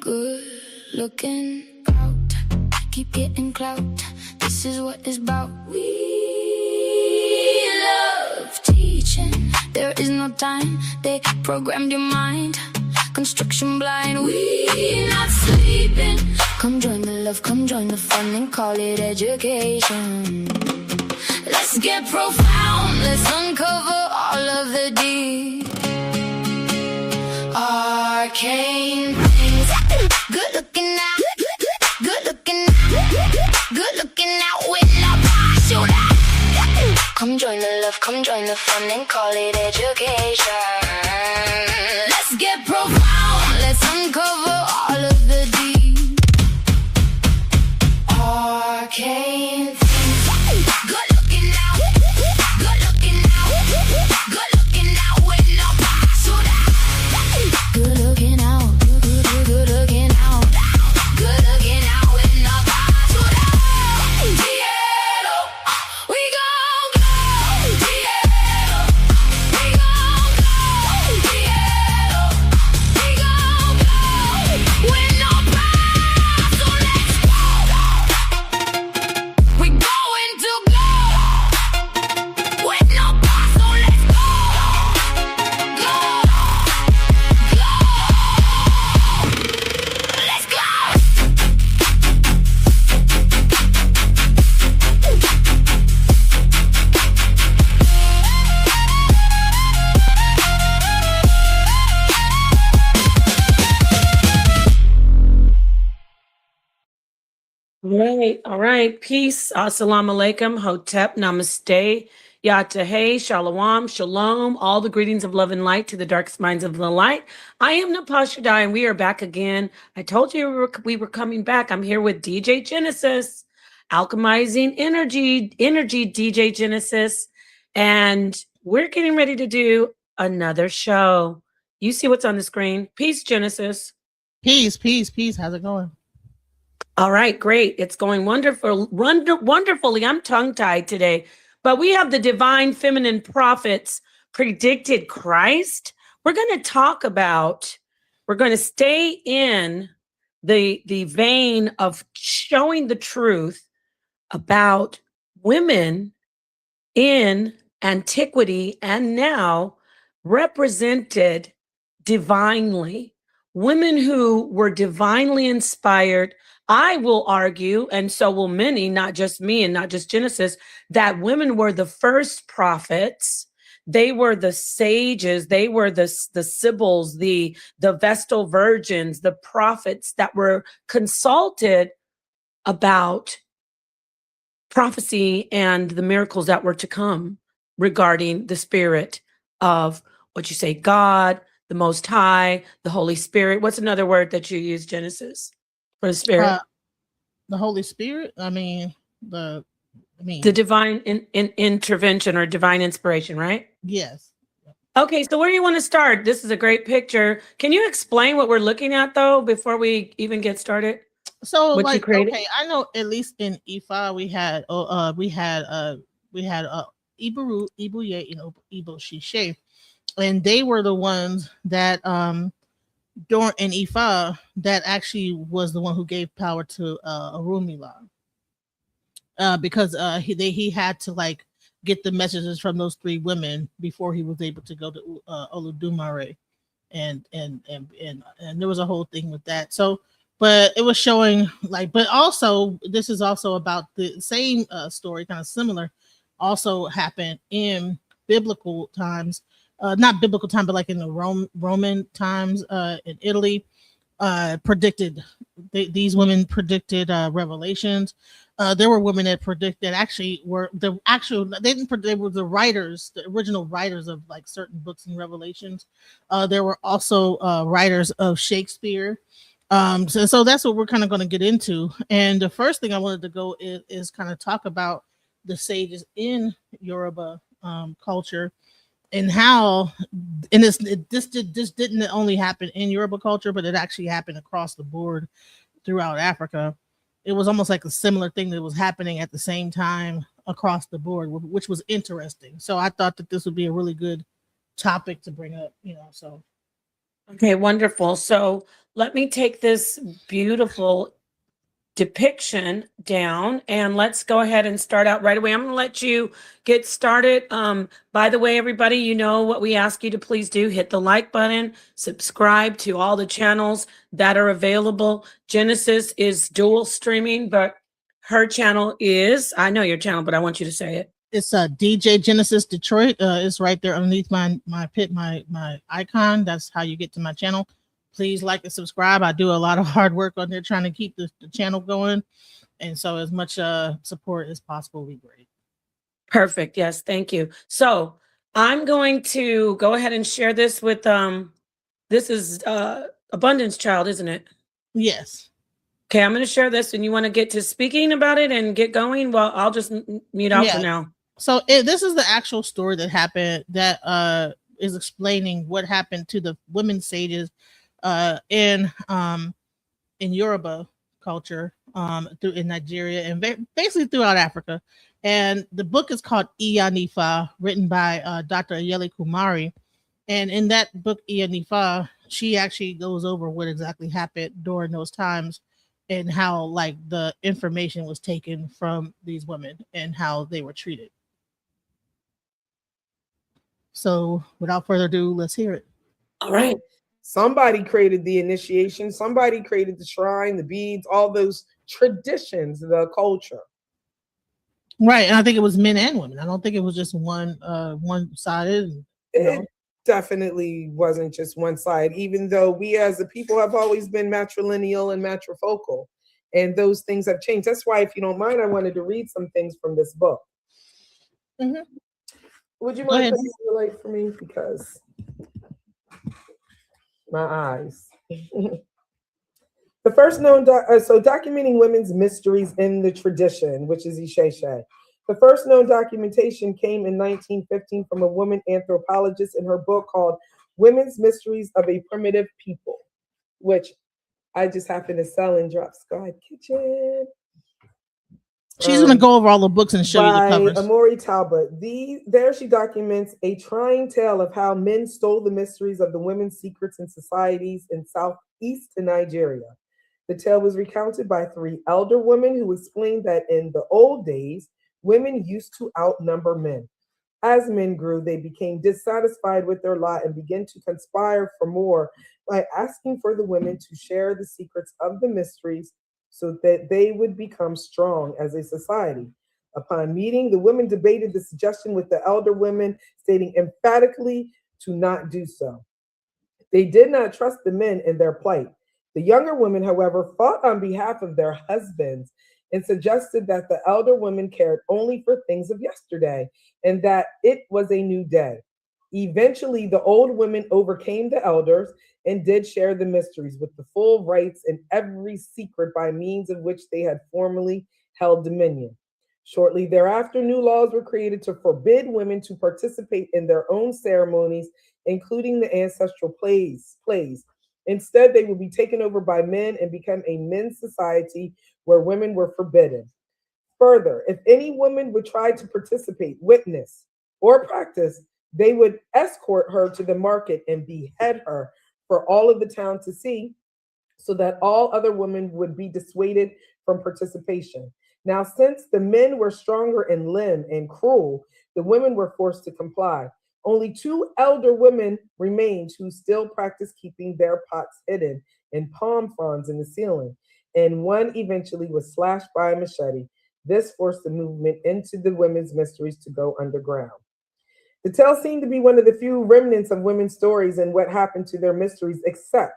Good looking out, keep getting clout. This is what it's about. We love teaching. There is no time. They programmed your mind. Construction blind. We not sleeping. Come join the love, come join the fun, and call it education. Let's get profound. Let's uncover all of the deep. Arcane things. Good looking out. Good looking out. Good looking out with no shoot out. Come join the love, come join the fun, and call it education. Let's get profound. Let's uncover all of the deep. Arcane things. Good looking out. Good looking out. Good looking out with no shoot out. Good looking out. Good looking out. Good looking out with no shoot out. Diego, we gon' go. Diego, we gon' go. Diego, we gon' go. With no so let's go. We going to go. With no so let's go. Go. Go. Let's go. All right. Peace. Assalamu alaikum. Hotep. Namaste. Yatahe. Shalom. Shalom. All the greetings of love and light to the darkest minds of the light. I am Napashadai, and we are back again. I told you we were coming back. I'm here with DJ Genesis, Alchemizing Energy DJ Genesis, and we're getting ready to do another show. You see what's on the screen. Peace, Genesis. Peace. How's it going? All right, great. It's going wonderfully. I'm tongue-tied today, but we have the divine feminine prophets predicted Christ. We're going to stay in the vein of showing the truth about women in antiquity and now represented divinely. Women who were divinely inspired. I will argue, and so will many, not just me and not just Genesis, that women were the first prophets. They were the sages. They were the Sibyls, the Vestal virgins, the prophets that were consulted about prophecy and the miracles that were to come regarding the spirit of what you say, God, the Most High, the Holy Spirit. What's another word that you use, Genesis? For the spirit, the Holy Spirit. The divine intervention or divine inspiration, right? Yes. Okay, so where do you want to start? This is a great picture. Can you explain what we're looking at though before we even get started? So, okay, I know at least in Ifa we had Ibaru, Ibuye, and Ibo Shishe, and they were the ones that during in Ifa that actually was the one who gave power to Orunmila, because he had to like get the messages from those three women before he was able to go to Oludumare, and there was a whole thing with that. So, but it was showing like, but also this is also about the same story, kind of similar, also happened in biblical times. Not biblical time, but like in the Roman times in Italy, these women predicted revelations. There were women that they were the writers, the original writers of like certain books and revelations. There were also writers of Shakespeare. So that's what we're kind of going to get into. And the first thing I wanted to go is kind of talk about the sages in Yoruba culture. And how, this didn't only happen in Yoruba culture, but it actually happened across the board. throughout Africa, it was almost like a similar thing that was happening at the same time across the board, which was interesting. So I thought that this would be a really good topic to bring up, so. Okay, wonderful. So let me take this beautiful depiction down and let's go ahead and start out right away. I'm going to let you get started. By the way, everybody, you know what we ask you to please do: hit the like button, subscribe to all the channels that are available. Genesis is dual streaming, but her channel is, I know your channel, but I want you to say it. It's DJ Genesis Detroit. It's right there underneath my icon. That's how you get to my channel. Please like and subscribe. I do a lot of hard work on there trying to keep the channel going. And so as much support as possible would be great. Perfect. Yes. Thank you. So I'm going to go ahead and share this with, this is Abundance Child, isn't it? Yes. Okay. I'm going to share this and you want to get to speaking about it and get going. Well, I'll just mute out for now. So this is the actual story that happened that is explaining what happened to the women sages in Yoruba culture in Nigeria and basically throughout Africa. And the book is called Iyanifa, written by Dr. Ayele Kumari. And in that book, Iyanifa, she actually goes over what exactly happened during those times and how like the information was taken from these women and how they were treated. So without further ado, let's hear it. All right. Somebody created the initiation. Somebody created the shrine, the beads, all those traditions, the culture. Right. And I think it was men and women. I don't think it was just one-sided. It definitely wasn't just one side, even though we as a people have always been matrilineal and matrifocal. And those things have changed. That's why, if you don't mind, I wanted to read some things from this book. Mm-hmm. Would you mind putting the light for me? Because my eyes. The first known, documenting women's mysteries in the tradition, which is Isheshe. The first known documentation came in 1915 from a woman anthropologist in her book called Women's Mysteries of a Primitive People, which I just happen to sell in Drop Squad Kitchen. She's going to go over all the books and show you the covers. Amori Talbot. There she documents a trying tale of how men stole the mysteries of the women's secrets in societies in southeast Nigeria. The tale was recounted by 3 elder women who explained that in the old days, women used to outnumber men. As men grew, they became dissatisfied with their lot and began to conspire for more by asking for the women to share the secrets of the mysteries so that they would become strong as a society. Upon meeting, the women debated the suggestion with the elder women, stating emphatically to not do so. They did not trust the men in their plight. The younger women, however, fought on behalf of their husbands and suggested that the elder women cared only for things of yesterday and that it was a new day. Eventually, the old women overcame the elders and did share the mysteries with the full rights and every secret by means of which they had formerly held dominion. Shortly thereafter, new laws were created to forbid women to participate in their own ceremonies, including the ancestral plays. Instead, they would be taken over by men and become a men's society where women were forbidden. Further, if any woman would try to participate, witness, or practice, they would escort her to the market and behead her for all of the town to see, so that all other women would be dissuaded from participation. Now, since the men were stronger in limb and cruel, the women were forced to comply. Only 2 elder women remained who still practiced keeping their pots hidden in palm fronds in the ceiling, and one eventually was slashed by a machete. This forced the movement into the women's mysteries to go underground. The tale seemed to be one of the few remnants of women's stories and what happened to their mysteries, except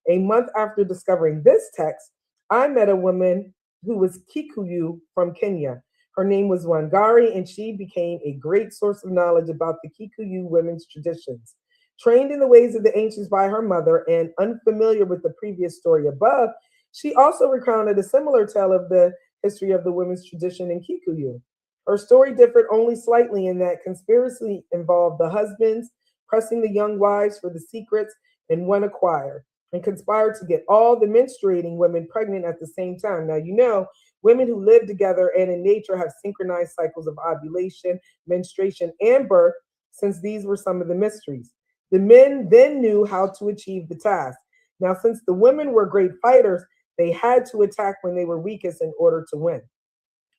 a month after discovering this text, I met a woman who was Kikuyu from Kenya. Her name was Wangari, and she became a great source of knowledge about the Kikuyu women's traditions. Trained in the ways of the ancients by her mother and unfamiliar with the previous story above, she also recounted a similar tale of the history of the women's tradition in Kikuyu. Her story differed only slightly in that conspiracy involved the husbands pressing the young wives for the secrets, and one acquired. and conspired to get all the menstruating women pregnant at the same time. Now, you know, women who live together and in nature have synchronized cycles of ovulation, menstruation, and birth, since these were some of the mysteries. The men then knew how to achieve the task. Now, since the women were great fighters, they had to attack when they were weakest in order to win.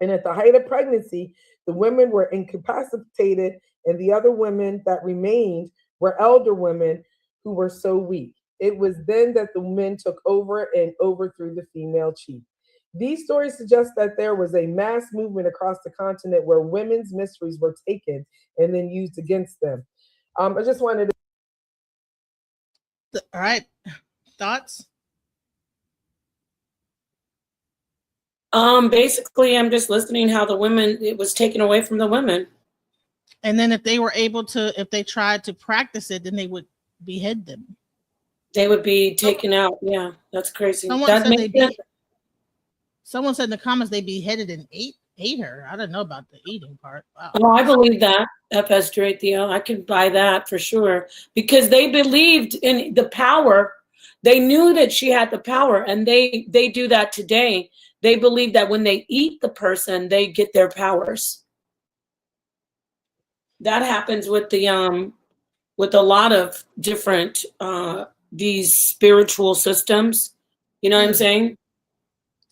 And at the height of pregnancy, the women were incapacitated, and the other women that remained were elder women who were so weak. It was then that the men took over and overthrew the female chief. These stories suggest that there was a mass movement across the continent where women's mysteries were taken and then used against them. I just wanted to. All right. Thoughts? Basically, I'm just listening how the women, it was taken away from the women. And then if they were able to, if they tried to practice it, then they would behead them. They would be taken out. Yeah, that's crazy. Someone That said makes sense. Someone said in the comments they beheaded and ate her. I don't know about the eating part. Wow. Oh, I believe that. FS Straight Theo. I can buy that for sure. Because they believed in the power. They knew that she had the power, and they do that today. They believe that when they eat the person, they get their powers. That happens with the with a lot of different these spiritual systems. You know what I'm saying?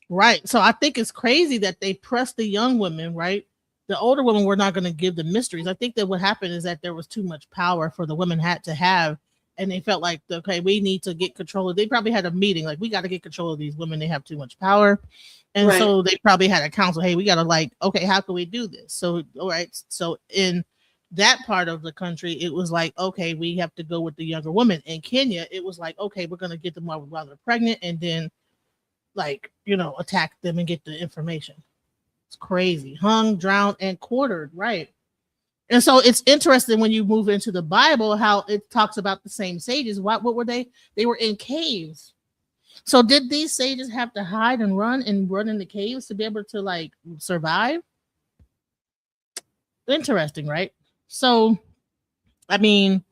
Right. So I think it's crazy that they pressed the young women, right? The older women were not going to give the mysteries. I think that what happened is that there was too much power for the women had to have. And they felt like, okay, we need to get control of. They probably had a meeting, like, we got to get control of these women. They have too much power. And Right. so they probably had a council. Hey, we got to, like, okay, how can we do this? So, all right. So in that part of the country, it was like, okay, we have to go with the younger women. In Kenya, it was like, okay, we're going to get them while they're pregnant, and then, like, you know, attack them and get the information. It's crazy. Hung, drowned, and quartered. Right. And so it's interesting when you move into the Bible, how it talks about the same sages. What were they? They were in caves. So did these sages have to hide and run in the caves to be able to, like, survive? Interesting, right? So, I mean,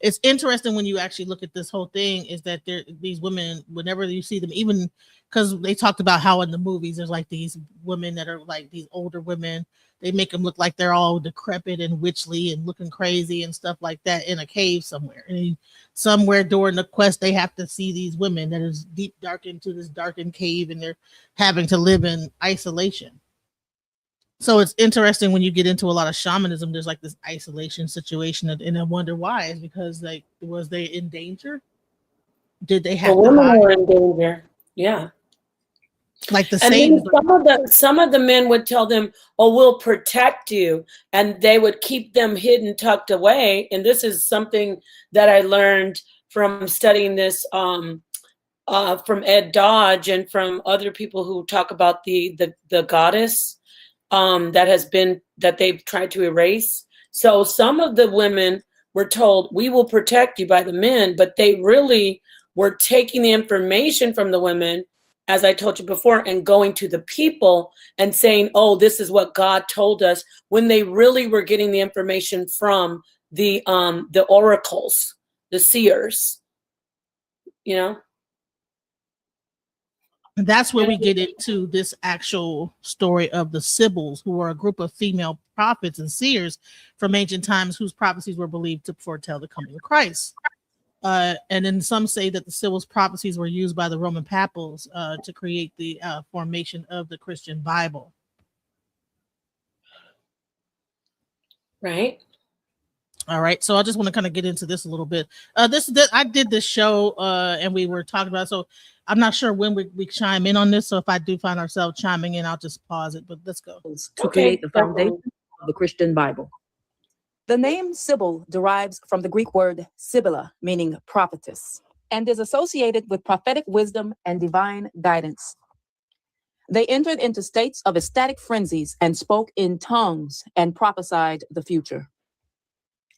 it's interesting when you actually look at this whole thing, is that these women, whenever you see them, even because they talked about how in the movies there's like these women that are like these older women, they make them look like they're all decrepit and witchly and looking crazy and stuff like that in a cave somewhere. And somewhere during the quest, they have to see these women that is deep dark into this darkened cave, and they're having to live in isolation. So it's interesting when you get into a lot of shamanism, there's like this isolation situation, and I wonder why. Is because, like, was they in danger? Did they have The to women hide? were in danger. Yeah. Like the And sages. then some of the men would tell them, "Oh, we'll protect you," and they would keep them hidden, tucked away. And this is something that I learned from studying this from Ed Dodge and from other people who talk about the goddess that they've tried to erase. So some of the women were told, "We will protect you," by the men, but they really were taking the information from the women, as I told you before, and going to the people and saying, "Oh, this is what God told us," when they really were getting the information from the oracles, the seers, you know? And that's where we get into this actual story of the Sibyls, who were a group of female prophets and seers from ancient times whose prophecies were believed to foretell the coming of Christ. And then some say that the Sibyls' prophecies were used by the Roman papals to create the formation of the Christian Bible. Right. All right, so I just want to kind of get into this a little bit. I did this show and we were talking about it, so I'm not sure when we chime in on this. So if I do find ourselves chiming in, I'll just pause it. But let's go. To create the foundation of the Christian Bible. The name Sibyl derives from the Greek word Sibylla, meaning prophetess, and is associated with prophetic wisdom and divine guidance. They entered into states of ecstatic frenzies and spoke in tongues and prophesied the future.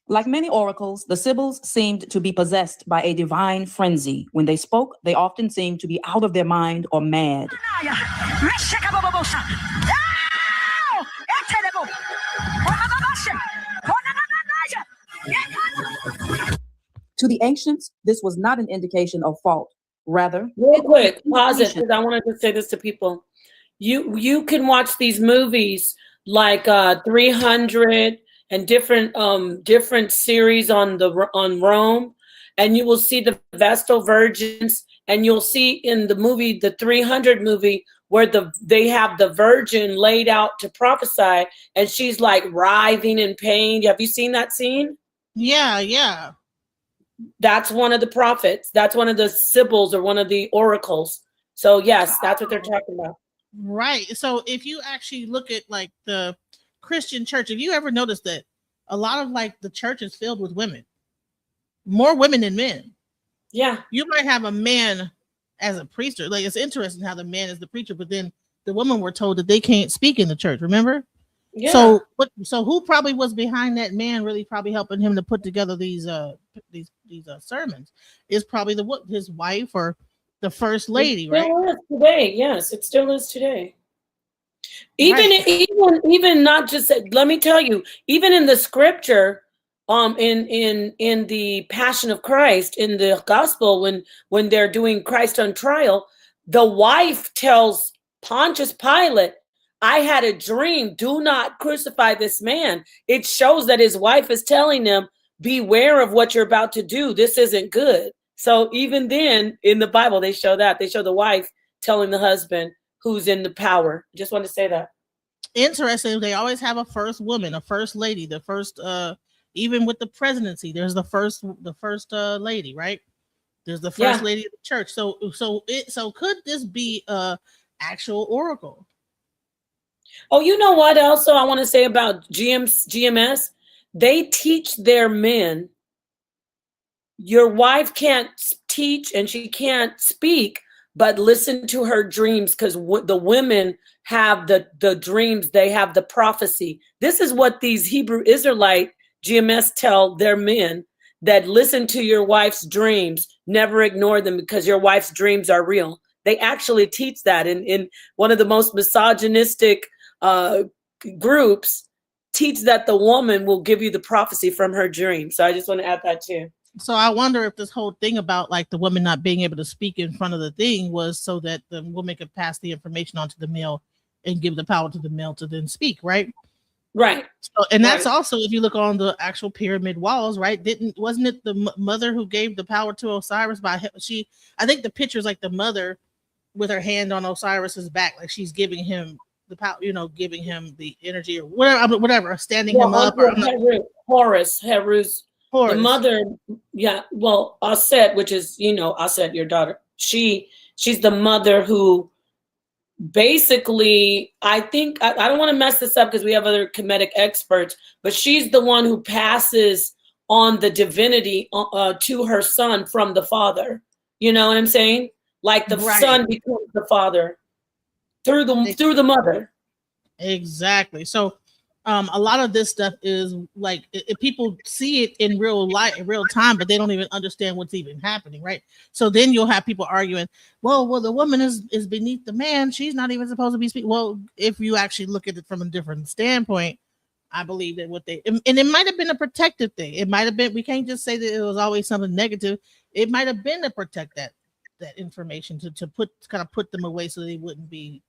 Like many oracles, the Sibyls seemed to be possessed by a divine frenzy. When they spoke, they often seemed to be out of their mind or mad. To the ancients, this was not an indication of fault, Rather, Real it was an quick, pause it, invitation. because I wanted to say this to people. You can watch these movies like 300 and different series on Rome, and you will see the Vestal Virgins, and you'll see in the movie, the 300 movie, where they have the virgin laid out to prophesy, and she's like writhing in pain. Have you seen that scene? Yeah, yeah. That's one of the prophets. That's one of the Sibyls or one of the oracles. So yes, that's what they're talking about. Right. So if you actually look at like the Christian church, if you ever notice that a lot of like the church is filled with women, more women than men. Yeah. You might have a man as a preacher. Like it's interesting how the man is the preacher, but then the women were told that they can't speak in the church. Remember? Yeah. So who probably was behind that man, really probably helping him to put together these sermons? Is probably his wife or the first lady, right? Still is today. Yes, it still is today. Even Right. even not just, let me tell you, even in the scripture, in the Passion of Christ, in the gospel, when they're doing Christ on trial, the wife tells Pontius Pilate, I had a dream, do not crucify this man. It shows that his wife is telling them, beware of what you're about to do. This isn't good. So even then in the Bible, they show the wife telling the husband who's in the power. Just want to say that. Interesting. They always have a first woman, a first lady, the first even with the presidency, there's the first lady, right? There's the first lady of the church. So could this be a actual oracle? Oh, you know what also I want to say about GMS? They teach their men, your wife can't teach and she can't speak, but listen to her dreams, because the women have the dreams, they have the prophecy. This is what these Hebrew Israelite GMS tell their men, that listen to your wife's dreams, never ignore them, because your wife's dreams are real. They actually teach that in one of the most misogynistic groups, teach that the woman will give you the prophecy from her dream. So I just want to add that too. So I wonder if this whole thing about like the woman not being able to speak in front of the thing was so that the woman could pass the information on to the male and give the power to the male to then speak, right? Right. So, and that's also, if you look on the actual pyramid walls, right? Wasn't it the mother who gave the power to Osiris I think the picture is like the mother with her hand on Osiris's back, like she's giving him the power, giving him the energy or whatever, standing him up. Horus. The mother, Aset, which is, Aset, your daughter. She's the mother who basically, I think, I don't want to mess this up because we have other Kemetic experts, but she's the one who passes on the divinity to her son from the father. You know what I'm saying? Like the son becomes the father through the mother. Exactly. So a lot of this stuff is like if people see it in real time, but they don't even understand what's even happening, right? So then you'll have people arguing, well, the woman is beneath the man. She's not even supposed to be speaking. Well, if you actually look at it from a different standpoint, I believe that and it might have been a protective thing. It might have been, we can't just say that it was always something negative. It might have been to protect that information, to put them away so they wouldn't be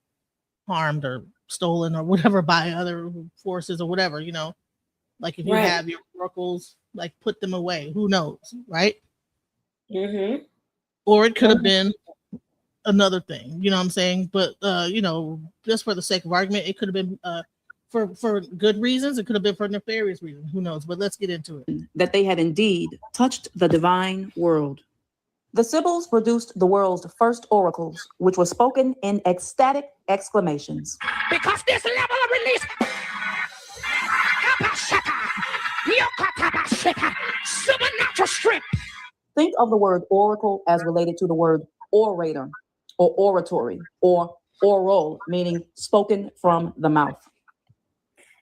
harmed or stolen or whatever by other forces or whatever, like if you have your oracles, like put them away, who knows, right? Mm-hmm. Or it could have been another thing, you know what I'm saying? But just for the sake of argument, it could have been for good reasons, it could have been for nefarious reasons, who knows? But let's get into it. That they had indeed touched the divine world. The Sibyls produced the world's first oracles, which were spoken in ecstatic exclamations. Because this level of release, supernatural strength. Think of the word oracle as related to the word orator or oratory or oral, meaning spoken from the mouth.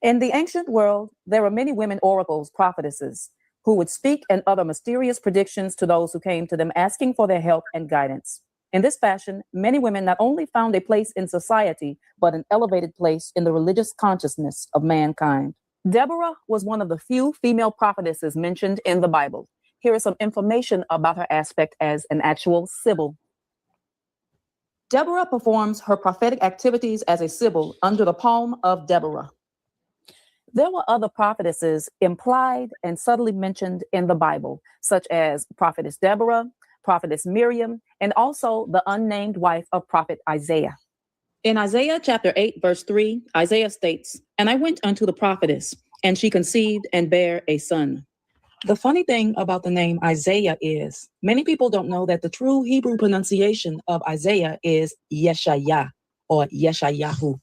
In the ancient world, there were many women oracles, prophetesses, who would speak and utter mysterious predictions to those who came to them asking for their help and guidance. In this fashion, many women not only found a place in society, but an elevated place in the religious consciousness of mankind. Deborah was one of the few female prophetesses mentioned in the Bible. Here is some information about her aspect as an actual Sibyl. Deborah performs her prophetic activities as a Sibyl under the palm of Deborah. There were other prophetesses implied and subtly mentioned in the Bible, such as prophetess Deborah, prophetess Miriam, and also the unnamed wife of prophet Isaiah. In Isaiah chapter 8, verse 3, Isaiah states, "And I went unto the prophetess, and she conceived and bare a son." The funny thing about the name Isaiah is many people don't know that the true Hebrew pronunciation of Isaiah is Yeshayah or Yeshayahu.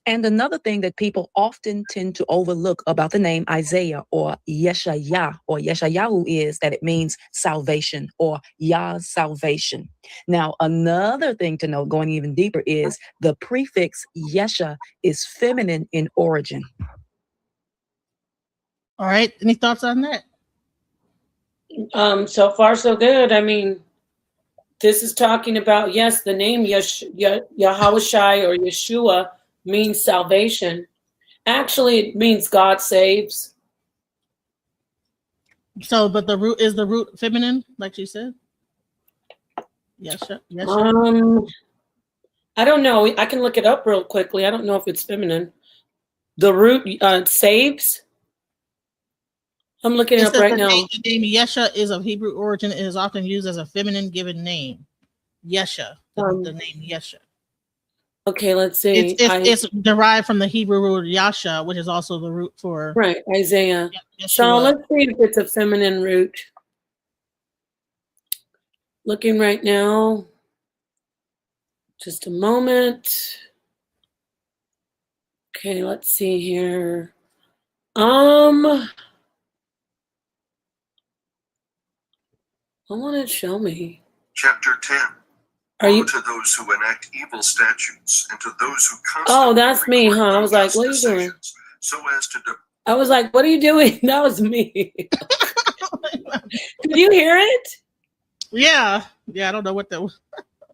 And another thing that people often tend to overlook about the name Isaiah or Yeshayah or Yeshayahu is that it means salvation or Yah's salvation. Now, another thing to note, going even deeper, is the prefix Yesha is feminine in origin. All right. Any thoughts on that? So far so good. I mean, this is talking about, yes, the name Yahawashai or Yeshua means salvation. Actually, it means God saves. So, but the root feminine, like she said? Yesha. I don't know. I can look it up real quickly. I don't know if it's feminine. The root saves. I'm looking it up right now. The name Yesha is of Hebrew origin and is often used as a feminine given name. Yesha, the name Yesha. Okay, let's see. It's derived from the Hebrew root Yasha, which is also the root for Isaiah. Yeshua. So let's see if it's a feminine root. Looking right now. Just a moment. Okay, let's see here. I want to show me. Chapter 10. Woe to those who enact evil statutes and to those who Oh, that's me, huh? I was like, what are you doing? So as to I was like, what are you doing? That was me. Did you hear it? Yeah. I don't know what that was.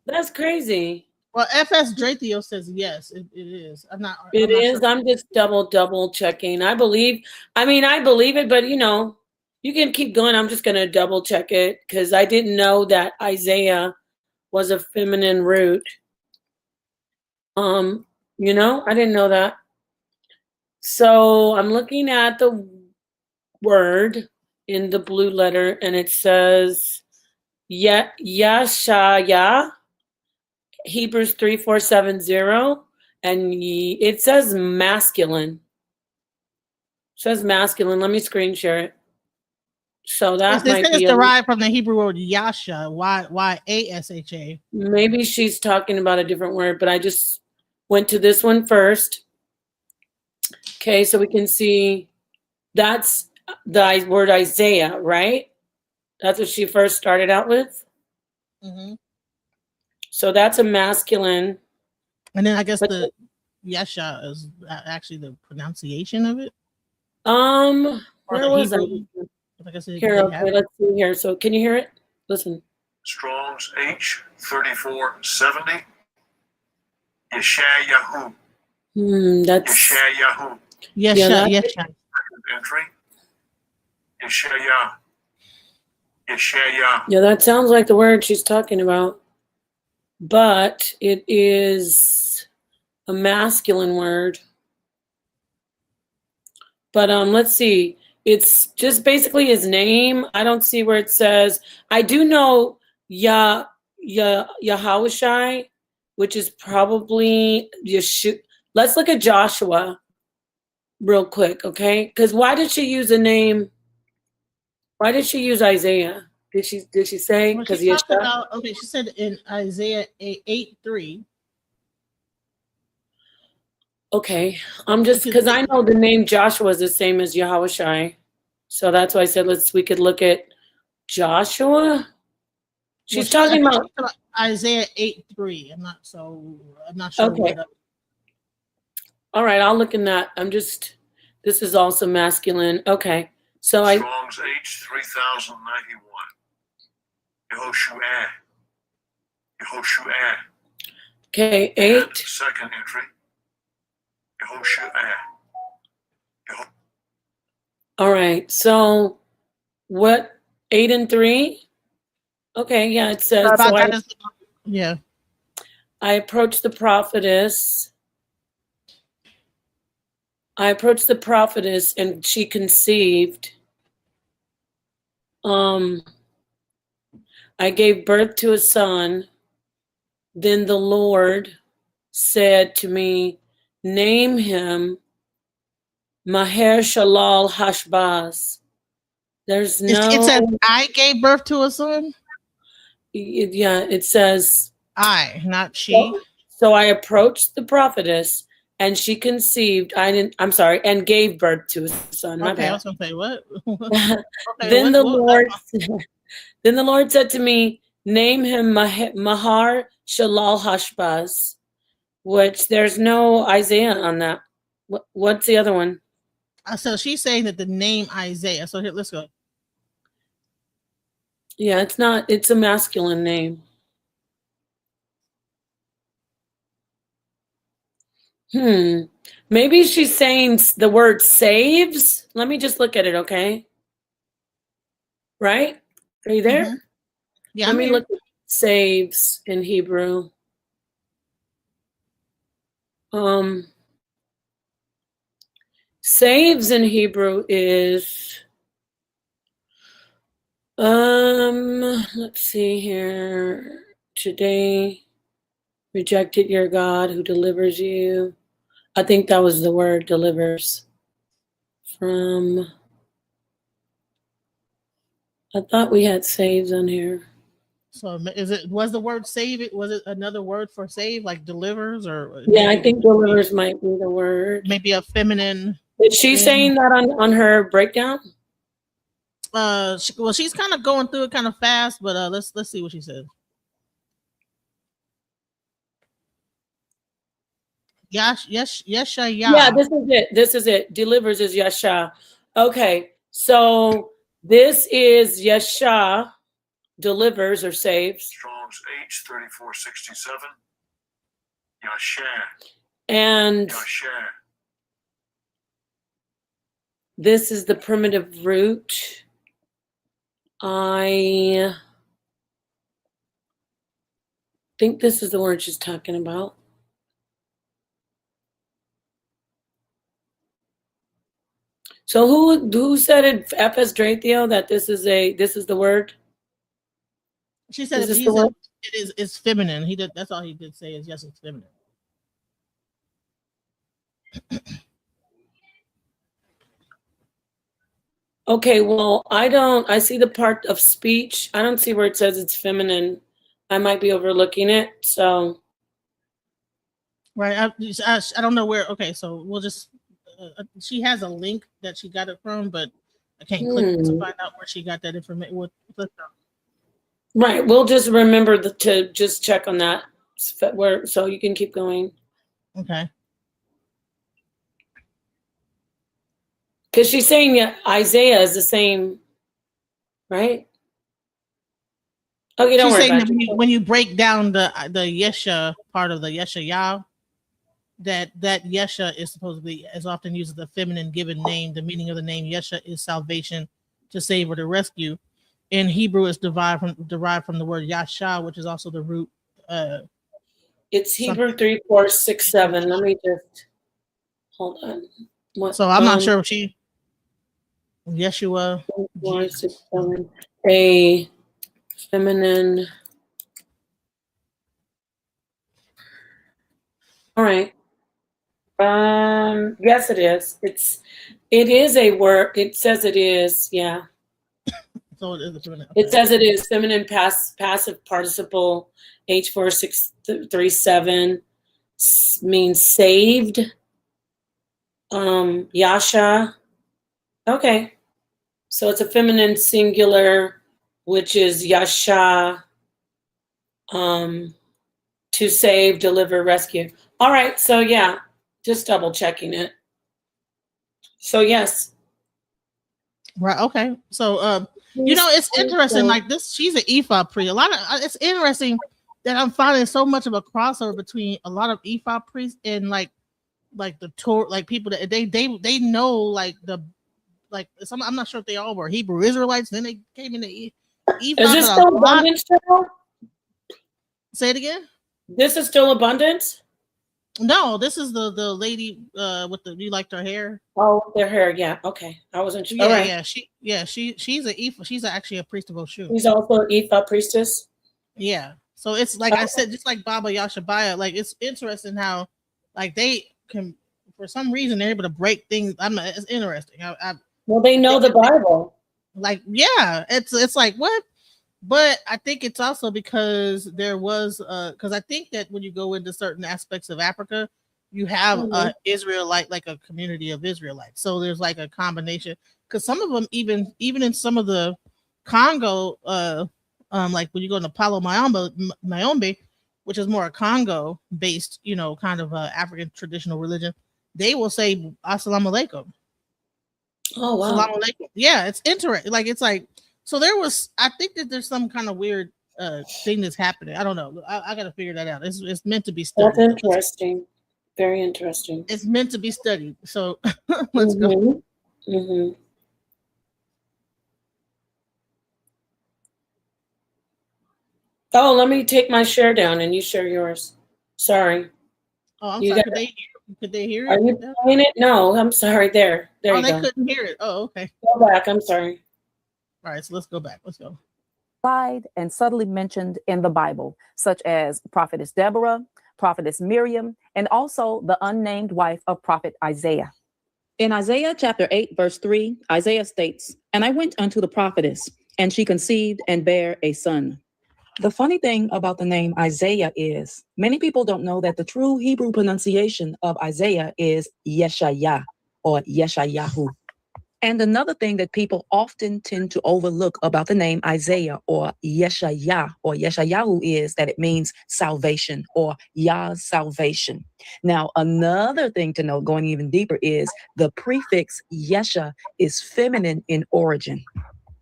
That's crazy. Well, FS Dratio says yes, it is. I'm not Sure. I'm just double checking. I believe it, but you can keep going. I'm just gonna double check it because I didn't know that Isaiah was a feminine root. I didn't know that. So I'm looking at the word in the blue letter, and it says Yashaya, Hebrews 3:470, and it says masculine. It says masculine. Let me screen share it. So that might be derived from the Hebrew word Yasha, Yasha. Maybe she's talking about a different word, but I just went to this one first. Okay, so we can see that's the word Isaiah, right? That's what she first started out with. Mm-hmm. So that's a masculine. And then I guess the Yesha is actually the pronunciation of it. Where was I? Like I said, here, okay, let's see here. So can you hear it? Listen. Strong's H 3470. Yeshayahu. That's Yeshayahu. Yesha. Entry. Yeshaya. Yeah, that sounds like the word she's talking about. But it is a masculine word. But let's see. It's just basically his name. I don't see where it says. I do know Yahawashai, which is probably Yeshua. Let's look at Joshua real quick, okay? Because why did she use a name? Why did she use Isaiah? Did she say? Because she talked about, she said in Isaiah 8:3. Okay, I'm just because I know the name Joshua is the same as Yahawashai, so that's why I said we could look at Joshua. She's talking about Isaiah 8:3. I'm not sure. Okay. All right, I'll look in that. This is also masculine. Okay, so Strong's H 3091. Yehoshua. Okay, 8. Second entry. All right, so what? 8 and 3. Okay, yeah, it says. I approached the prophetess. And she conceived. I gave birth to a son. Then the Lord said to me, name him Maher Shalal Hashbaz. There's It no, said I gave birth to a son. yeah, it says, I, not she. so I approached the prophetess and she conceived, and gave birth to a son. My Okay, I bad. was gonna say what? Okay, Then the what? Lord, then the Lord said to me, name him Mahar Shalal Hashbaz, which there's no Isaiah on that. What's the other one? So she's saying that the name Isaiah. So here, let's go. Yeah, it's a masculine name. Maybe she's saying the word saves. Let me just look at it, okay? Right? Are you there? Mhm. Yeah, Let I'm me here. look at saves in Hebrew. Saves in Hebrew is let's see here. Today rejected your God who delivers you. I think that was the word, delivers. From, I thought we had saves on here. So was the word save it? Was it another word for save, like delivers, or Yeah, I think delivers might be the word. maybe a feminine? Is she saying that on her breakdown? She's kind of going through it kind of fast, but let's see what she says. Yes, yeah. Yeah, this is it. Delivers is Yasha. Okay, so this is Yasha, delivers or saves. Strong's H3467. Yasher. And Yasher. this is the primitive root. I think this is the word she's talking about. So who said it, F.S. Drathio, that this is the word? She said it's feminine. He did. That's all he did say is yes, it's feminine. Okay, well, I see the part of speech. I don't see where it says it's feminine. I might be overlooking it, so. Right. I don't know where. Okay, so we'll just. She has a link that she got it from, but I can't click to find out where she got that information. Right. We'll just remember to just check on that so you can keep going. Okay. Because she's saying Isaiah is the same, right? Okay, don't She's worry saying about that when you break down the Yesha part of the Yesha Yah, that Yesha is supposedly as often used as a feminine given name. The meaning of the name Yesha is salvation, to save or to rescue. In Hebrew, it's derived from the word Yasha, which is also the root. It's Hebrew 3467. Let me just hold on. So I'm not sure if she Yeshua 3467. A feminine. All right. Yes, it is. It is a word. It says it is. Yeah. So it is a feminine. It says it is feminine passive participle. H4637 means saved. Yasha. Okay. So it's a feminine singular, which is Yasha. To save, deliver, rescue. All right. So yeah, just double checking it. So yes. Right. Okay. So it's interesting. Like this, she's an ephod priest. It's interesting that I'm finding so much of a crossover between a lot of ephod priests and like the tour, like people that they know like some. I'm not sure if they all were Hebrew Israelites. Then they came into ephod. Is this still abundance channel? Say it again. This is still abundance. No, this is the lady with the you liked her hair. Oh, their hair. Yeah. Okay. I wasn't sure. Yeah, All right. she's a Ephah. She's actually a priest of Oshu. He's also an Ephah priestess. Yeah. So it's like I said, just like Baba Yashabaya, like it's interesting how like they can for some reason they're able to break things. It's interesting. Well, they know the Bible. Like, yeah, it's like what? But I think it's also because there was because I think that when you go into certain aspects of Africa, you have Israelite, like a community of Israelites. So there's like a combination because some of them even in some of the Congo like when you go into Palo Mayombe, which is more a Congo based, kind of African traditional religion, they will say Assalamu alaikum. Oh wow. Assalamu alaikum. Yeah, it's interesting. Like it's like so there was I think that there's some kind of weird thing that's happening. I don't know. I gotta figure that out. It's meant to be studied. That's interesting. Very interesting. It's meant to be studied. So let's go. Mm-hmm. Oh, let me take my share down and you share yours. Sorry. Oh, I'm You sorry. got- Could they hear it? Are you playing it? No, I'm sorry. There Oh, you they go. couldn't hear it. Oh, okay. Go back. I'm sorry. All right, so let's go back. Let's go. And subtly mentioned in the Bible, such as prophetess Deborah, prophetess Miriam, and also the unnamed wife of prophet Isaiah. In Isaiah chapter 8, verse 3, Isaiah states, "And I went unto the prophetess, and she conceived and bare a son." The funny thing about the name Isaiah is many people don't know that the true Hebrew pronunciation of Isaiah is Yeshayah or Yeshayahu. And another thing that people often tend to overlook about the name Isaiah or Yeshayah or Yeshayahu is that it means salvation or Yah's salvation. Now, another thing to note going even deeper is the prefix Yesha is feminine in origin.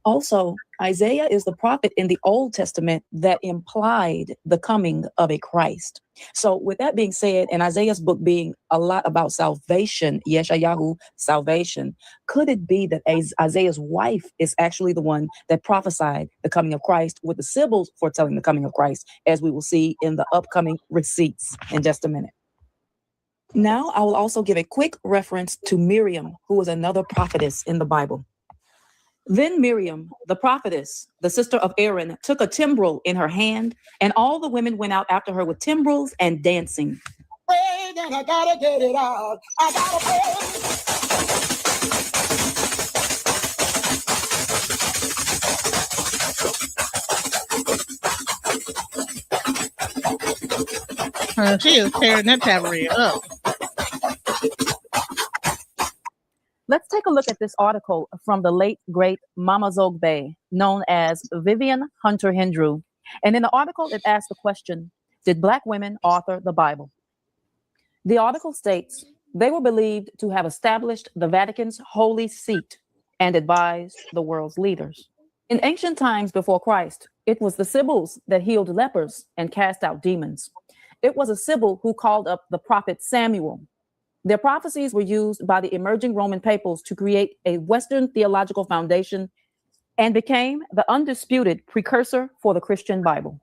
Also, Isaiah is the prophet in the Old Testament that implied the coming of a Christ. So with that being said, and Isaiah's book being a lot about salvation, Yeshayahu, salvation, could it be that Isaiah's wife is actually the one that prophesied the coming of Christ with the Sibyls foretelling the coming of Christ, as we will see in the upcoming receipts in just a minute. Now, I will also give a quick reference to Miriam, who was another prophetess in the Bible. Then Miriam, the prophetess, the sister of Aaron, took a timbrel in her hand, and all the women went out after her with timbrels and dancing. Praying and I gotta get it out. I gotta pray. She is tearing that cabaret up. Let's take a look at this article from the late, great Mama Zogbe, known as Vivian Hunter Hendrew. And in the article, it asks the question, did Black women author the Bible? The article states, they were believed to have established the Vatican's holy seat and advised the world's leaders. In ancient times before Christ, it was the Sibyls that healed lepers and cast out demons. It was a Sibyl who called up the prophet Samuel. Their prophecies were used by the emerging Roman papals to create a Western theological foundation and became the undisputed precursor for the Christian Bible.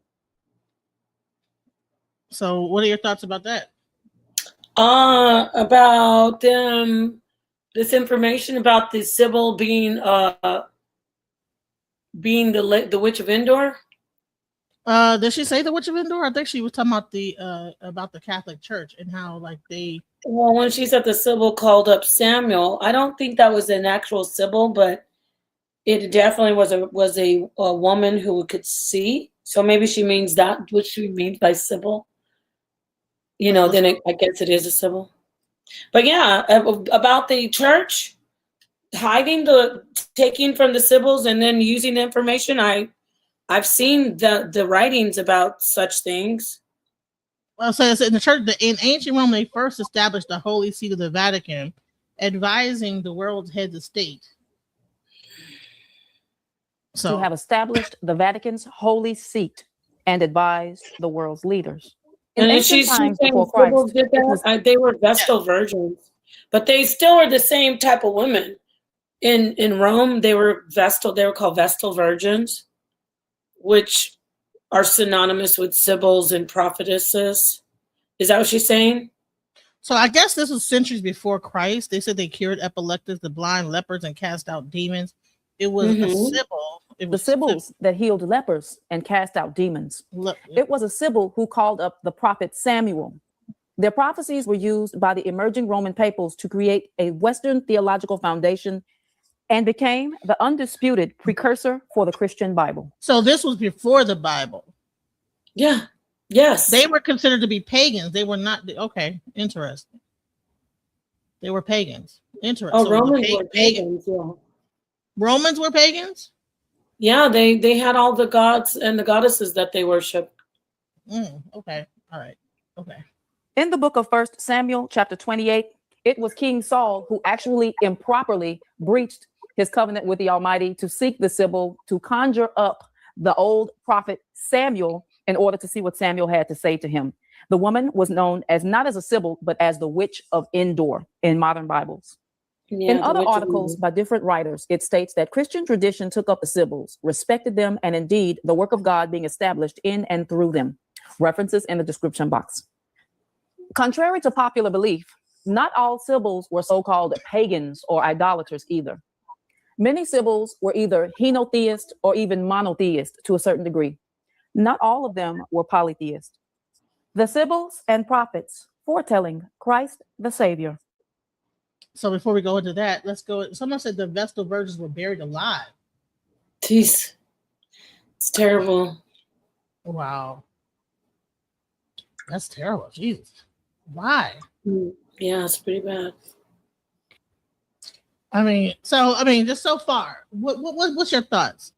So what are your thoughts about that? About this information about the Sibyl being the witch of Endor. Did she say the Witch of Endor? I think she was talking about the Catholic Church and how like they. Well, when she said the Sibyl called up Samuel, I don't think that was an actual Sibyl, but it definitely was a woman who could see. So maybe she means that what she means by Sibyl. Then I guess it is a Sibyl. But yeah, about the church hiding taking from the Sibyls and then using the information, I've seen the writings about such things. Well, so it's in the church, in ancient Rome, they first established the Holy Seat of the Vatican, advising the world's heads of state. To have established the Vatican's holy seat and advised the world's leaders. In ancient times before Christ, did that? They were Vestal virgins, but they still were the same type of women. In Rome, they were Vestal. They were called Vestal virgins, which are synonymous with Sibyls and prophetesses. Is that what she's saying? So I guess this was centuries before Christ. They said they cured epileptics, the blind, lepers, and cast out demons. It was a Mhm. Sibyl. It The was Sibyls that healed lepers and cast out demons. It was a Sibyl who called up the prophet Samuel. Their prophecies were used by the emerging Roman papals to create a Western theological foundation and became the undisputed precursor for the Christian Bible. So this was before the Bible. Yeah. Yes. They were considered to be pagans. They were not. Okay, interesting. They were pagans. Interesting. Oh, So Romans were pagans. Yeah. Romans were pagans? Yeah, they had all the gods and the goddesses that they worship. Okay. All right. Okay. In the book of 1 Samuel, chapter 28, it was King Saul who actually improperly breached his covenant with the Almighty to seek the Sibyl to conjure up the old prophet Samuel in order to see what Samuel had to say to him. The woman was known as not as a Sibyl, but as the witch of Endor in modern Bibles. Yeah, In the other witch of articles Endor. by different writers, it states that Christian tradition took up the Sibyls, respected them, and indeed the work of God being established in and through them. References in the description box. Contrary to popular belief, not all Sibyls were so-called pagans or idolaters either. Many Sibyls were either henotheist or even monotheist to a certain degree. Not all of them were polytheist. The Sibyls and prophets foretelling Christ the Savior. So before we go into that, let's go. Someone said the Vestal virgins were buried alive. Jeez. It's terrible. Wow. That's terrible. Jesus. Why? Yeah, it's pretty bad. I mean, just so far, what's your thoughts?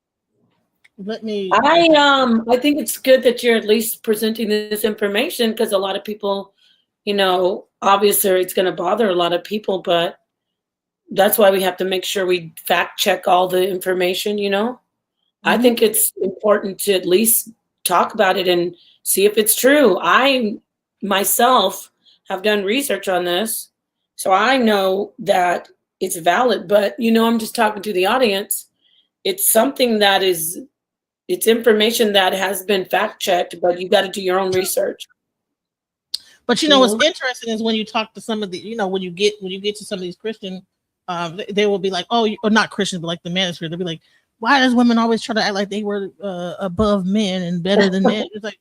Let me. I think it's good that you're at least presenting this information, because a lot of people, obviously it's going to bother a lot of people, but that's why we have to make sure we fact check all the information. I think it's important to at least talk about it and see if it's true. I myself have done research on this, so I know that it's valid, but I'm just talking to the audience. It's something that it's information that has been fact checked, but you got to do your own research. But what's interesting is when you talk to some of the, when you get to some of these Christian, they will be like, oh, or not Christians, but like the manosphere, they'll be like, why does women always try to act like they were above men and better than men? It's like,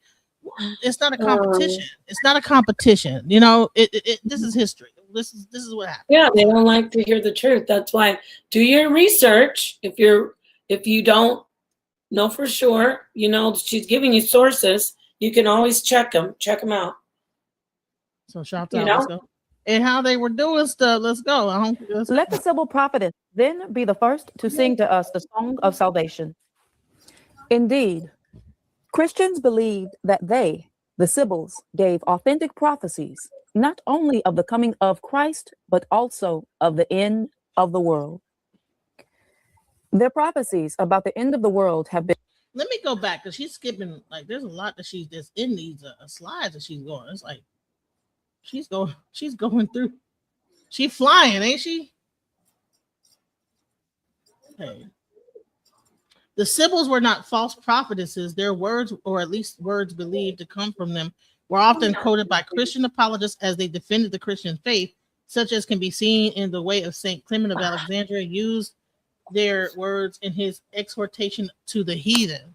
it's not a competition. It's not a competition. This is history. This is what happened. Yeah, they don't like to hear the truth. That's why do your research. If you don't know for sure, she's giving you sources. You can always check them out. So shout out, let's go. And how they were doing stuff. Let's go. Let the Sibyl prophetess then be the first to sing to us the song of salvation. Indeed, Christians believed that they, the Sibyls, gave authentic prophecies, not only of the coming of Christ, but also of the end of the world. Their prophecies about the end of the world have been. Let me go back, because she's skipping. Like, there's a lot that she's just in these slides that she's going. It's like she's going through. She's flying, ain't she? Okay. The Sibyls were not false prophetesses. Their words, or at least words believed to come from them, were often quoted by Christian apologists as they defended the Christian faith, such as can be seen in the way of St. Clement of Alexandria used their words in his exhortation to the heathen.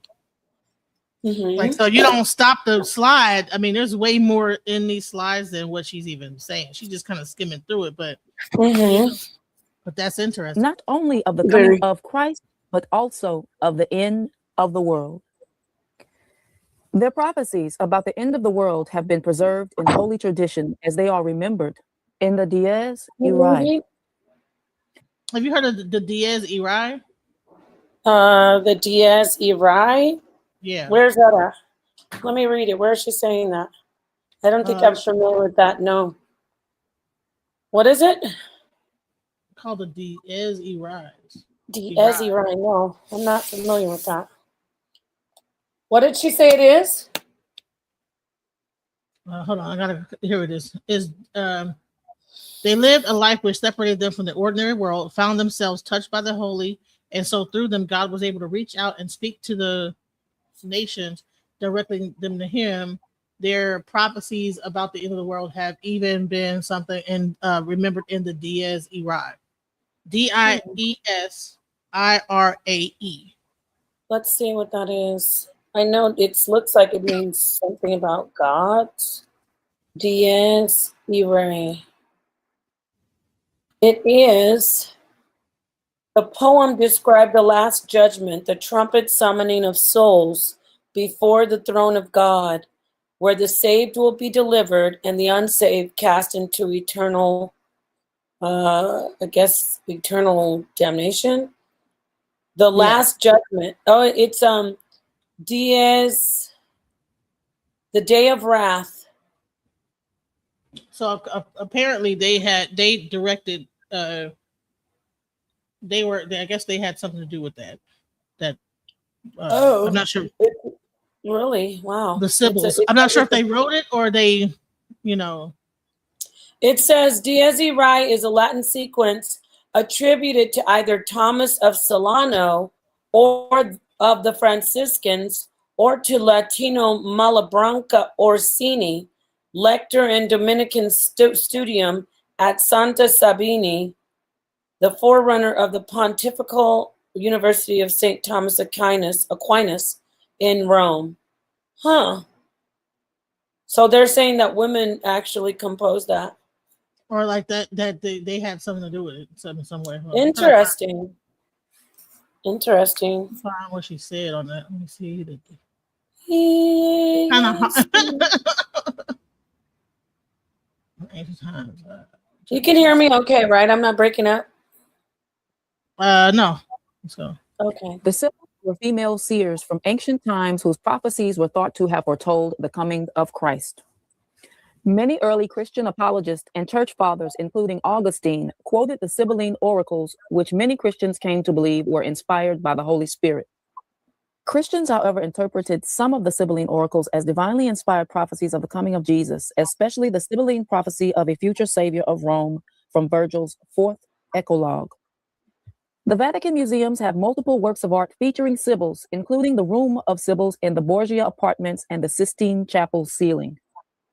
Like, so you don't stop the slide. I mean, there's way more in these slides than what she's even saying. She's just kind of skimming through it, but that's interesting. Not only of the coming of Christ, but also of the end of the world. Their prophecies about the end of the world have been preserved in holy tradition as they are remembered in the Dies Irae. Have you heard of the Dies Irae? The Dies Irae? Yeah. Where's that at? Let me read it. Where is she saying that? I don't think I'm familiar with that. No. What is it? Called the Dies Irae. Dies Irae. No, I'm not familiar with that. What did she say it is? Hold on, here it is. They lived a life which separated them from the ordinary world, found themselves touched by the holy, and so through them, God was able to reach out and speak to the nations directing them to him, their prophecies about the end of the world have even been something and remembered in the Dies Irae. Dies Irae. Let's see what that is. I know it looks like it means something about God. Dies Irae. It is. The poem described the last judgment, the trumpet summoning of souls before the throne of God, where the saved will be delivered and the unsaved cast into eternal, eternal damnation. The last judgment. Oh, it's Dies, the day of wrath. So apparently they directed. I guess they had something to do with that. I'm not sure. Really? Wow. The Sibyls. I'm not sure if they wrote it or they, It says Dies Irae is a Latin sequence attributed to either Thomas of Celano or of the Franciscans or to Latino Malabranca Orsini, lector in Dominican Studium at Santa Sabini, the forerunner of the Pontifical University of St. Thomas Aquinas in Rome. Huh. So they're saying that women actually composed that. Or like that they had something to do with it some way. Interesting. Interesting. Find what she said on that. Let me see. You can hear me okay, right? I'm not breaking up? No. Let's go. Okay. The Sibyls were female seers from ancient times whose prophecies were thought to have foretold the coming of Christ. Many early Christian apologists and church fathers, including Augustine, quoted the Sibylline oracles, which many Christians came to believe were inspired by the Holy Spirit. Christians, however, interpreted some of the Sibylline oracles as divinely inspired prophecies of the coming of Jesus, especially the Sibylline prophecy of a future savior of Rome from Virgil's 4th Eclogue. The Vatican museums have multiple works of art featuring Sibyls, including the Room of Sibyls in the Borgia Apartments and the Sistine Chapel ceiling.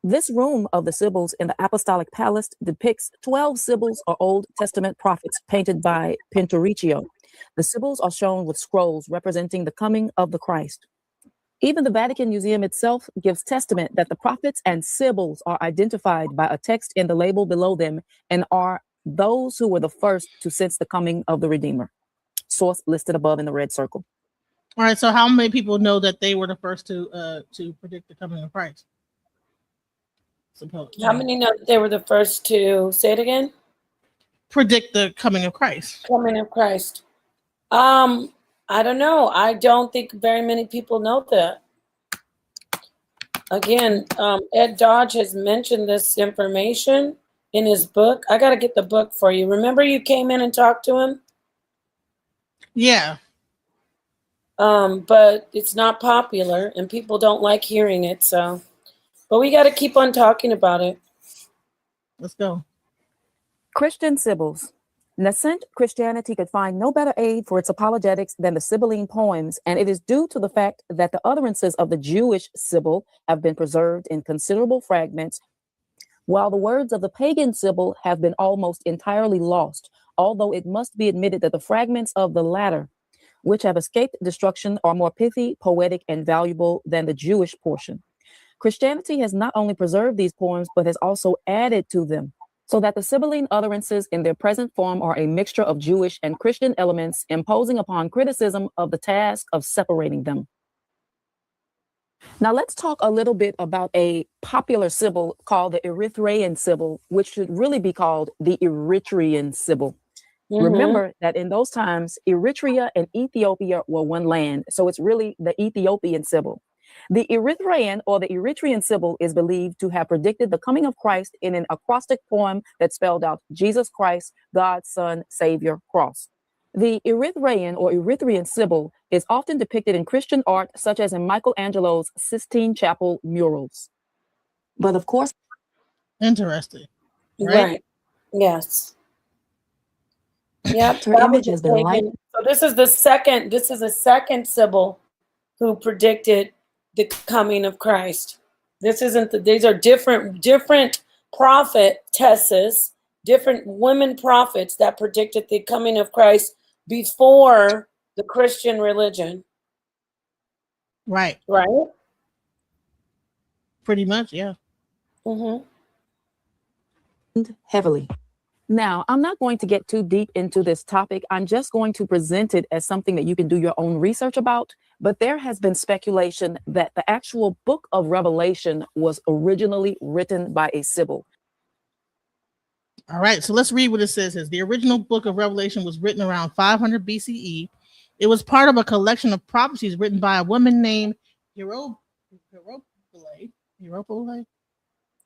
This room of the Sibyls in the Apostolic Palace depicts 12 Sibyls or Old Testament prophets painted by Pinturicchio. The Sibyls are shown with scrolls representing the coming of the Christ. Even the Vatican Museum itself gives testament that the prophets and Sibyls are identified by a text in the label below them and are those who were the first to sense the coming of the Redeemer. Source listed above in the red circle. All right, so how many people know that they were the first to predict the coming of Christ? How many know that they were the first to, say it again? Predict the coming of Christ. Coming of Christ. I don't know. I don't think very many people know that. Again, Ed Dodge has mentioned this information in his book. I got to get the book for you. Remember you came in and talked to him? Yeah. But it's not popular and people don't like hearing it. So, but we got to keep on talking about it. Let's go. Christian Sibyls. Nascent Christianity could find no better aid for its apologetics than the Sibylline poems, and it is due to the fact that the utterances of the Jewish Sibyl have been preserved in considerable fragments, while the words of the pagan Sibyl have been almost entirely lost, although it must be admitted that the fragments of the latter, which have escaped destruction, are more pithy, poetic, and valuable than the Jewish portion. Christianity has not only preserved these poems, but has also added to them, so that the Sibylline utterances in their present form are a mixture of Jewish and Christian elements, imposing upon criticism of the task of separating them. Now let's talk a little bit about a popular Sibyl called the Erythraean Sibyl, which should really be called the Eritrean Sibyl. Mm-hmm. Remember that in those times, Eritrea and Ethiopia were one land, so it's really the Ethiopian Sibyl. The Erythraean or the Eritrean Sibyl is believed to have predicted the coming of Christ in an acrostic poem that spelled out Jesus Christ, God's Son, Savior, Cross. The Erythraean or Erythraean Sibyl is often depicted in Christian art, such as in Michelangelo's Sistine Chapel murals. But of course, interesting, right? Yes. Yep. Her image has been lightened. So this is a second Sibyl who predicted the coming of Christ. This isn't these are different prophetesses, different women prophets that predicted the coming of Christ before the Christian religion, Right. right? Pretty much, yeah. Mm-hmm. Heavily. Now, I'm not going to get too deep into this topic. I'm just going to present it as something that you can do your own research about. But there has been speculation that the actual book of Revelation was originally written by a Sibyl. All right, so let's read what it says. The original book of Revelation was written around 500 BCE. It was part of a collection of prophecies written by a woman named Hieropyle.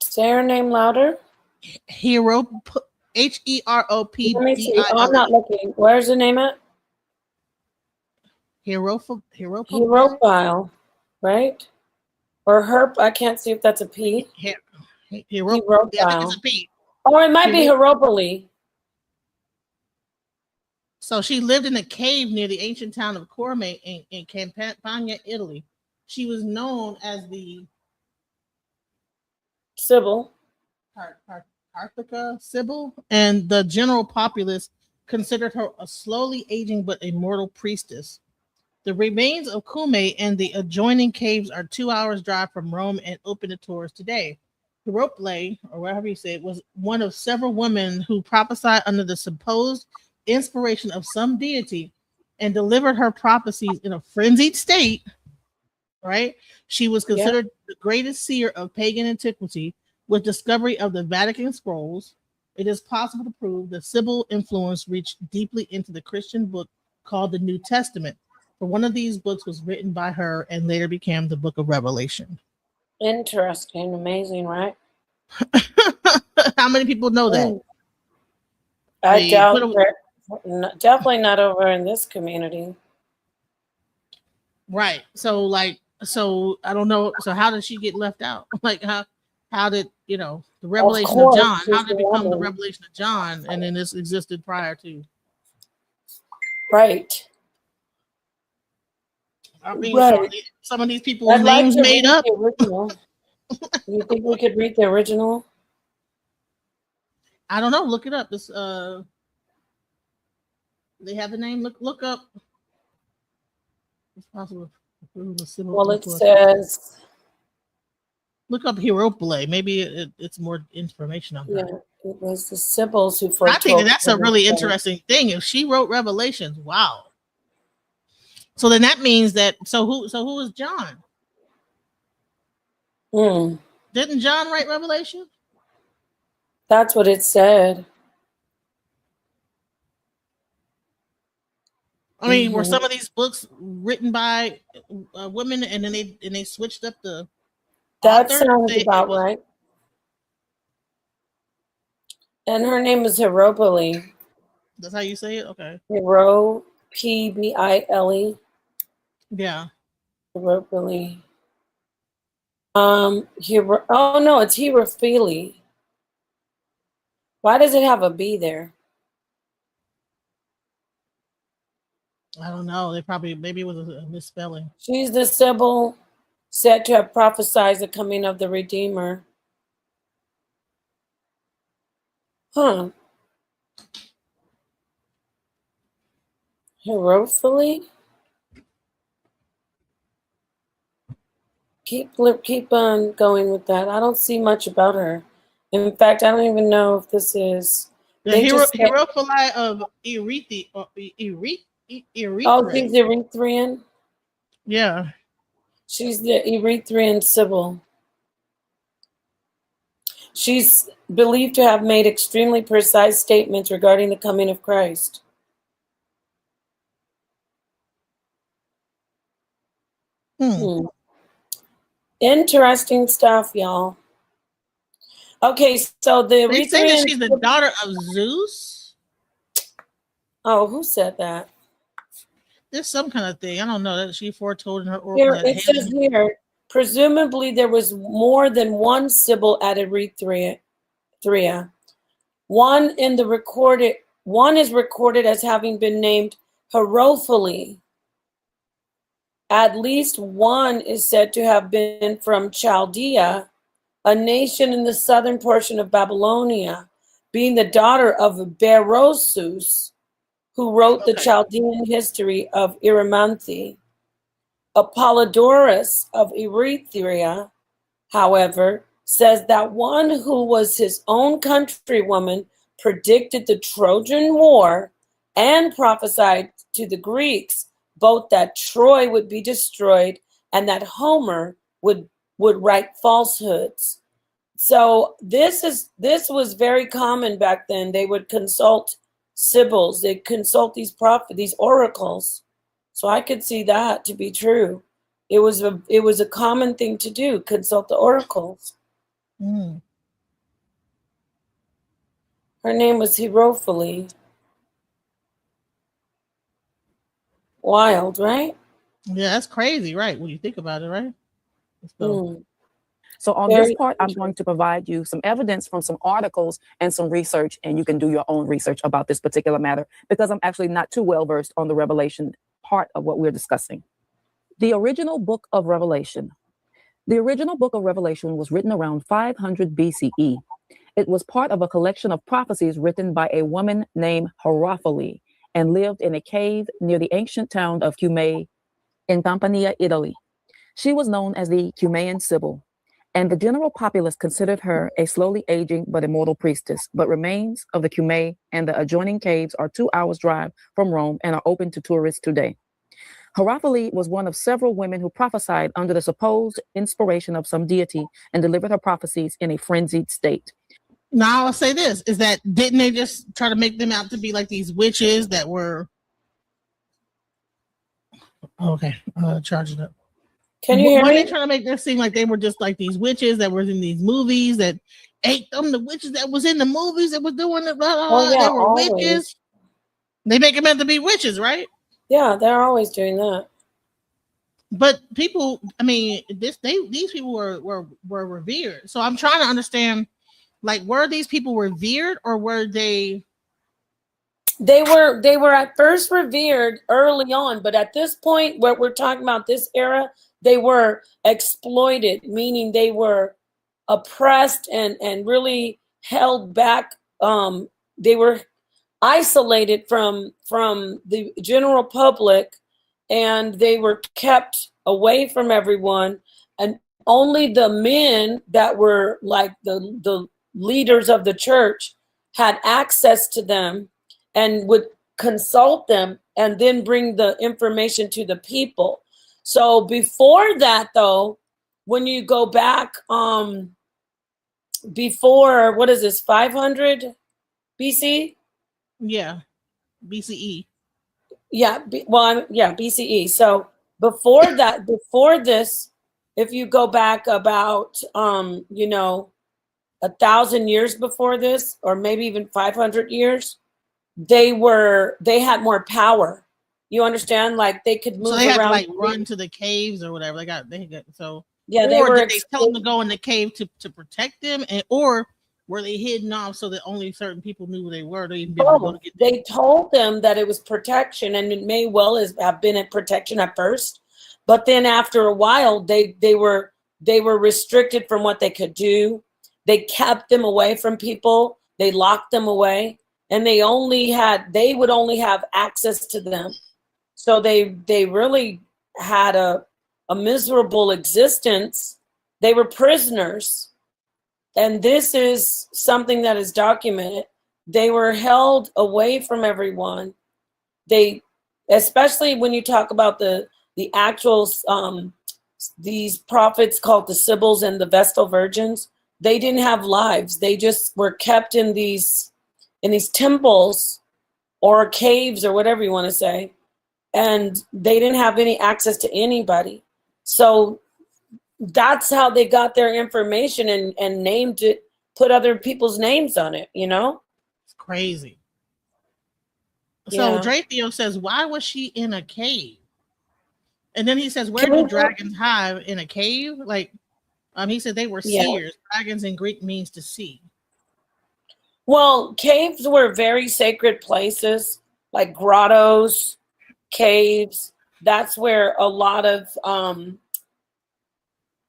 Say her name louder. Hieropyle. Let me see. Heropidile. Oh, I'm not looking. Where's the name at? Heropile. Right? Or herp. I can't see if that's a P. Heropile. Yeah, I think it's a P. Or it might be Heropyle. So she lived in a cave near the ancient town of Corme in Campania, Italy. She was known as the Sibyl. Sibyl, and the general populace considered her a slowly aging but immortal priestess. The remains of Cumae and the adjoining caves are 2 hours drive from Rome and open to tourists today. Hieropyle, or whatever you say, was one of several women who prophesied under the supposed inspiration of some deity and delivered her prophecies in a frenzied state. Right? She was considered the greatest seer of pagan antiquity. With discovery of the Vatican scrolls, it is possible to prove that Sibyl influence reached deeply into the Christian book called the New Testament. For one of these books was written by her and later became the book of Revelation. Interesting. Amazing, right? How many people know that? I doubt it. Definitely not over in this community. Right. So I don't know. So how did she get left out? Like how did, the revelation of John, how did it become the revelation of John and then this existed prior to? Right. I mean, some of these people's names made up. You think we could read the original? I don't know. Look it up. It's they have the name. Look up. It's possible. Well, it says. Look up Hieropyle. Maybe it's more information on that. Yeah, it was the Sibyls who foretold. I think that's a really interesting thing. If she wrote Revelations, wow. So then that means that. So who is John? Didn't John write Revelation? That's what it said. I mean, were some of these books written by women, and then they switched up the? That sounds about right. And her name is Hieropyle. That's how you say it? Okay. Hieropyle. Yeah. Hieropyle. Oh no, it's Hierophile. Why does it have a B there? I don't know. Maybe it was a misspelling. She's the Sibyl said to have prophesied the coming of the Redeemer. Huh. Hierophile? Keep on going with that. I don't see much about her. In fact, I don't even know if this is the Hierophile of Erythrea. Oh, she's Erythrean? Yeah. She's the Erythrean Sibyl. She's believed to have made extremely precise statements regarding the coming of Christ. Interesting stuff, y'all. Okay, so they say that she's the daughter of Zeus. Oh, who said that? There's some kind of thing. I don't know that she foretold in her oracle. Here, it says here, presumably there was more than one Sibyl at Erythrea. One is recorded as having been named Hierophile, At least one is said to have been from Chaldea, a nation in the southern portion of Babylonia, being the daughter of Berosus, who wrote the Okay. Chaldean history of Erymanthe. Apollodorus of Erythrea, however, says that one who was his own countrywoman predicted the Trojan War and prophesied to the Greeks both that Troy would be destroyed and that Homer would write falsehoods. So this was very common back then. They would consult Sibyls, they'd consult these these oracles. So I could see that to be true. It was a common thing to do, consult the oracles. Mm. Her name was Hierophile. Wild, right? Yeah, that's crazy, right? When you think about it, right? So, Mm. So on Very this part, I'm interesting. going to provide you some evidence from some articles and some research, and you can do your own research about this particular matter because I'm actually not too well versed on the Revelation part of what we're discussing. The original book of Revelation. The original book of Revelation was written around 500 BCE. It was part of a collection of prophecies written by a woman named Hierophile and lived in a cave near the ancient town of Cumae in Campania, Italy. She was known as the Cumaean Sibyl, and the general populace considered her a slowly aging but immortal priestess. But remains of the Cumae and the adjoining caves are 2 hours' drive from Rome and are open to tourists today. Hierophile was one of several women who prophesied under the supposed inspiration of some deity and delivered her prophecies in a frenzied state. now I'll say this: is that didn't they just try to make them out to be like these witches that were? Okay, charge it up. Can you hear Why they me? trying to make them seem like they were just like these witches that were in these movies that ate them? The witches that was in the movies that was doing it, blah, blah, Oh blah. yeah, They were always. witches. They make them out to be witches, right? Yeah, they're always doing that. But people, I mean, these people were revered. So I'm trying to understand, like, were these people revered or were they? They were at first revered early on, but at this point, what we're talking about, this era, they were exploited, meaning they were oppressed and really held back. They were isolated from the general public, and they were kept away from everyone. And only the men that were like the leaders of the church had access to them and would consult them and then bring the information to the people. So before that, though, when you go back, before, what is this, 500 BC? Yeah, BCE. Yeah, BCE. So before that, before this, if you go back about, 1,000 years before this, or maybe even 500 years, they had more power. You understand? Like they could move So they had to around. like run to the caves or whatever. They got so. Yeah, they or were did they tell them to go in the cave to protect them, and or were they hidden off so that only certain people knew who they were to even be able to go to get them? They told them that it was protection, and it may well have been a protection at first, but then after a while, they were restricted from what they could do. They kept them away from people. They locked them away, and they would only have access to them. So they really had a miserable existence. They were prisoners. And this is something that is documented. They were held away from everyone. They, especially when you talk about the actual these prophets called the Sibyls and the Vestal Virgins, they didn't have lives. They just were kept in these temples or caves or whatever you want to say, and they didn't have any access to anybody. So that's how they got their information and named it, put other people's names on it, It's crazy. So Yeah. Drathio says, why was she in a cave? And then he says, where Can do we- dragons hide? In a cave? Like, he said they were Yeah. seers. Dragons in Greek means to see. Well, caves were very sacred places, like grottos, caves. that's where a lot of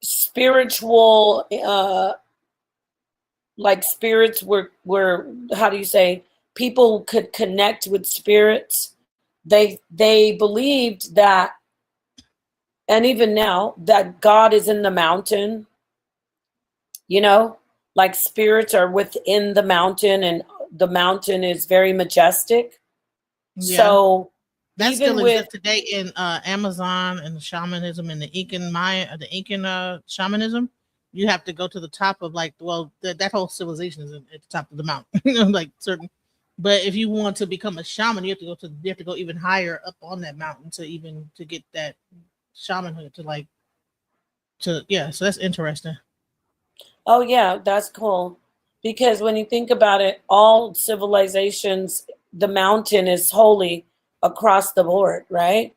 spiritual like spirits were how do you say, people could connect with spirits. They believed that, and even now, that God is in the mountain, you know, like spirits are within the mountain, and the mountain is very majestic. Yeah. So That even still with, exists today in Amazon and the shamanism and the Incan Maya, the Incan shamanism. You have to go to the top of like, well, that whole civilization is at the top of the mountain, you know, like certain. But if you want to become a shaman, you have to go even higher up on that mountain to get that shamanhood to like to yeah. So that's interesting. oh yeah, that's cool. Because when you think about it, all civilizations, the mountain is holy across the board, right?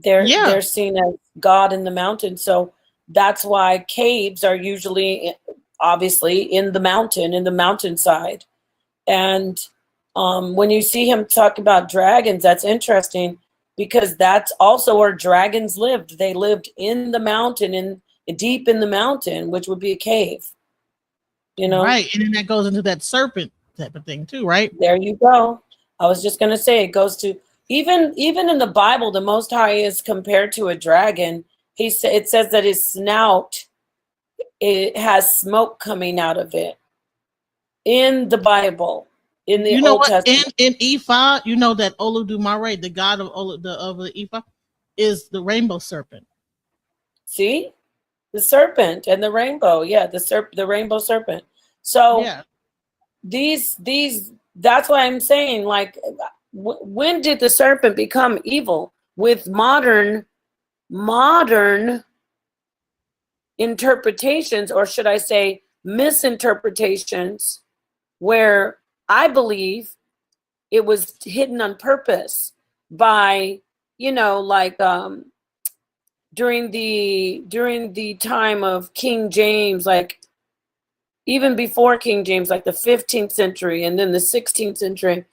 Yeah, They're seen as God in the mountain. So that's why caves are usually obviously in the mountain, in the mountainside. And when you see him talk about dragons, that's interesting because that's also where dragons lived. They lived in the mountain, in deep in the mountain, which would be a cave. You know, right. And then that goes into that serpent type of thing too, right? there you go. I was just gonna say it goes to even in the Bible, the Most High is compared to a dragon. It says that his snout, it has smoke coming out of it in the Bible, in the You know Old what? In Testament. Ifa, you know that Olodumare, the god of the Ifa, is the rainbow serpent. See, the serpent and the rainbow. Yeah, the rainbow serpent. So Yeah. these that's why I'm saying, like, when did the serpent become evil? With modern interpretations, or should I say misinterpretations, where I believe it was hidden on purpose by, like during the time of King James, like even before King James, like the 15th century and then the 16th century,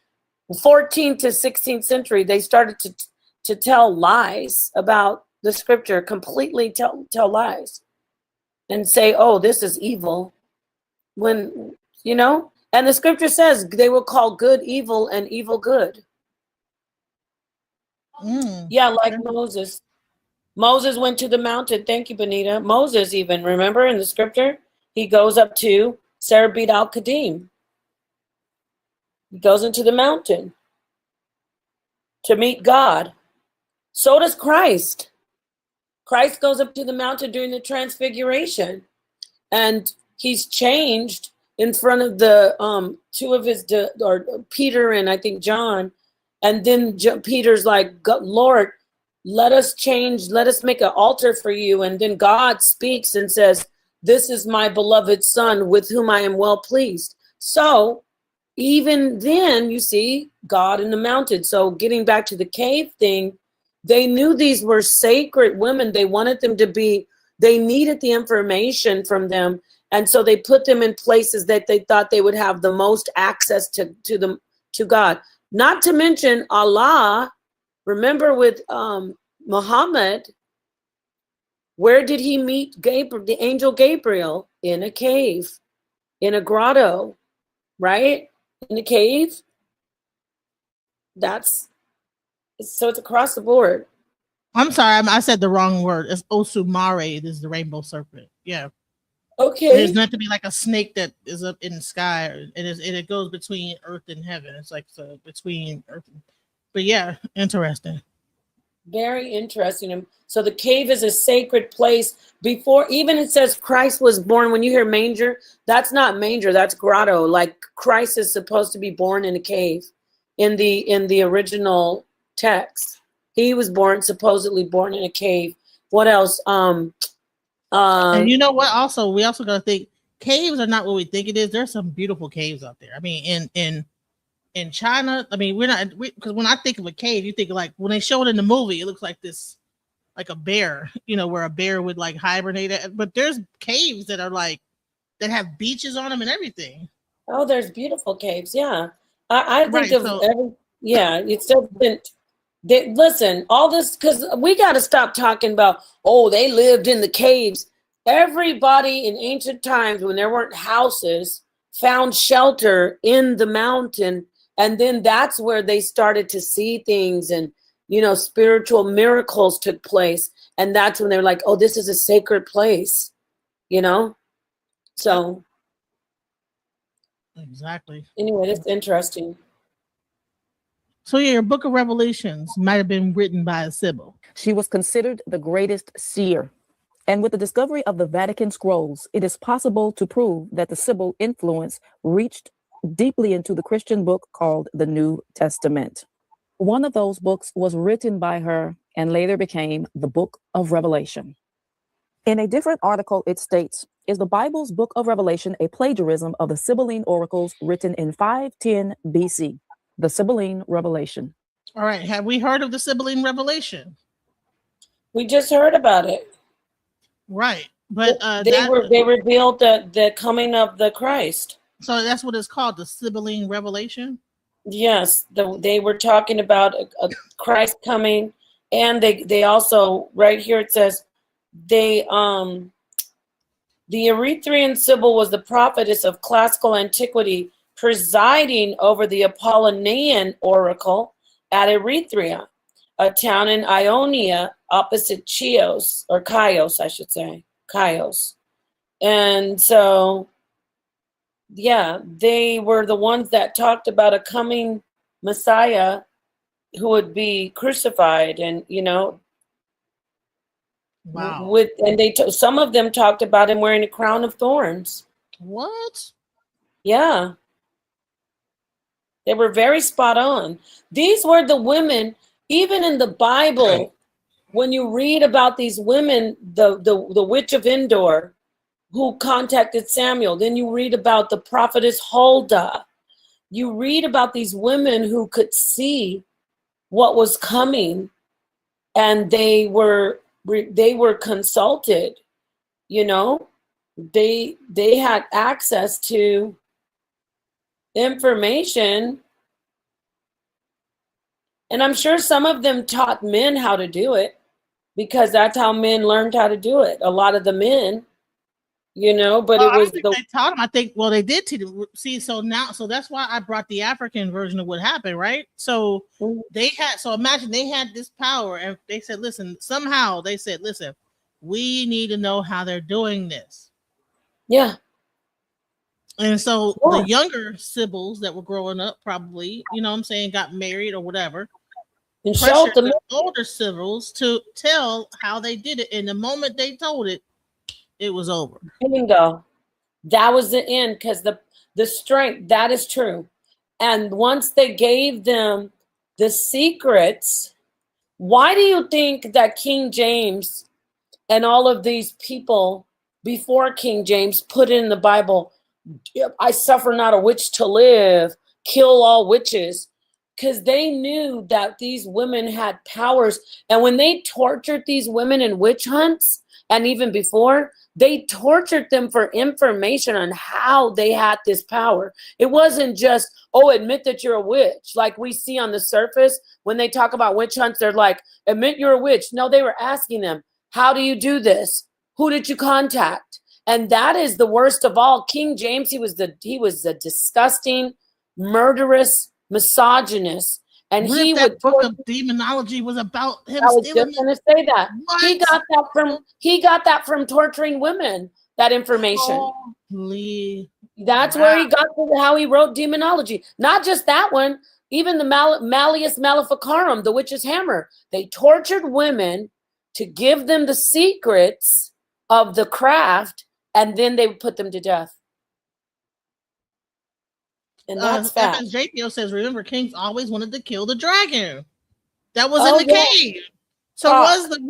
14th to 16th century, they started to tell lies about the scripture, completely tell lies and say, oh, this is evil. When, and the scripture says they will call good evil and evil good. Yeah, like Okay. Moses. Moses went to the mountain. Thank you, Benita. Moses, even, remember in the scripture, he goes up to Sarabit al-Kadim. He goes into the mountain to meet God. So does Christ. Christ goes up to the mountain during the transfiguration, and he's changed in front of the two of his or Peter and I think John, and then Peter's like, Lord, let us make an altar for you. And then God speaks and says, this is my beloved son with whom I am well pleased. So even then, you see God in the mountain. So getting back to the cave thing, they knew these were sacred women. They wanted them to be, they needed the information from them. And so they put them in places that they thought they would have the most access to God. Not to mention Allah. Remember with Muhammad, where did he meet Gabriel, the angel Gabriel? In a cave, in a grotto, right? In a cave. So it's across the board. I'm sorry, I said the wrong word. It's Osumare. It is the rainbow serpent. Yeah. It's Okay. meant to be like a snake that is up in the sky, and it goes between earth and heaven. It's like between earth. But yeah, interesting. Very interesting. So the cave is a sacred place. Before even it says Christ was born. When you hear manger, that's not manger, that's grotto. Like Christ is supposed to be born in a cave in the original text. He was supposedly born in a cave. What else? And you know what? Also, we also got to think caves are not what we think it is. There's some beautiful caves out there. I mean, in China, I mean, because when I think of a cave, you think like when they show it in the movie, it looks like this, like a bear, where a bear would like hibernate at. But there's caves that are like that have beaches on them and everything. Oh, there's beautiful caves. Yeah. I think Right. of So every, yeah, it's different. Listen, all this, because we got to stop talking about, oh, they lived in the caves. Everybody in ancient times, when there weren't houses, found shelter in the mountain. And then that's where they started to see things, and, spiritual miracles took place. And that's when they're like, oh, this is a sacred place, So Exactly. anyway, that's interesting. So yeah, your book of Revelations might have been written by a Sibyl. She was considered the greatest seer. And with the discovery of the Vatican scrolls, it is possible to prove that the Sibyl influence reached deeply into the Christian book called the New Testament. One of those books was written by her and later became the Book of Revelation. In a different article, it states, is the Bible's Book of Revelation a plagiarism of the Sibylline oracles written in 510 BC? The Sibylline Revelation. All right. Have we heard of the Sibylline Revelation? We just heard about it. Right. But they revealed the coming of the Christ. So that's what it's called, the Sibylline Revelation? Yes. They were talking about a Christ coming, and they also, right here it says, the Erythraean Sibyl was the prophetess of classical antiquity, presiding over the Apollonian oracle at Erythrea, a town in Ionia opposite Chios, or Chios, I should say, Chios. And so, yeah, they were the ones that talked about a coming Messiah who would be crucified, and wow. Some of them talked about him wearing a crown of thorns. What? Yeah. They were very spot on. These were the women, even in the Bible, when you read about these women, the witch of Endor who contacted Samuel, then you read about the prophetess Huldah. You read about these women who could see what was coming, and they were consulted, they had access to information, and I'm sure some of them taught men how to do it, because that's how men learned how to do it. A lot of the men, but it was they taught them. I think, well, they did teach them. See, so that's why I brought the African version of what happened, right? So imagine they had this power, and they said, listen, we need to know how they're doing this. Yeah. And so the younger Sibyls that were growing up, probably, got married or whatever, and showed the older Sibyls to tell how they did it. And the moment they told it, it was over. Bingo. That was the end, because the strength, that is true. And once they gave them the secrets, why do you think that King James and all of these people before King James put in the Bible, I suffer not a witch to live, kill all witches? Because they knew that these women had powers. And when they tortured these women in witch hunts, and even before, they tortured them for information on how they had this power. It wasn't just, admit that you're a witch. Like we see on the surface, when they talk about witch hunts, they're like, admit you're a witch. No, they were asking them, how do you do this? Who did you contact? And that is the worst of all. King James, he was a disgusting, murderous, misogynist. And book of demonology was about him. I was just going to say that. What? He got that from torturing women, that information. That's where he got how he wrote demonology. Not just that one, even the Malleus Maleficarum, the witch's hammer. They tortured women to give them the secrets of the craft, and then they would put them to death. And that's fact. JPO says, remember, kings always wanted to kill the dragon that was in the cave. So was the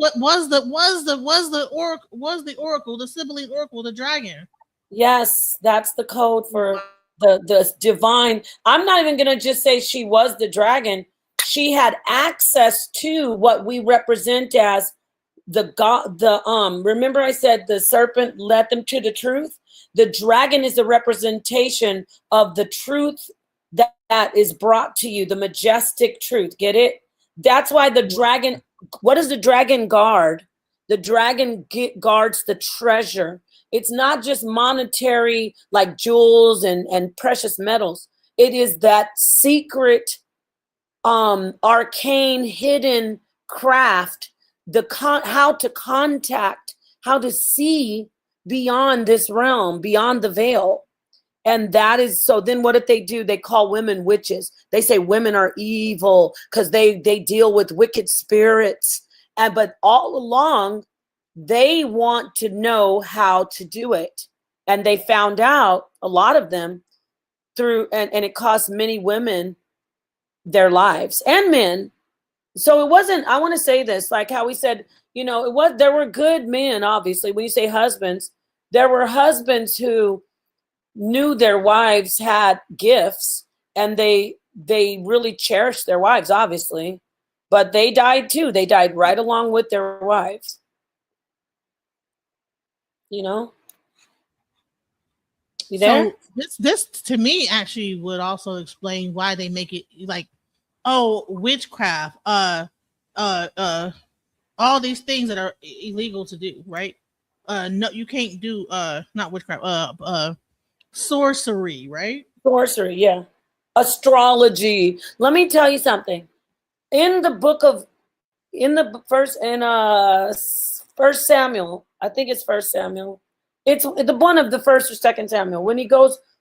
oracle, the Sibylline oracle, the dragon? Yes, that's the code for the divine. I'm not even going to just say she was the dragon. She had access to what we represent as the God. Remember I said the serpent led them to the truth. The dragon is a representation of the truth that is brought to you, the majestic truth. Get it? That's why the dragon, what does the dragon guard? The dragon guards the treasure. It's not just monetary like jewels and precious metals. It is that secret, arcane, hidden craft, how to contact, how to see beyond this realm, beyond the veil. And that is, so then what did they do? They call women witches. They say women are evil because they deal with wicked spirits. But all along, they want to know how to do it. And they found out, a lot of them, through, and it cost many women their lives and men. So it wasn't, I want to say this, like how we said, there were good men, obviously. When you say husbands, there were husbands who knew their wives had gifts, and they really cherished their wives, obviously, but they died too. They died right along with their wives. You there? So this to me actually would also explain why they make it like, oh, witchcraft, all these things that are illegal to do, right? No, you can't do not witchcraft, sorcery, right? Sorcery, yeah. Astrology. Let me tell you something. In First Samuel, I think it's First Samuel. It's the one of the first or second Samuel.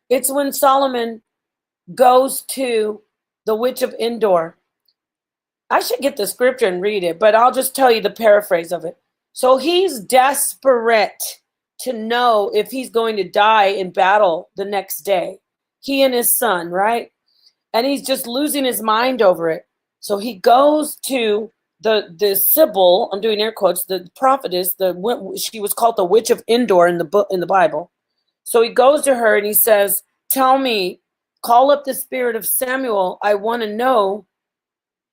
It's when Solomon goes to the witch of Endor. I should get the scripture and read it, but I'll just tell you the paraphrase of it. So he's desperate to know if he's going to die in battle the next day. He and his son, right? And he's just losing his mind over it. So he goes to the Sibyl, I'm doing air quotes, the prophetess, she was called the witch of Endor in the Bible. So he goes to her and he says, tell me, call up the spirit of Samuel. I want to know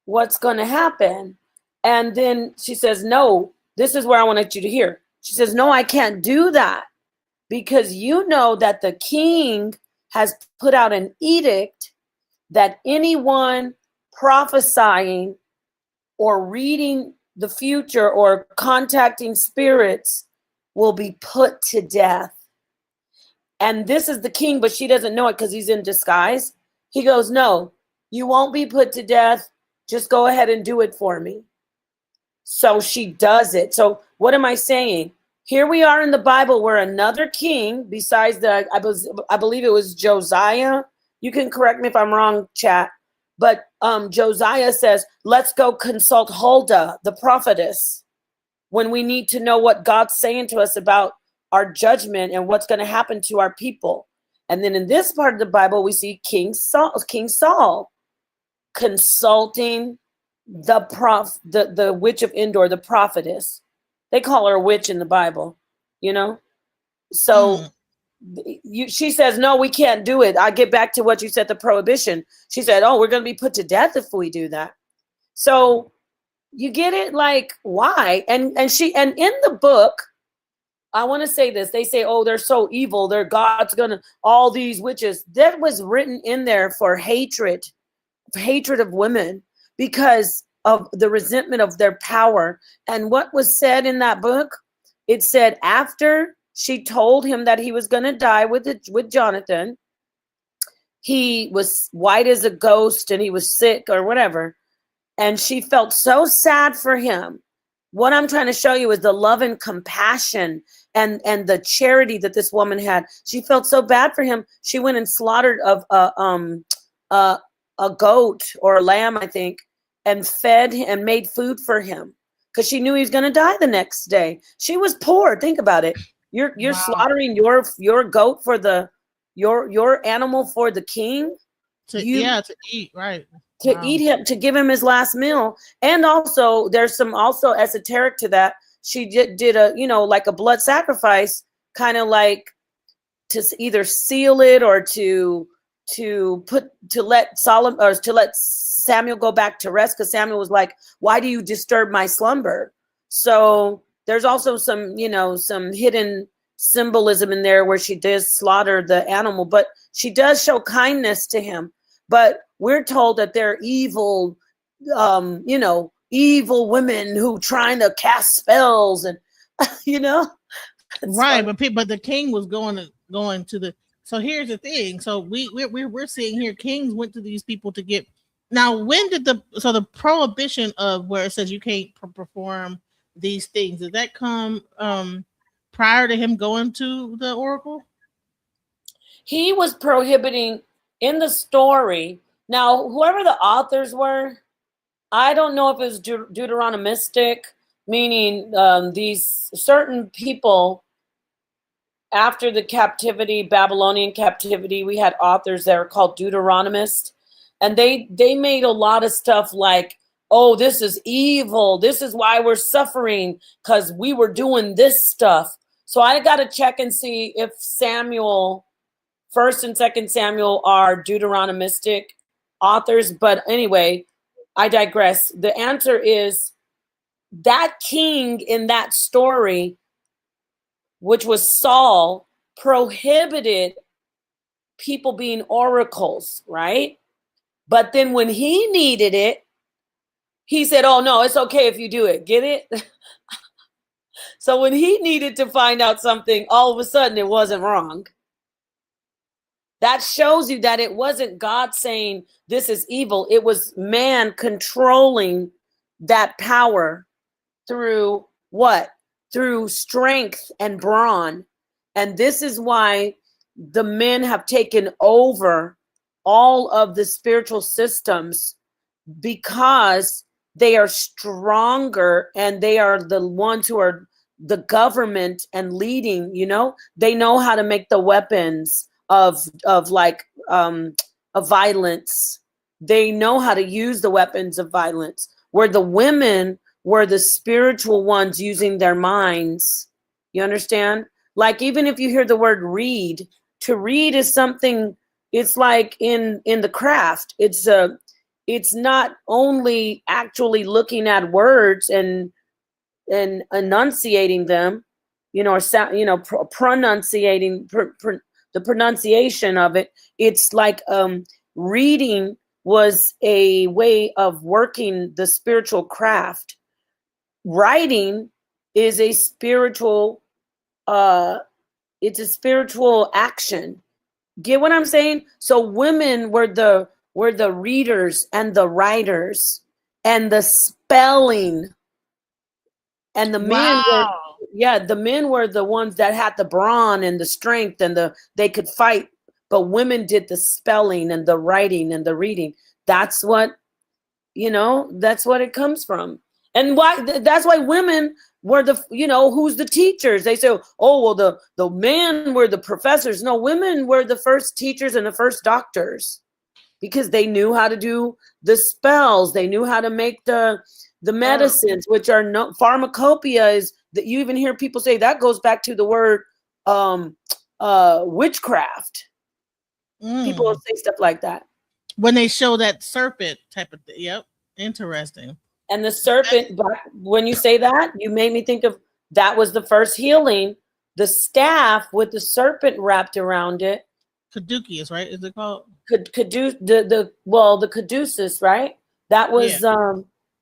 what's going to happen. And then she says, no, this is where I wanted you to hear. She says, no, I can't do that, because you know that the king has put out an edict that anyone prophesying or reading the future or contacting spirits will be put to death. And this is the king, but she doesn't know it because he's in disguise. He goes, no, you won't be put to death. Just go ahead and do it for me. So she does it. So what am I saying? Here we are in the Bible where another king, besides I believe it was Josiah. You can correct me if I'm wrong, chat. But Josiah says, let's go consult Huldah, the prophetess, when we need to know what God's saying to us about our judgment and what's going to happen to our people. And then in this part of the Bible, we see King Saul consulting the witch of Endor, the prophetess. They call her a witch in the Bible, So she says, no, we can't do it. I get back to what you said, the prohibition. She said, oh, we're going to be put to death if we do that. So you get it, like, why? And in the book, I want to say this. They say, oh, they're so evil. God's going to, all these witches. That was written in there for hatred of women because of the resentment of their power. And what was said in that book, it said after she told him that he was going to die with Jonathan, he was white as a ghost and he was sick or whatever. And she felt so sad for him. What I'm trying to show you is the love and compassion and the charity that this woman had. She felt so bad for him. She went and slaughtered a goat or a lamb, I think, and fed and made food for him because she knew he was going to die the next day. She was poor. Think about it. You're wow. Slaughtering your goat for your animal for the king to eat, right? To eat him, to give him his last meal. And also there's some also esoteric to that. She did a, like a blood sacrifice, kind of like to either seal it or to let Samuel go back to rest, because Samuel was like, why do you disturb my slumber? So there's also some, some hidden symbolism in there where she does slaughter the animal, but she does show kindness to him. But we're told that they're evil, you know, evil women who trying to cast spells and, you know, it's Right, funny. but the king was going to the. So here's the thing. So we're seeing here kings went to these people to get. Now, when did the prohibition of where it says you can't perform these things, did that come prior to him going to the oracle? He was prohibiting in the story. Now, whoever the authors were, I don't know if it was Deuteronomistic, meaning these certain people after the captivity, Babylonian captivity, we had authors that were called Deuteronomists, and they made a lot of stuff like, oh, this is evil. This is why we're suffering because we were doing this stuff. So I got to check and see if Samuel, First and Second Samuel, are Deuteronomistic authors. But anyway, I digress. The answer is that king in that story, which was Saul, prohibited people being oracles, right? But then when he needed it, he said, oh, no, it's okay if you do it. Get it? So when he needed to find out something, all of a sudden it wasn't wrong. That shows you that it wasn't God saying this is evil. It was man controlling that power through what? Through strength and brawn. And this is why the men have taken over all of the spiritual systems, because they are stronger and they are the ones who are the government and leading, you know, they know how to make the weapons of like of violence. They know how to use the weapons of violence, where the women were the spiritual ones using their minds. You understand? Like, even if you hear the word read, to read is something, it's like in the craft. It's not only actually looking at words and enunciating them, you know, or sound, you know, pronunciating the pronunciation of it. It's like reading was a way of working the spiritual craft. Writing is a spiritual it's a spiritual action. Get what I'm saying? So women were the readers and the writers and the spelling, and the men were, Wow. yeah, the men were the ones that had the brawn and the strength and they could fight, but women did the spelling and the writing and the reading. That's what, you know, that's what it comes from. And why that's why women were the, you know, who's the teachers? They say, oh, well, the men were the professors. No, women were the first teachers and the first doctors, because they knew how to do the spells. They knew how to make the medicines, which are no pharmacopoeia, is that you even hear people say that goes back to the word witchcraft. People will say stuff like that. When they show that serpent type of thing. Yep. Interesting. And the serpent, when you say that, you made me think of, that was the first healing, the staff with the serpent wrapped around it. Caduceus, right? Is it called? The caduceus, right? That was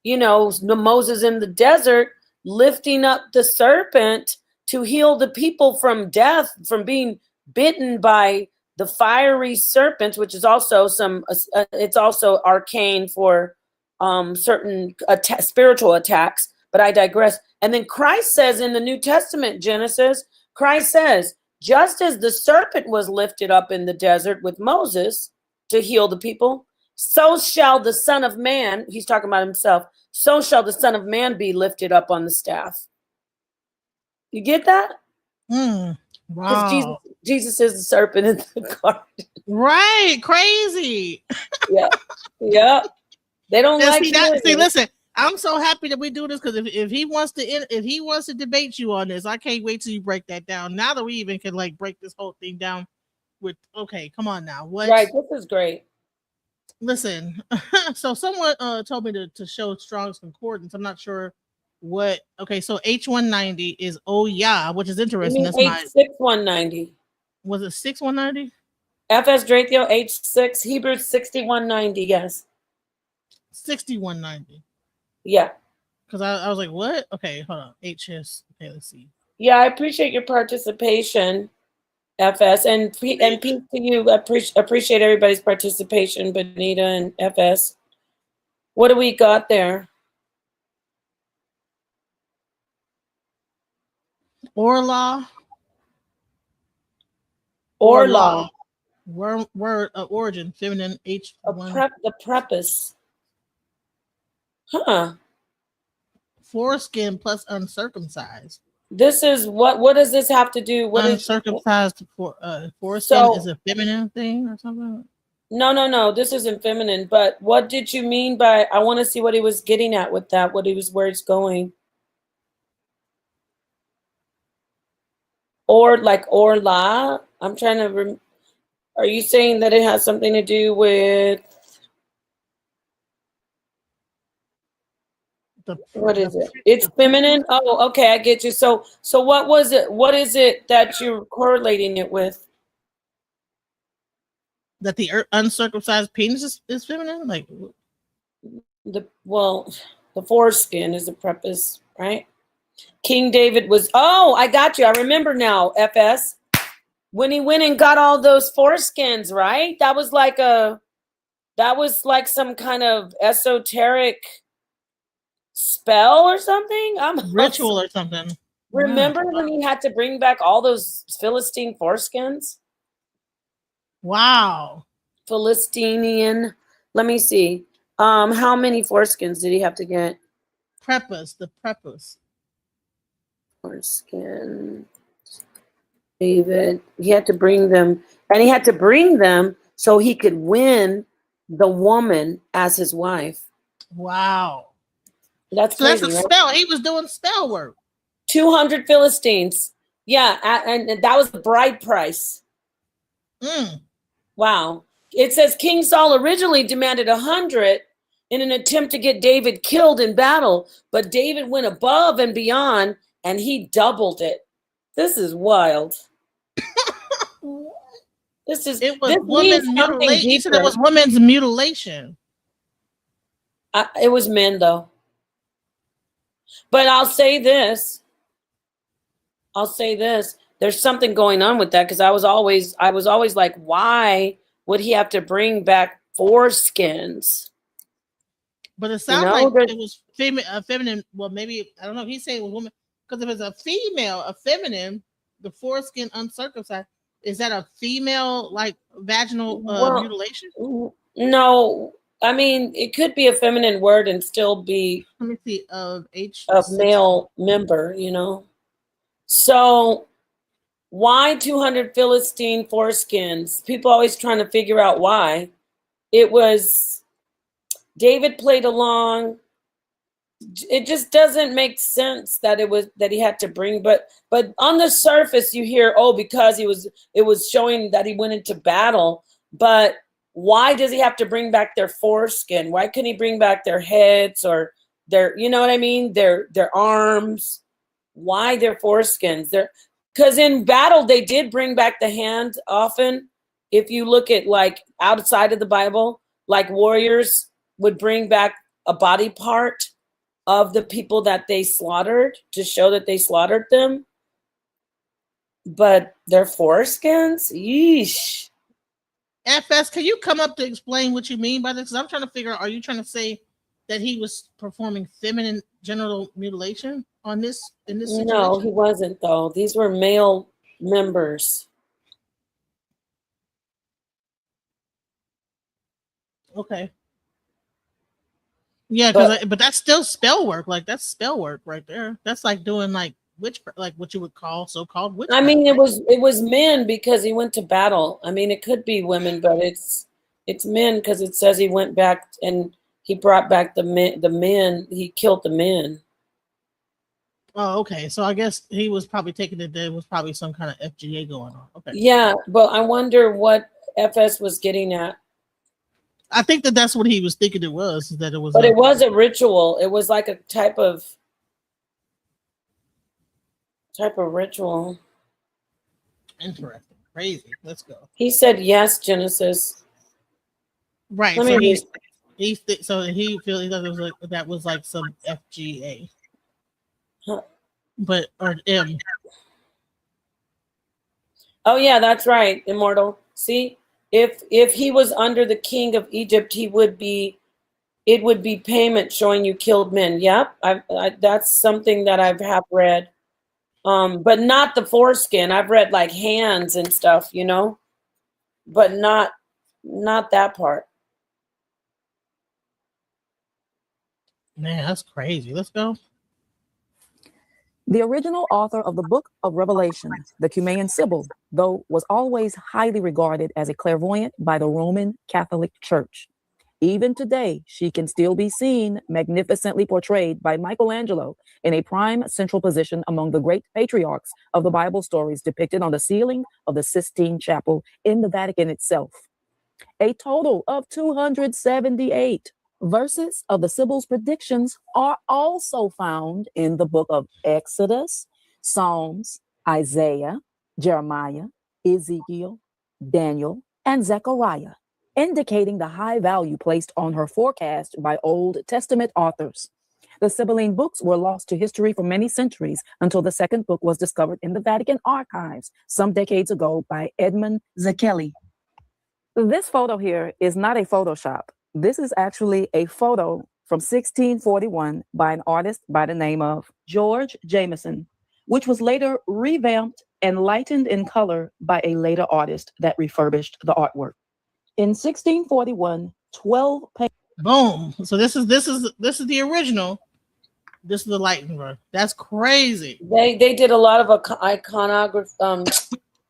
you know, Moses in the desert lifting up the serpent to heal the people from death, from being bitten by the fiery serpents, which is also it's also arcane for certain spiritual attacks, but I digress. And then Christ says in the New Testament, Genesis, Christ says, just as the serpent was lifted up in the desert with Moses to heal the people, so shall the Son of Man, he's talking about himself, so shall the Son of Man be lifted up on the staff. You get that? Wow. Because Jesus is the serpent in the garden. Right. Crazy. Yeah. Yeah. They don't Yeah, like see, listen, I'm so happy that we do this, because if he wants to debate you on this, I can't wait till you break that down. Now that we even can like break this whole thing down with, okay, come on now. What? Right. This is great. Listen, so someone told me to show Strong's Concordance. I'm not sure what. Okay, so H190 is oh yeah, which is interesting. That's my H6190. Was it 6190? FS Drathio H6 Hebrews 6190. Yes. 6190. Yeah. Because I was like, what? Okay, hold on. HS. Okay, let's see. Yeah, I appreciate your participation, FS, and peace to you. Appreciate everybody's participation, Benita and FS. What do we got there? Orla. Orla. Word of origin, feminine H1. The preface. Huh. Foreskin plus uncircumcised. This is what does this have to do? What is uncircumcised foreskin So- is a feminine thing or something? No. This isn't feminine. But what did you mean by? I want to see what he was getting at with that. Where it's going. Or like Orla. I'm trying to. Are you saying that it has something to do with? What is it? It's feminine. Oh, okay, I get you. So what was it? What is it that you're correlating it with? That the uncircumcised penis is feminine? Like The foreskin is the preface, right? King David was. Oh, I got you. I remember now. FS, when he went and got all those foreskins, right? That was like some kind of esoteric spell or something. ritual or something. Remember when he had to bring back all those Philistine foreskins? Wow. Philistinian. Let me see. How many foreskins did he have to get? The preface. Foreskin. David. He had to bring them, and he had to bring them so he could win the woman as his wife. Wow. That's so crazy, that's a right? spell. He was doing spell work. 200 Philistines. Yeah, and that was the bride price. Wow. It says King Saul originally demanded 100 in an attempt to get David killed in battle, but David went above and beyond, and he doubled it. This is wild. It was women's mutilation. He said it was women's mutilation. It was men, though. But I'll say this. There's something going on with that, because I was always like, why would he have to bring back foreskins? But it sounds like it was feminine. Well, maybe I don't know. He's saying it was woman, because if it's a female, a feminine, the foreskin uncircumcised, is that a female like vaginal mutilation? No, I mean it could be a feminine word and still be. Let me see. Of male member, So why 200 Philistine foreskins? People always trying to figure out why. It was David played along. It just doesn't make sense that he had to bring, but on the surface you hear, because it was showing that he went into battle. But why does he have to bring back their foreskin? Why couldn't he bring back their heads or their, you know what I mean? Their arms. Why their foreskins? Because in battle they did bring back the hand often. If you look at like outside of the Bible, like warriors would bring back a body part of the people that they slaughtered to show that they slaughtered them. But their foreskins? Yeesh. FS, can you come up to explain what you mean by this? Because I'm trying to figure out, are you trying to say that he was performing feminine genital mutilation in this situation? No, he wasn't, though. These were male members. Okay. Yeah, but that's still spell work. Like that's spell work right there. That's like doing like what you would call so-called witchcraft. I mean, it was men because he went to battle. I mean, it could be women, but it's men because it says he went back and he brought back the men. He killed the men. Oh, okay. So I guess he was probably taking it. There was probably some kind of FGA going on. Okay. Yeah, but I wonder what FS was getting at. I think that's what he was thinking it was. That it was. But it was a ritual. It was like a type of ritual. Interesting. Crazy. Let's go. He said yes, Genesis. Right. So he thought it was like that was like some FGA, Huh. but or M. Oh yeah, that's right, immortal. See, if he was under the king of Egypt, he would be. It would be payment showing you killed men. Yep, that's something that I've have read. But not the foreskin. I've read like hands and stuff, you know, but not that part. Man, that's crazy. Let's go. The original author of the book of Revelation, the Cumaean Sibyl, though, was always highly regarded as a clairvoyant by the Roman Catholic Church. Even today, she can still be seen magnificently portrayed by Michelangelo in a prime central position among the great patriarchs of the Bible stories depicted on the ceiling of the Sistine Chapel in the Vatican itself. A total of 278 verses of the Sibyl's predictions are also found in the book of Exodus, Psalms, Isaiah, Jeremiah, Ezekiel, Daniel, and Zechariah, indicating the high value placed on her forecast by Old Testament authors. The Sibylline books were lost to history for many centuries until the second book was discovered in the Vatican archives some decades ago by Edmund Zekeli. This photo here is not a Photoshop. This is actually a photo from 1641 by an artist by the name of George Jameson, which was later revamped and lightened in color by a later artist that refurbished the artwork. In 1641, 12 Boom. So this is the original. This is the lighting one. That's crazy. They did a lot of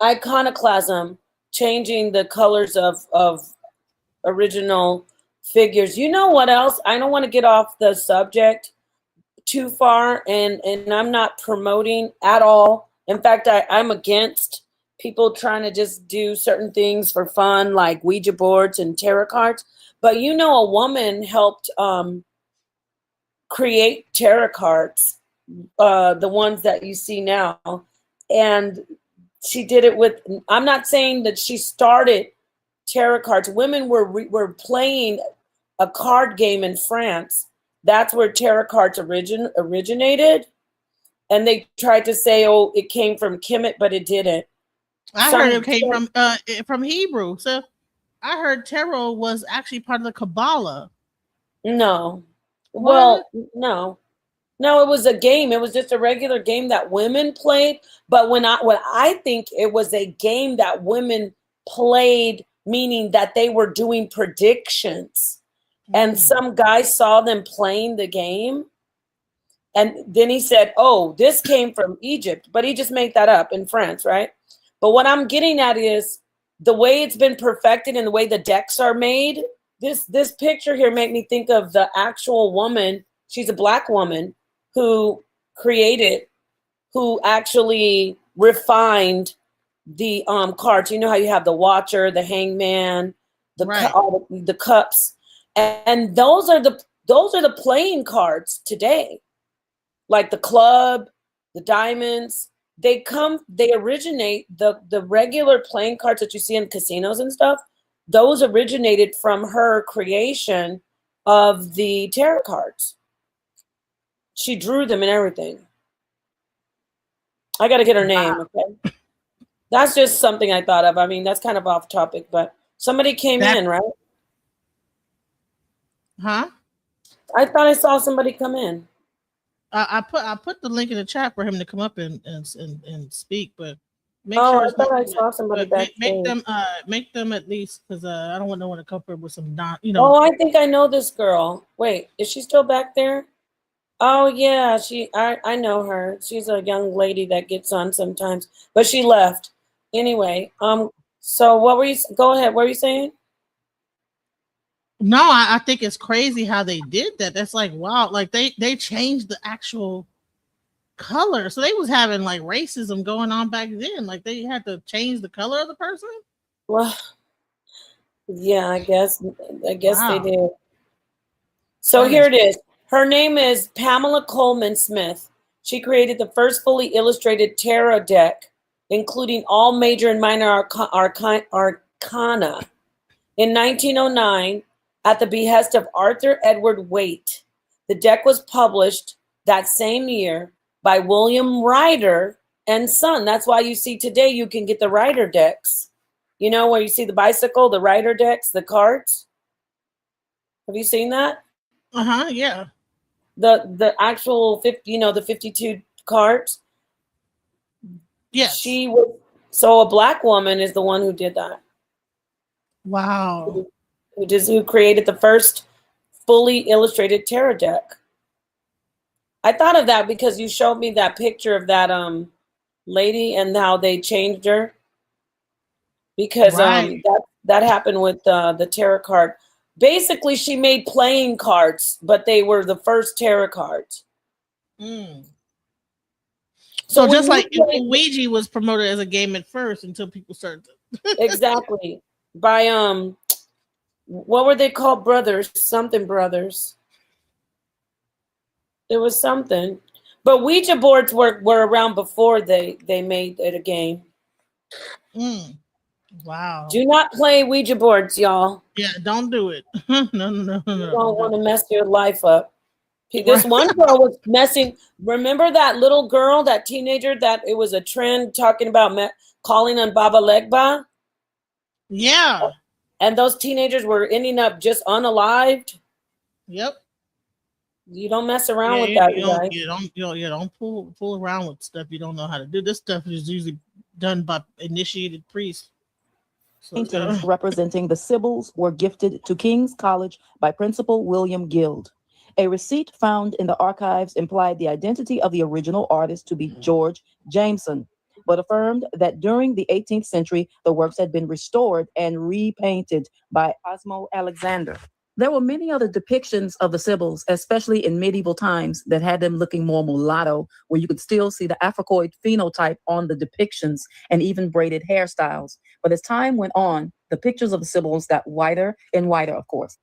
iconoclasm, changing the colors of original figures. You know what else? I don't want to get off the subject too far, and I'm not promoting at all. In fact, I'm against people trying to just do certain things for fun, like Ouija boards and tarot cards. But you know, a woman helped create tarot cards, the ones that you see now, and she did it with. I'm not saying that she started tarot cards. Women were playing a card game in France. That's where tarot cards originated, and they tried to say, "Oh, it came from Kemet," but it didn't. I heard it came from Hebrew. So I heard tarot was actually part of the Kabbalah. No, well, no, it was a game. It was just a regular game that women played. But what I think it was a game that women played, meaning that they were doing predictions, and some guy saw them playing the game, and then he said, "Oh, this came from Egypt," but he just made that up in France, right? But what I'm getting at is the way it's been perfected and the way the decks are made. This picture here made me think of the actual woman. She's a black woman who actually refined the cards. You know how you have the Watcher, the Hangman, the cups, and those are the playing cards today, like the club, the diamonds. They originate the regular playing cards that you see in casinos and stuff. Those originated from her creation of the tarot cards. She drew them and everything. I got to get her name, okay? That's just something I thought of. I mean, that's kind of off topic, but somebody came in, right? Huh? I thought I saw somebody come in. I put the link in the chat for him to come up and speak, but make sure. I thought I saw somebody back. Make them at least, because I don't want no one to come up with some Oh, I think I know this girl. Wait, is she still back there? Oh yeah, I know her. She's a young lady that gets on sometimes, but she left. Anyway, so what were you? Go ahead. What were you saying? No, I think it's crazy how they did that. That's like, wow, like they changed the actual color. So they was having like racism going on back then. Like they had to change the color of the person. Well, yeah, I guess they did. So here it is. Her name is Pamela Coleman Smith. She created the first fully illustrated tarot deck, including all major and minor arcana. In 1909, at the behest of Arthur Edward Waite. The deck was published that same year by William Ryder and Son. That's why you see today you can get the Ryder decks. You know, where you see the bicycle, the Ryder decks, the carts. Have you seen that? Yeah. The actual 50, the 52 carts. Yes. She was so a black woman is the one who did that. Wow. Who created the first fully illustrated tarot deck. I thought of that because you showed me that picture of that lady and how they changed her. Because Right. that happened with the tarot card. Basically, she made playing cards, but they were the first tarot cards. Mm. So So when just you like play- Ouija was promoted as a game at first until people started. exactly by what were they called? Brothers, something brothers. There was something, but Ouija boards were around before they made it a game. Mm. Wow. Do not play Ouija boards, y'all. Yeah, don't do it. No. You don't want to mess your life up. This Right. one girl was messing. Remember that little girl, that teenager, that it was a trend talking about calling on Baba Legba? Yeah. And those teenagers were ending up just unalived. Yep. You don't mess around Yeah, with you, that, you you don't guys. you don't fool around with stuff you don't know how to do. This stuff is usually done by initiated priests. So, Paintings representing the Sibyls were gifted to King's College by Principal William Guild. A receipt found in the archives implied the identity of the original artist to be George Jameson, but affirmed that during the 18th century, the works had been restored and repainted by Cosmo Alexander. There were many other depictions of the Sibyls, especially in medieval times, that had them looking more mulatto, where you could still see the Africoid phenotype on the depictions and even braided hairstyles. But as time went on, the pictures of the Sibyls got whiter and whiter, of course.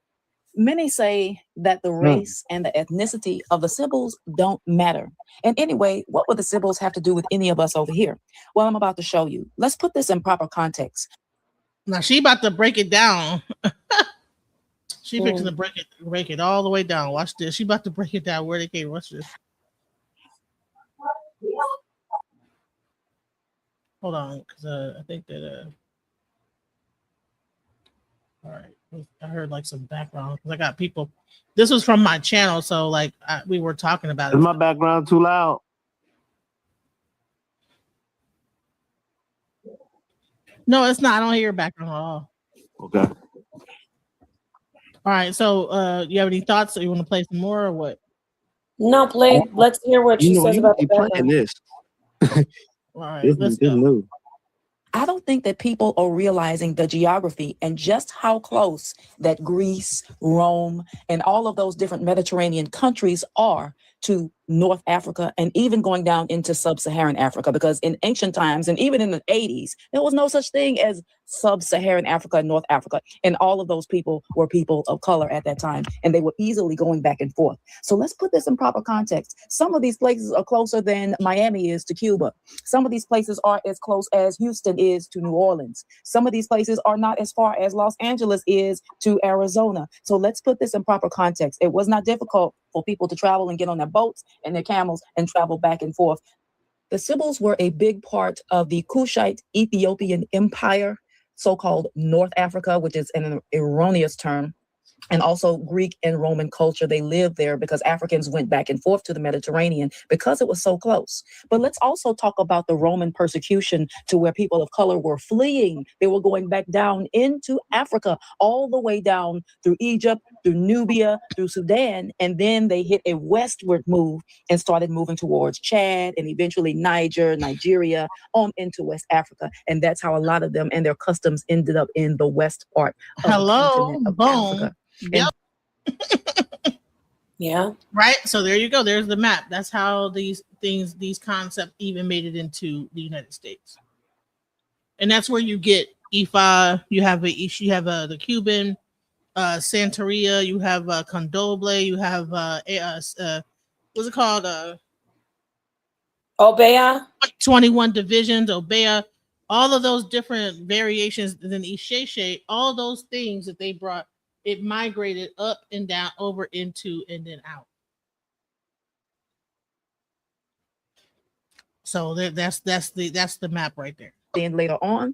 Many say that the race and the ethnicity of the Sibyls don't matter. And anyway, what would the Sibyls have to do with any of us over here? Well, I'm about to show you. Let's put this in proper context. now she about to break it down. She fixing to break it all the way down. Watch this. She about to break it down where they came. Watch this. Hold on, because I think that all right. I heard like some background because I got people. This was from my channel, so like we were talking about it. Is my background too loud? No, it's not. I don't hear your background at all. Okay. All right. So you have any thoughts? Or you want to play some more or what? No, play. Let's hear what she says about the playing background. this. All right. This Let's is go. new. I don't think that people are realizing the geography and just how close that Greece, Rome, and all of those different Mediterranean countries are to North Africa and even going down into sub-Saharan Africa, because in ancient times and even in the 80s, there was no such thing as sub-Saharan Africa and North Africa. And all of those people were people of color at that time, and they were easily going back and forth. So let's put this in proper context. Some of these places are closer than Miami is to Cuba. Some of these places are as close as Houston is to New Orleans. Some of these places are not as far as Los Angeles is to Arizona. So let's put this in proper context. It was not difficult for people to travel and get on their boats and their camels and travel back and forth. The Sibyls were a big part of the Kushite Ethiopian Empire, so-called North Africa, which is an erroneous term, and also Greek and Roman culture. They lived there because Africans went back and forth to the Mediterranean because it was so close. But let's also talk about the Roman persecution to where people of color were fleeing. They were going back down into Africa, all the way down through Egypt, through Nubia, through Sudan, and then they hit a westward move and started moving towards Chad and eventually Nigeria, on into West Africa. And that's how a lot of them and their customs ended up in the west part of the continent of Africa. Yep. Yeah. Right. So there you go. There's the map. That's how these concepts even made it into the United States. And that's where you get Ifa. You have the Cuban, Santeria. You have Condoble. You have what's it called? Obeah. 21 divisions. Obeah. All of those different variations. And then Isheshe. All those things that they brought it migrated up and down, over into, and then out. So that's the map right there. Then later on,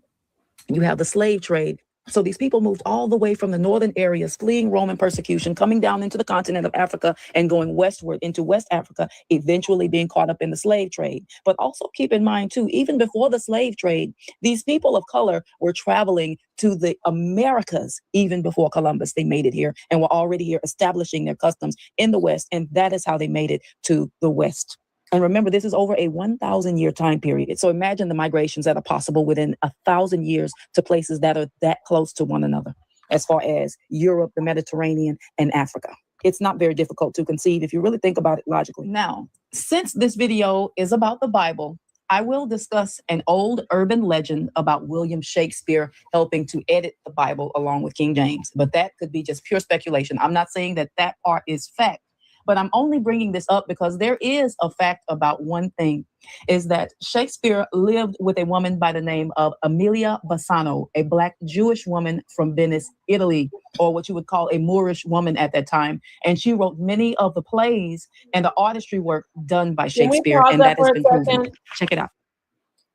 you have the slave trade. So these people moved all the way from the northern areas, fleeing Roman persecution, coming down into the continent of Africa and going westward into West Africa, eventually being caught up in the slave trade. But also keep in mind, too, even before the slave trade, these people of color were traveling to the Americas even before Columbus. They made it here and were already here establishing their customs in the West. And that is how they made it to the West. And remember, this is over a 1,000-year time period. So imagine the migrations that are possible within 1,000 years to places that are that close to one another, as far as Europe, the Mediterranean, and Africa. It's not very difficult to conceive if you really think about it logically. Now, since this video is about the Bible, I will discuss an old urban legend about William Shakespeare helping to edit the Bible along with King James. But that could be just pure speculation. I'm not saying that that part is fact. But I'm only bringing this up because there is a fact about one thing, is that Shakespeare lived with a woman by the name of Amelia Bassano, a Black Jewish woman from Venice, Italy, or what you would call a Moorish woman at that time. And she wrote many of the plays and the artistry work done by Shakespeare. And that has been proven. Check it out.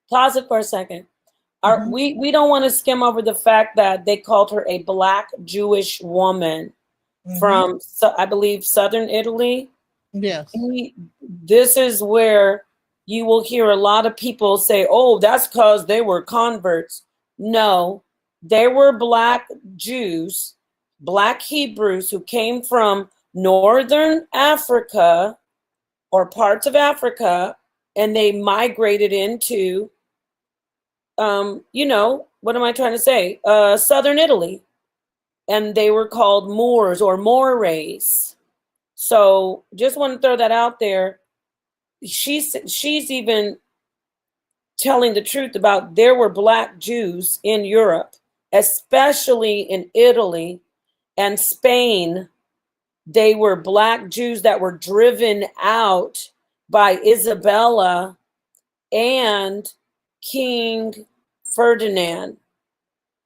Pause it for a second. We don't want to skim over the fact that they called her a Black Jewish woman. From, I believe, southern Italy. Yes. This is where you will hear a lot of people say, oh, that's because they were converts. No, they were Black Jews, Black Hebrews who came from northern Africa or parts of Africa, and they migrated into, what am I trying to say? Southern Italy. And they were called Moors or Morays. So just want to throw that out there. She's even telling the truth about there were Black Jews in Europe, especially in Italy and Spain. They were Black Jews that were driven out by Isabella and King Ferdinand.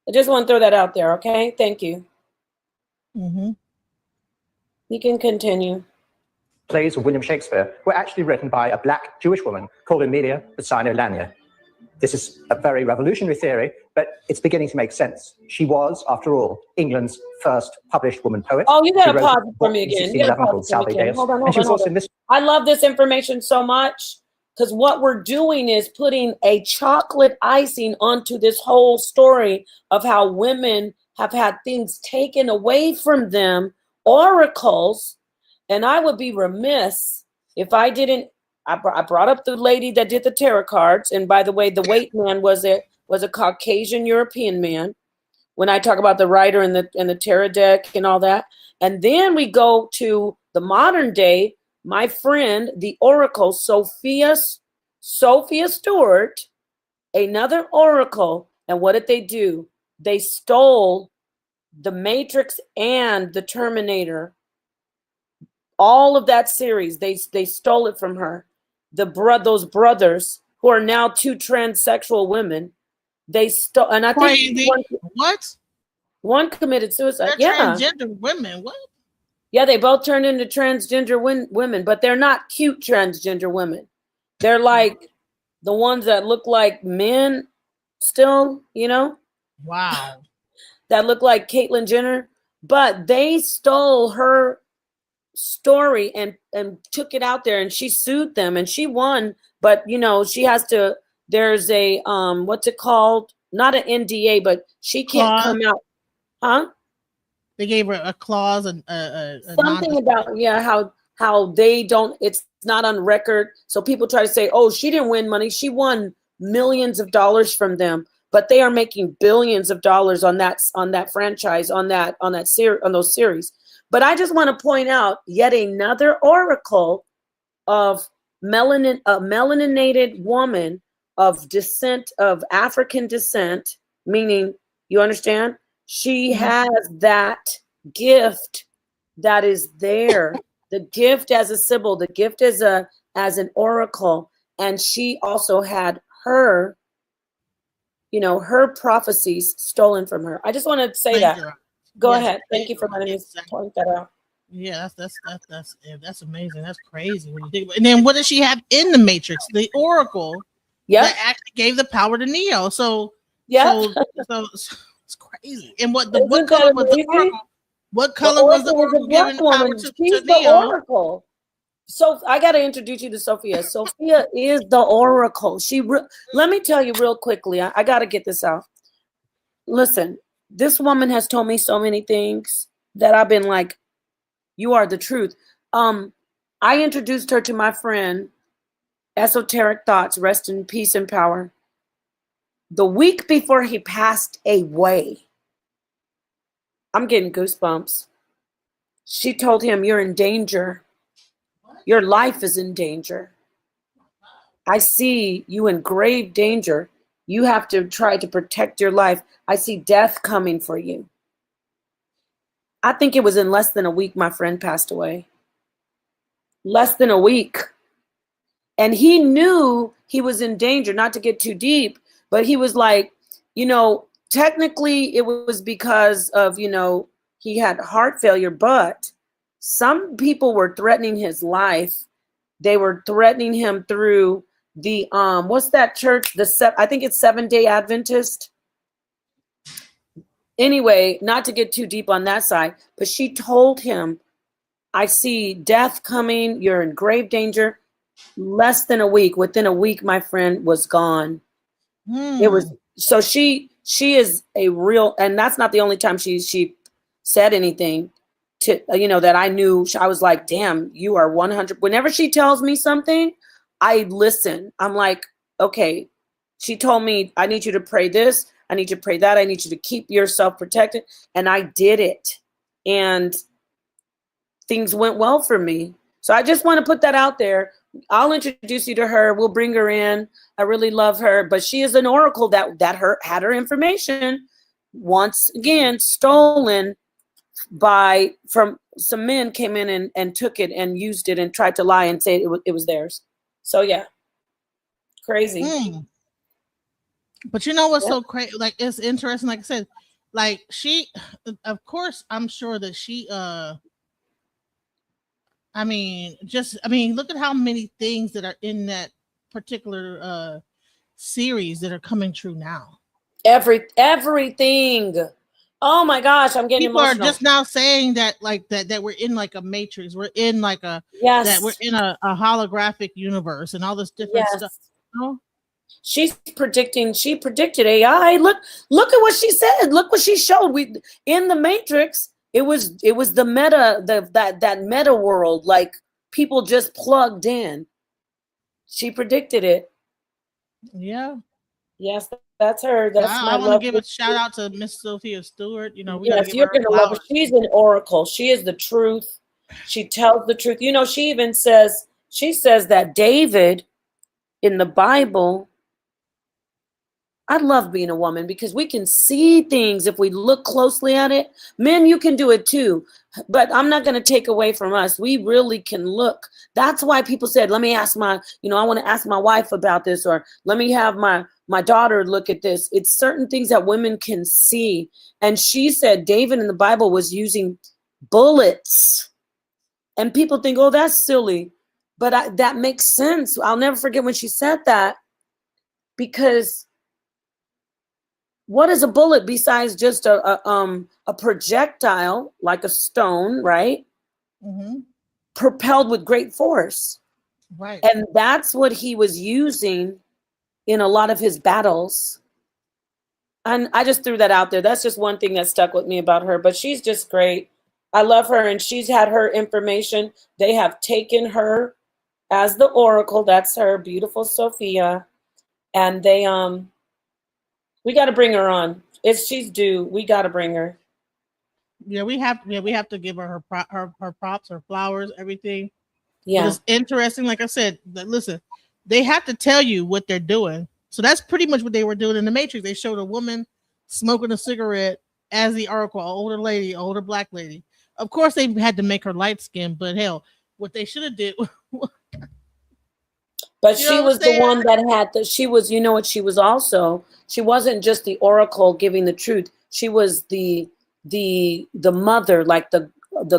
I just want to throw that out there, okay? Thank you. You can continue. Plays of William Shakespeare were actually written by a Black Jewish woman called Amelia Bassano Lanier. This is a very revolutionary theory, but it's beginning to make sense. She was, after all, England's first published woman poet. Oh, you got to pause it for me again. Hold on. I love this information so much. Because what we're doing is putting a chocolate icing onto this whole story of how women have had things taken away from them, oracles. And I would be remiss if I didn't. I brought up the lady that did the tarot cards. And by the way, the white man was a Caucasian European man. When I talk about the writer and the tarot deck and all that. And then we go to the modern day. My friend, the oracle, Sophia Stewart, another oracle. And what did they do? They stole the Matrix and the Terminator. All of that series, they stole it from her. Those brothers who are now two transsexual women, they stole. And I think one committed suicide. They're transgender women. What? Yeah, they both turned into transgender women, but they're not cute transgender women. They're like the ones that look like men still, Wow. That look like Caitlyn Jenner. But they stole her story and took it out there, and she sued them and she won. But, she has to, there's a, what's it called? Not an NDA, but she can't come out. Huh? They gave her a clause and something about how they don't. It's not on record. So people try to say, "Oh, she didn't win money. She won millions of dollars from them." But they are making billions of dollars on that franchise, on those series. But I just want to point out yet another oracle of melaninated woman of descent, of African descent, meaning, you understand? She has that gift that is there. The gift as a Sibyl, the gift as an oracle. And she also had her prophecies stolen from her. I just want to say that. Go Yes, ahead. Thank you for letting me exactly. point that out. Yeah, that's amazing. That's crazy when you think about it. And then what does she have in the Matrix? The Oracle Yep. that actually gave the power to Neo. So Yep. so it's crazy. And what Isn't color that was the amazing? Oracle? What The color was the oracle was Oracle a black giving the power woman. to She's the Neo? oracle. So I got to introduce you to Sophia. Sophia is the oracle. Let me tell you real quickly. I got to get this out. Listen, this woman has told me so many things that I've been like, you are the truth. I introduced her to my friend, Esoteric Thoughts, rest in peace and power. The week before he passed away, I'm getting goosebumps. She told him, you're in danger. Your life is in danger. I see you in grave danger. You have to try to protect your life. I see death coming for you. I think it was in less than a week my friend passed away. Less than a week. And he knew he was in danger, not to get too deep, but he was like, technically it was because of, he had heart failure, but some people were threatening his life. They were threatening him through the what's that church? I think it's 7-Day Adventist. Anyway, not to get too deep on that side, but she told him, I see death coming. You're in grave danger. Less than a week. Within a week, my friend was gone. It was so she is a real, and that's not the only time she said anything to that I knew. I was like, damn, you are 100. Whenever she tells me something, I listen. I'm like, okay. She told me, I need you to pray this. I need you to pray that. I need you to keep yourself protected. And I did it. And things went well for me. So I just want to put that out there. I'll introduce you to her. We'll bring her in. I really love her, but she is an oracle that had her information once again stolen from some men came in and took it and used it and tried to lie and say it was theirs. So yeah, crazy. But you know what's so crazy? Like, it's interesting. Like I said, like she, of course, I'm sure that she, look at how many things that are in that particular series that are coming true now. Everything. Oh my gosh, I'm getting People emotional. are just now saying that that we're in like a matrix. We're in like that we're in a holographic universe and all this different stuff. You know? She predicted AI. Look at what she said. Look what she showed. In the Matrix, it was the meta, that meta world, like people just plugged in. She predicted it. Yeah. Yes, that's her. That's my I want to give a lovely. shout out to Miss Sophia Stewart. We got to Yes, give you're her gonna love her. flowers. She's an oracle. She is the truth. She tells the truth. She even says that David in the Bible. I love being a woman because we can see things if we look closely at it. Men, you can do it too, but I'm not going to take away from us. We really can look. That's why people said, let me ask I want to ask my wife about this, or let me have my daughter look at this. It's certain things that women can see. And she said David in the Bible was using bullets, and people think, oh, that's silly. But that makes sense. I'll never forget when she said that, because what is a bullet besides just a projectile, like a stone, right? Mm-hmm. Propelled with great force. Right. And that's what he was using in a lot of his battles. And I just threw that out there. That's just one thing that stuck with me about her. But she's just great. I love her, and she's had her information. They have taken her as the oracle. That's her, beautiful Sophia. And we got to bring her on. She's due. We got to bring her. Yeah, we have to give her her props, her flowers, everything. Yeah. But it's interesting. Like I said, listen, they have to tell you what they're doing. So that's pretty much what they were doing in the Matrix. They showed a woman smoking a cigarette as the oracle, an older lady, older black lady. Of course, they had to make her light skinned, but hell, what they should have did. But she was the one that had she was, she was also, she wasn't just the oracle giving the truth. She was the the mother, like the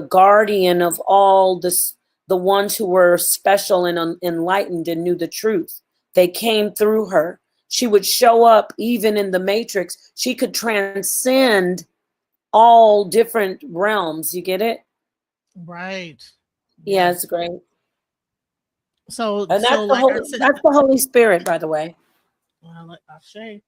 guardian of all this, the ones who were special and enlightened and knew the truth. They came through her. She would show up even in the matrix. She could transcend all different realms. You get it? Right. Yeah, it's great. So, And that's so the like Holy, I said, that's the Holy Spirit, by the way. well, like I say,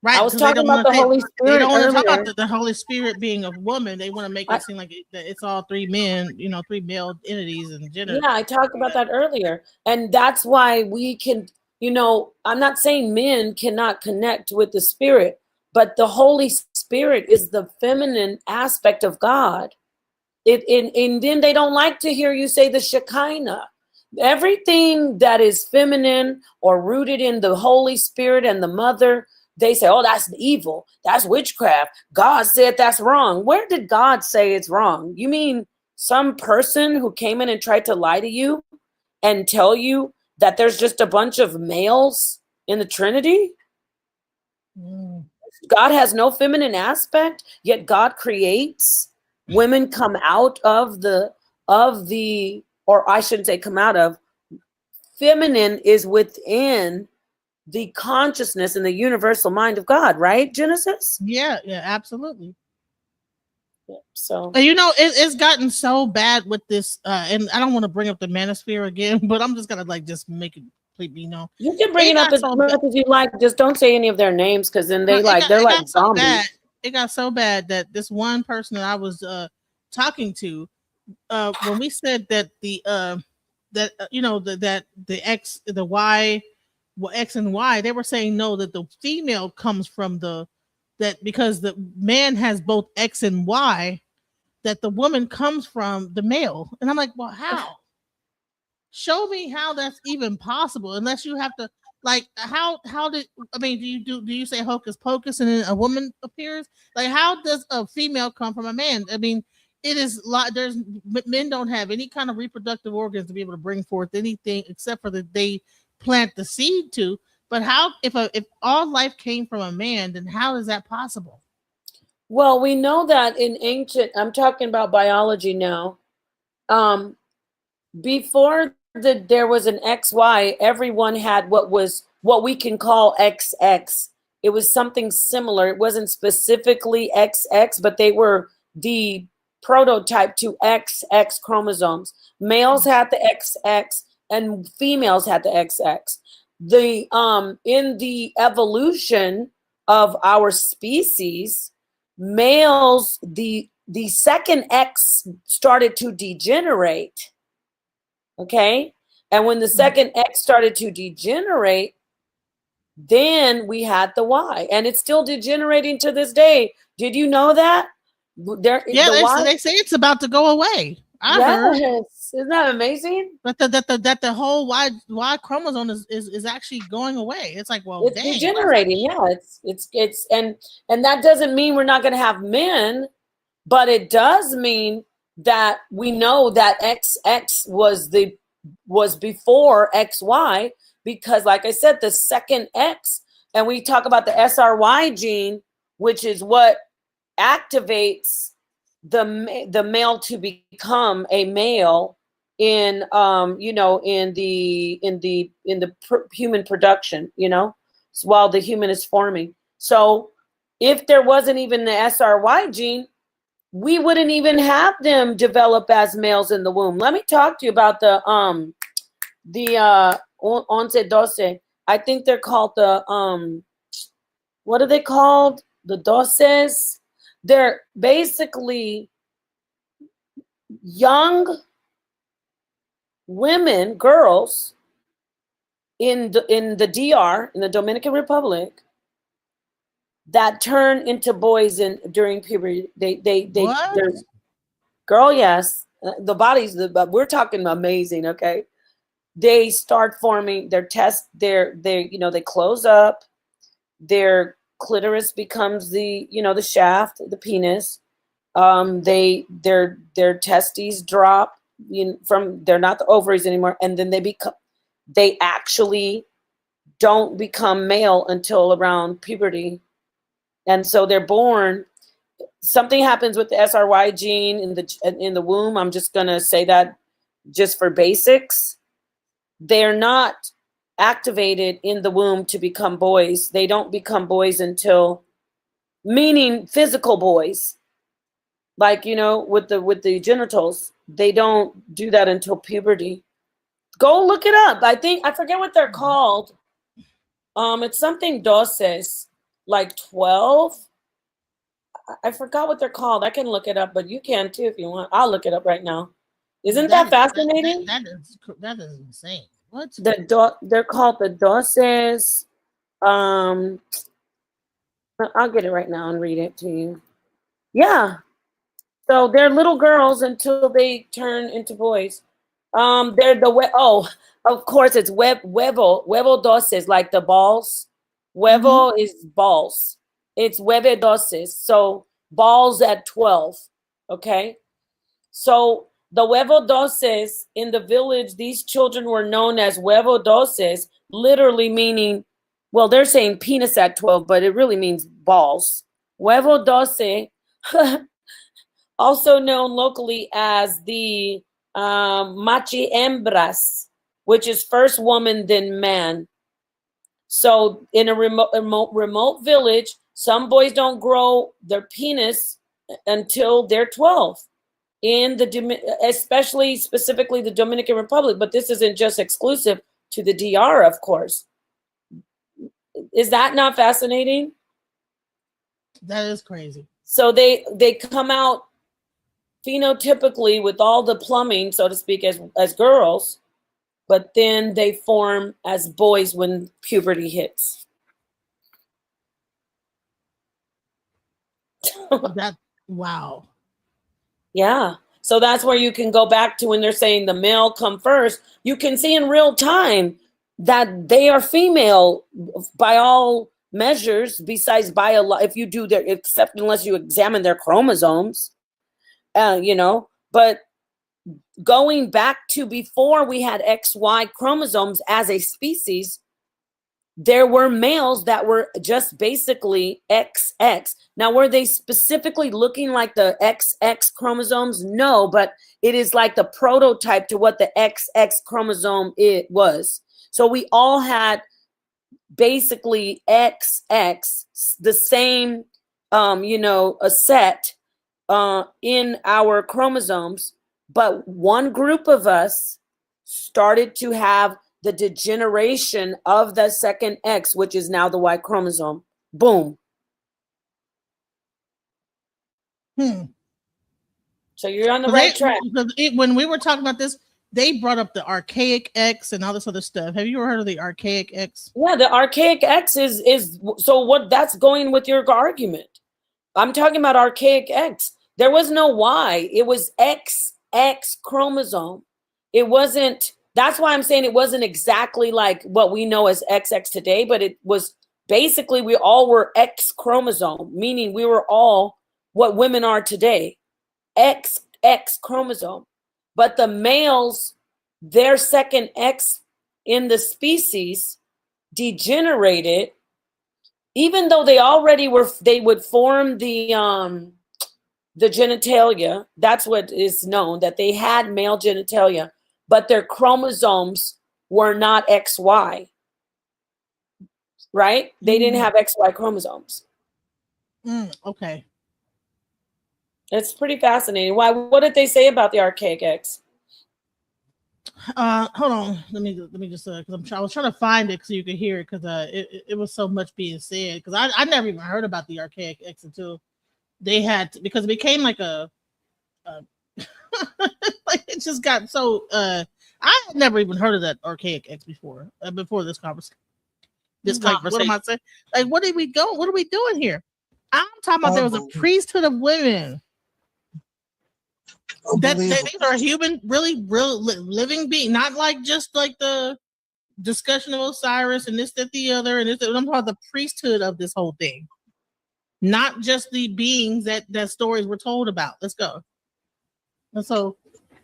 right? I was 'Cause they talking don't about want the to. Holy They Spirit don't want to talk earlier. about the Holy Spirit being a woman. They want to make it seem like that it's all three men, you know, three male entities and gender. Yeah, I talked about that earlier. And that's why we can, you know, I'm not saying men cannot connect with the Spirit, but the Holy Spirit is the feminine aspect of God. And then they don't like to hear you say the Shekinah. Everything that is feminine or rooted in the Holy Spirit and the mother, they say, oh, that's evil. That's witchcraft. God said that's wrong. Where did God say it's wrong? You mean some person who came in and tried to lie to you and tell you that there's just a bunch of males in the Trinity? God has no feminine aspect, yet God creates. Women come out of the, or I shouldn't say come out of, feminine is within the consciousness and the universal mind of God, right, Genesis? Yeah, absolutely. So, And you know, it's gotten so bad with this, and I don't want to bring up the manosphere again, but I'm just gonna like just make it completely known. you can bring it up got as so much as you like. Just don't say any of their names, because then they No, they're it like got so zombies. bad. It got so bad that this one person that I was talking to, when we said that you know that the X, the Y, well, X and Y, they were saying no, that the female comes from that because the man has both X and Y, that the woman comes from the male. And I'm like, well, how? Show me how that's even possible, unless you have to, like, how did, I mean, do you say hocus pocus and then a woman appears? Like, how does a female come from a man? I mean, it is like there's men don't have any kind of reproductive organs to be able to bring forth anything except for that they plant the seed to. But how, if all life came from a man, then how is that possible? Well, we know that in ancient, I'm talking about biology now. Before there was an XY, everyone had what we can call XX. It was something similar. It wasn't specifically XX, but they were the prototype to XX chromosomes. Males had the XX and females had the XX. The in the evolution of our species, males, the second X started to degenerate. Okay. And when the second X started to degenerate, then we had the Y, and it's still degenerating to this day. Did you know that? Yeah, they say it's about to go away. I heard. Isn't that amazing? But that the whole Y chromosome is actually going away. It's like, well, It's degenerating. Yeah, it's and that doesn't mean we're not going to have men, but it does mean that we know that XX was before XY, because like I said, the second X, and we talk about the SRY gene, which is what activates the male to become a male in in the human production, while the human is forming. So if there wasn't even the SRY gene, we wouldn't even have them develop as males in the womb. Let me talk to you about the 11-12. I think they're called the what are they called? The doses. They're basically young women, girls in the DR, in the Dominican Republic, that turn into boys during puberty. They're, girl, yes, the bodies. We're talking amazing. Okay, they start forming their they close up. Their clitoris becomes the shaft, the penis. Their testes drop from, they're not the ovaries anymore, and then they actually don't become male until around puberty, and so they're born. something happens with the SRY gene in the womb. I'm just gonna say that just for basics. They're not activated in the womb to become boys. They don't become boys until, meaning physical boys, like, you know, with the genitals. They don't do that until puberty. Go look it up. I forget what they're called. It's something doses, like 12. I forgot what they're called. I can look it up, but you can too if you want. I'll look it up right now. Isn't that fascinating? That is insane. What? They're called the doses. I'll get it right now and read it to you. Yeah. So they're little girls until they turn into boys. They're of course it's huevo doses, like the balls. Huevo is balls. It's hueve doses. So balls at 12. Okay. So the huevo doses in the village, these children were known as huevo doses, literally meaning, well, they're saying penis at 12, but it really means balls. Huevo doce, also known locally as the machi hembras, which is first woman, then man. So in a remote village, some boys don't grow their penis until they're 12. In especially specifically the Dominican Republic, but this isn't just exclusive to the DR, of course. Is that not fascinating? That is crazy. So they come out phenotypically with all the plumbing, so to speak, as girls, but then they form as boys when puberty hits. Wow. Yeah. So that's where you can go back to when they're saying the male come first. You can see in real time that they are female by all measures, besides if you do except unless you examine their chromosomes, you know. But going back to before we had XY chromosomes as a species, there were males that were just basically XX. Now, were they specifically looking like the XX chromosomes? No, but it is like the prototype to what the XX chromosome it was. So we all had basically XX, the same, a set in our chromosomes. But one group of us started to have the degeneration of the second X, which is now the Y chromosome. Boom. So you're on the right track. When we were talking about this, they brought up the archaic X and all this other stuff. Have you ever heard of the archaic X? Yeah, the archaic X is so what that's going with your argument. I'm talking about archaic X. There was no Y. It was XX chromosome. It wasn't. That's why I'm saying it wasn't exactly like what we know as XX today, but it was basically we all were X chromosome, meaning we were all what women are today, XX chromosome. But the males, their second X in the species degenerated, even though they already they would form the genitalia. That's what is known, that they had male genitalia, but their chromosomes were not XY, right? They didn't have XY chromosomes. Okay. It's pretty fascinating. Why? What did they say about the archaic X? Hold on. Let me just because I was trying to find it so you could hear it, because it was so much being said, because I never even heard about the archaic X until they had to, because it became like a like it just got so I had never even heard of that archaic X before this conversation. What am I saying? Like, what are we going? What are we doing here? I'm talking about there was a priesthood of women. That these are human, really real living beings, not like just like the discussion of Osiris and this, that, the other, and this. I'm talking about the priesthood of this whole thing, not just the beings that stories were told about. Let's go. And so,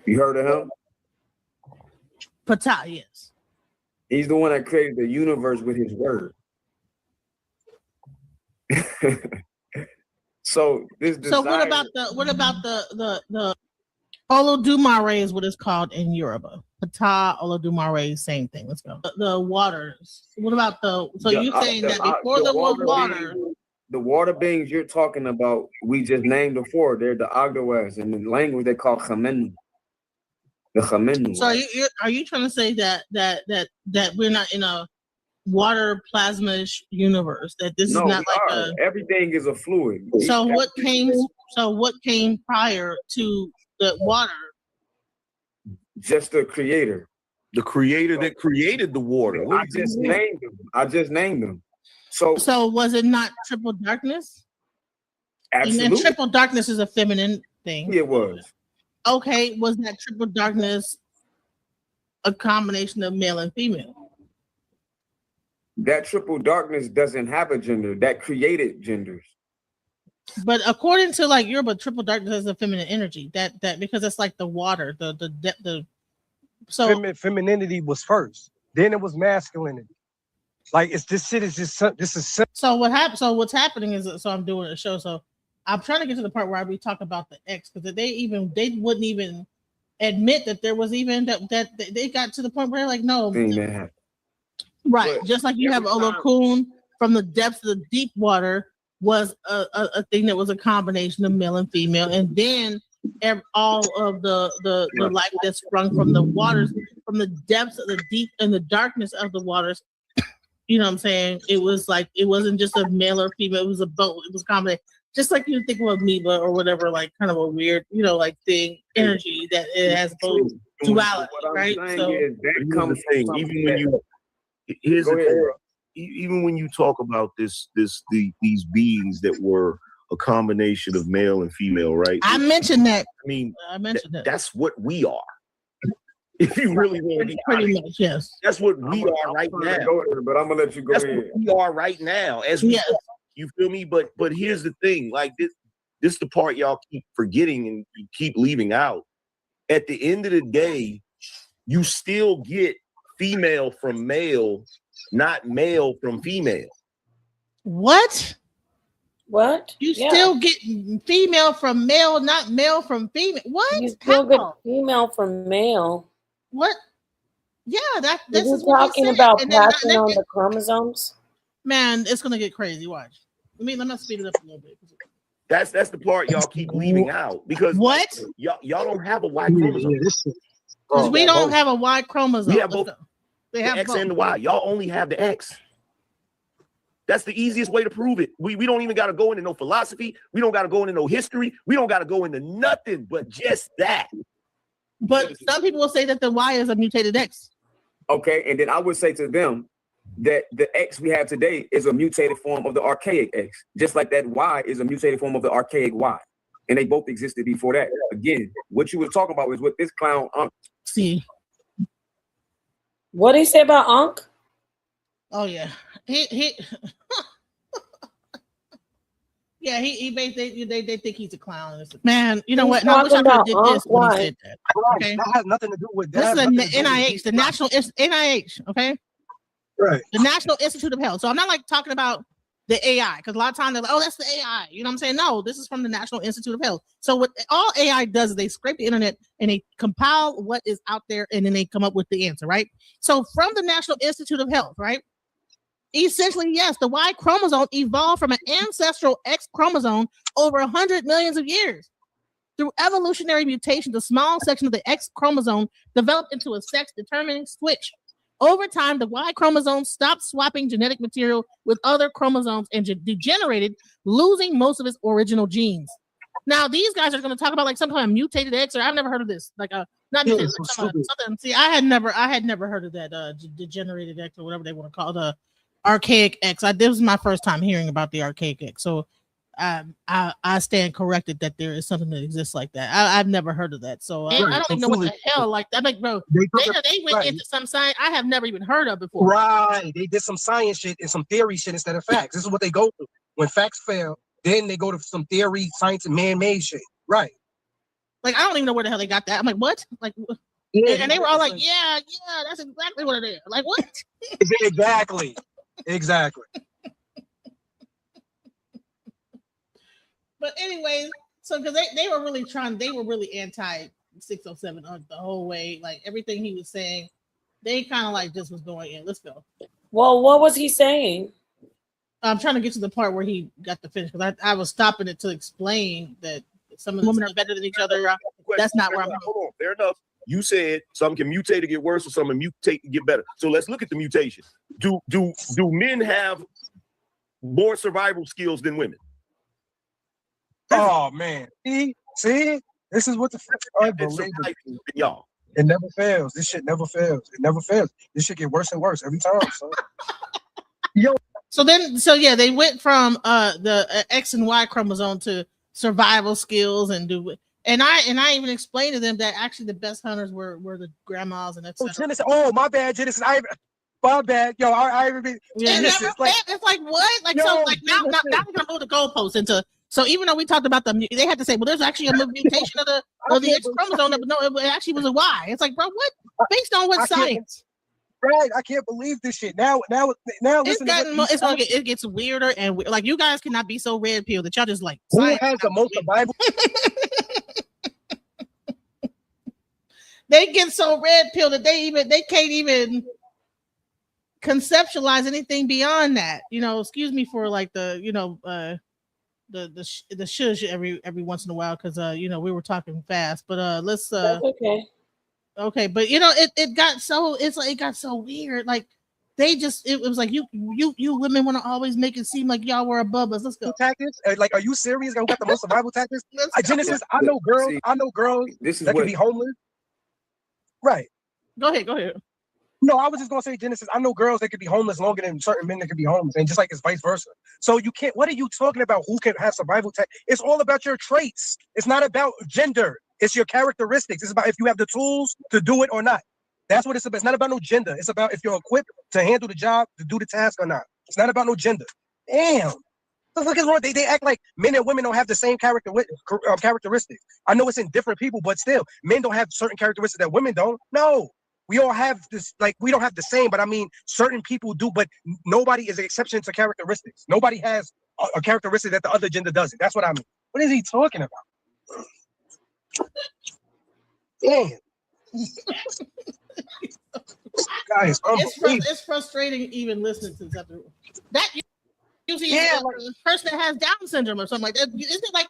you heard of him? Ptah, yes. He's the one that created the universe with his word. So this So what desire, about the Olodumare is what it's called in Yoruba. Pata, Olodumare, same thing. Let's go. The waters. What about so you're saying that before there was water? The water beings you're talking about, we just named the four. They're the Agdawas, and in the language they call Khamenu. The Khamenu. So are you trying to say that we're not in a water plasma-ish universe? That this is not like everything is a fluid. So what came prior to the water? Just the creator. The creator that created the water. I just named them. So was it not triple darkness? Absolutely. And triple darkness is a feminine thing. It was. Okay, was that triple darkness a combination of male and female? That triple darkness doesn't have a gender. That created genders. But according to like Yoruba, triple darkness is a feminine energy. That because it's like the water, the femininity was first. Then it was masculinity. Like this is so what happened. So what's happening is I'm doing a show. So I'm trying to get to the part where we talk about the X, because they wouldn't even admit that there was even that they got to the point where like no. Right, but just like you have Olokun from the depths of the deep water was a thing that was a combination of male and female, and then all of the life that sprung from the waters, from the depths of the deep and the darkness of the waters. You know what I'm saying? It was like it wasn't just a male or female; it was a both. It was a combination. Just like you think of amoeba or whatever, like kind of a weird, like thing, energy that it has both duality, right? So that comes thing. Even when you here's the thing. Even when you talk about these beings that were a combination of male and female, right? I mentioned that. I mentioned that. That's what we are. If you really want to be pretty much, yes. That's what we are right now. But I'm gonna let you go ahead. What we are right now, as we. You feel me? But here's the thing, like this is the part y'all keep forgetting and you keep leaving out. At the end of the day, you still get female from male, not male from female. What? You Yeah. still get female from male, not male from female. What? You still get female from male. What? Yeah, this is is what talking he's about saying. passing on the chromosomes. Man, it's gonna get crazy. Watch. Let me speed it up a little bit. That's the part y'all keep leaving out because what? Y'all don't have a Y chromosome. Because we don't have a Y chromosome. We have both the X both. And the Y. Y'all only have the X. That's the easiest way to prove it. We don't even got to go into no philosophy. We don't got to go into no history. We don't got to go into nothing but just that. But some people will say that the Y is a mutated X. Okay, and then I would say to them that the X we have today is a mutated form of the archaic X, just like that Y is a mutated form of the archaic Y. And they both existed before that. Again, what you were talking about was with this clown Unc. See. What did he say about Unc? Oh yeah. He yeah, he basically they think he's a clown. Man, you know what? No, I wish I could have did this when he said that. Okay. That has nothing to do with this. That This is a NIH, the National NIH, okay? Right. The National Institute of Health. So I'm not like talking about the AI, because a lot of times they're like, oh, that's the AI. You know what I'm saying? No, this is from the National Institute of Health. So what all AI does is they scrape the internet and they compile what is out there and then they come up with the answer, right? So from the National Institute of Health, right? Essentially, yes, the Y chromosome evolved from an ancestral X chromosome over 100 millions of years. Through evolutionary mutation, the small section of the X chromosome developed into a sex-determining switch. Over time, the Y chromosome stopped swapping genetic material with other chromosomes and degenerated, losing most of its original genes. Now, these guys are going to talk about like some kind of mutated X, or I've never heard of this. Like not mutated, something. See, I had never heard of that degenerated X or whatever they want to call the archaic X. This was my first time hearing about the archaic X. So I stand corrected that there is something that exists like that. I've never heard of that. So I don't even know what the hell like that. Like, bro, they went into some science I have never even heard of before. Right. They did some science shit and some theory shit instead of facts. This is what they go to. When facts fail, then they go to some theory, science, and man-made shit. Right. Like, I don't even know where the hell they got that. I'm like, what? Like, and they were all like, yeah, that's exactly what it is. Like, what? Exactly. But anyway, so because they were really anti 607 the whole way, like everything he was saying, they kind of like just was going in. Let's go. Well, what was he saying? I'm trying to get to the part where he got to finish because I was stopping it to explain that some of the women are better than each other. That's not where I'm going. Hold on, fair enough. You said some can mutate to get worse, or some can mutate to get better. So let's look at the mutation. Do men have more survival skills than women? Oh man, see, this is what the y'all. It never fails. This shit never fails. It never fails. This shit get worse and worse every time. So. Yo. So they went from the X and Y chromosome to survival skills and I even explained to them that actually the best hunters were the grandmas and etc. Genesis. Oh, my bad, Genesis. My bad. Yo, I even. Genesis, it's like what? Like, yo, so like now we're gonna move the goalposts into. So even though we talked about they had to say, well, there's actually a mutation of the X chromosome, but no, it actually was a Y. It's like, bro, what? Based on what science? Right, I can't believe this shit. Now, it gets weirder and like you guys cannot be so red pill that y'all just like. Who has the most Bible? They get so red pill that they can't even conceptualize anything beyond that. Excuse me for like the shush every once in a while because we were talking fast, but let's That's okay. Okay, but it got so weird. Like it was like you women want to always make it seem like y'all were above us. Let's go. Tactics? Like, are you serious? Who got the most survival tactics? Genesis, I know girls that can be homeless. Right. Go ahead. No, I was just gonna say, Genesis, I know girls that could be homeless longer than certain men that could be homeless, and just like it's vice versa. So you can't. What are you talking about? Who can have survival tactics? It's all about your traits. It's not about gender. It's your characteristics. It's about if you have the tools to do it or not. That's what it's about. It's not about no gender. It's about if you're equipped to handle the job, to do the task or not. It's not about no gender. Damn. What the fuck is wrong? They act like men and women don't have the same characteristics. I know it's in different people, but still, men don't have certain characteristics that women don't. No. We all have this, like, we don't have the same, but I mean, certain people do, but nobody is an exception to characteristics. Nobody has a characteristic that the other gender doesn't. That's what I mean. What is he talking about? Damn. Guys, it's frustrating even listening to that. That usually a person that has Down syndrome or something like that. Isn't it like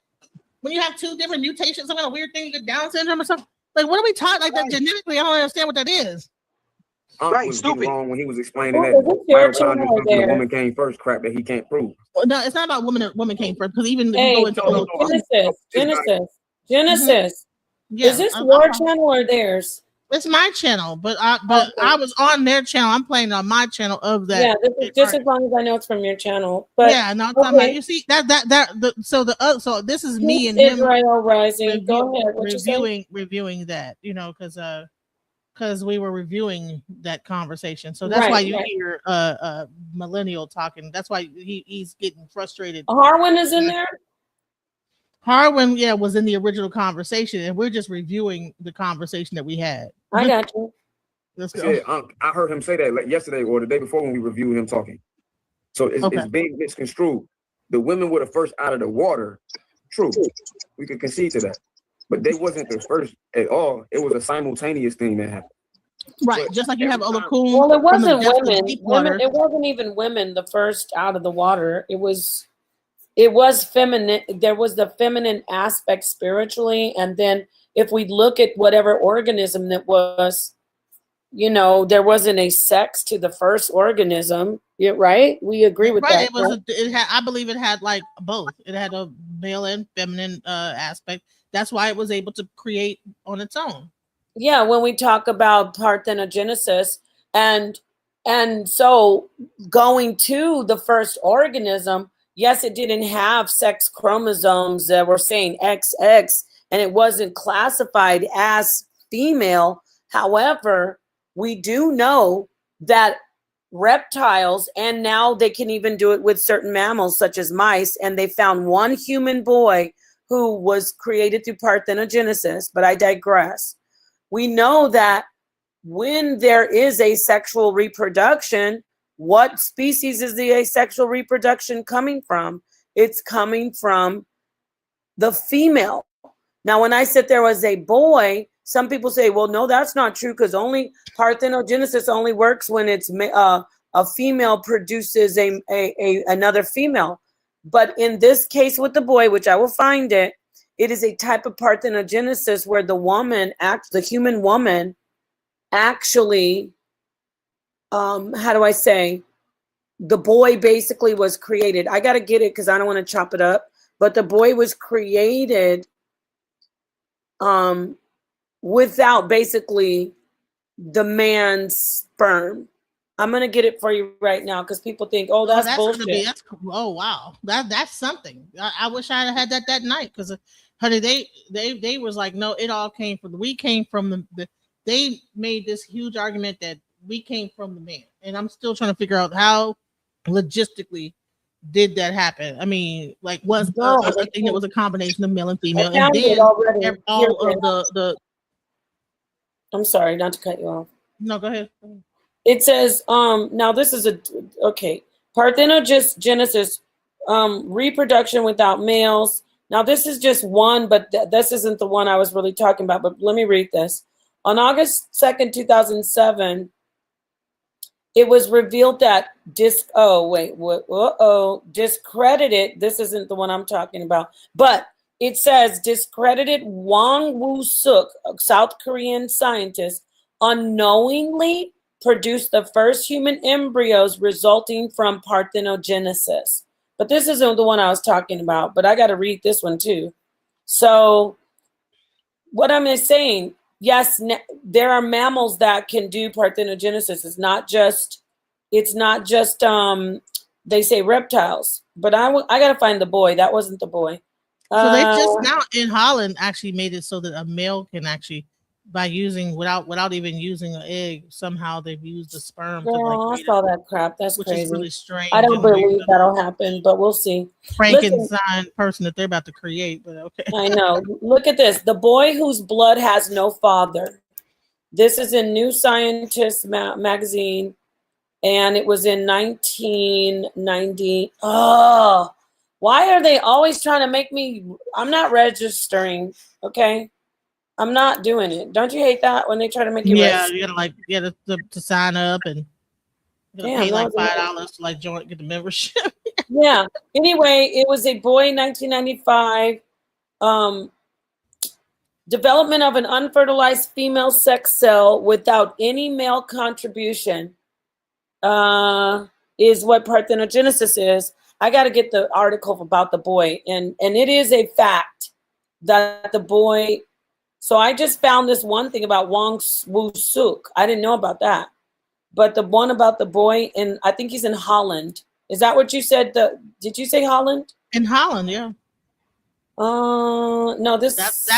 when you have two different mutations, some kind of weird thing, you get Down syndrome or something? Like, what are we talking like that genetically? I don't understand what that is. Was stupid. Wrong when he was explaining that the woman came first crap that he can't prove. Well, no, it's not about woman came first because even if you go into Genesis. Yeah, is this your channel or theirs? It's my channel, but I was on their channel. I'm playing on my channel of that. Yeah, this is just as long as I know it's from your channel. But yeah, no, talking about, you see so this is me and him Rising. Go ahead. Reviewing that, because we were reviewing that conversation. So that's why you hear millennial talking. That's why he's getting frustrated. Harwin is in there. Harwin, was in the original conversation, and we're just reviewing the conversation that we had. I got you. Let's go. I heard him say that like yesterday or the day before when we reviewed him talking. So it's being misconstrued. The women were the first out of the water. True. We could concede to that. But they wasn't the first at all. It was a simultaneous thing that happened. Right. But just like you have other cool. Well, it wasn't women. It wasn't even women the first out of the water. It was feminine. There was the feminine aspect spiritually. And then if we look at whatever organism that was, there wasn't a sex to the first organism. Right? We agree with that. I believe it had like both. It had a male and feminine aspect. That's why it was able to create on its own. Yeah, when we talk about parthenogenesis and so going to the first organism, yes, it didn't have sex chromosomes that were saying XX, and it wasn't classified as female. However, we do know that reptiles, and now they can even do it with certain mammals such as mice, and they found one human boy who was created through parthenogenesis, but I digress. We know that when there is asexual reproduction, what species is the asexual reproduction coming from? It's coming from the female. Now, when I said there was a boy, some people say, well, no, that's not true, because only parthenogenesis only works when it's a female produces another female. But in this case with the boy, which I will find it, it is a type of parthenogenesis where the woman, the human woman, actually, how do I say, the boy basically was created. I got to get it because I don't want to chop it up. But the boy was created without basically the man's sperm. I'm gonna get it for you right now because people think, oh, that's bullshit. Oh wow, that's something. I wish I had that night, because honey, they was like, no, it all came from we came from the they made this huge argument that we came from the man, and I'm still trying to figure out how logistically did that happen. I mean, like, was I think it was a combination of male and female, and then all of the. I'm sorry, not to cut you off. No, go ahead. It says, now this is parthenogenesis, reproduction without males. Now this is just one, but this isn't the one I was really talking about, but let me read this. On August 2nd, 2007, it was revealed that discredited, this isn't the one I'm talking about, but it says discredited Wang Woo-suk, a South Korean scientist, unknowingly produced the first human embryos resulting from parthenogenesis. But this isn't the one I was talking about, but I got to read this one too. So what I'm saying, yes, there are mammals that can do parthenogenesis. It's not just they say reptiles, but I got to find the boy. That wasn't the boy. So they just now in Holland actually made it so that a male can actually, by using without even using an egg, somehow they've used the sperm. I saw that crap. That's which crazy. Is really strange. I don't believe that'll happen, but we'll see. Frankenstein person that they're about to create, but okay. I know. Look at this. The boy whose blood has no father. This is in New Scientist magazine, and it was in 1990. Oh, why are they always trying to make me? I'm not registering. Okay. I'm not doing it. Don't you hate that when they try to make you register? You gotta to sign up and pay like $5 to like join, get the membership. Yeah. Anyway, it was a boy in 1995. Development of an unfertilized female sex cell without any male contribution is what parthenogenesis is. I got to get the article about the boy, and it is a fact that the boy. So I just found this one thing about Wang Woo-suk. I didn't know about that. But the one about the boy, and I think he's in Holland. Is that what you said? Did you say Holland? In Holland, yeah. No, this that's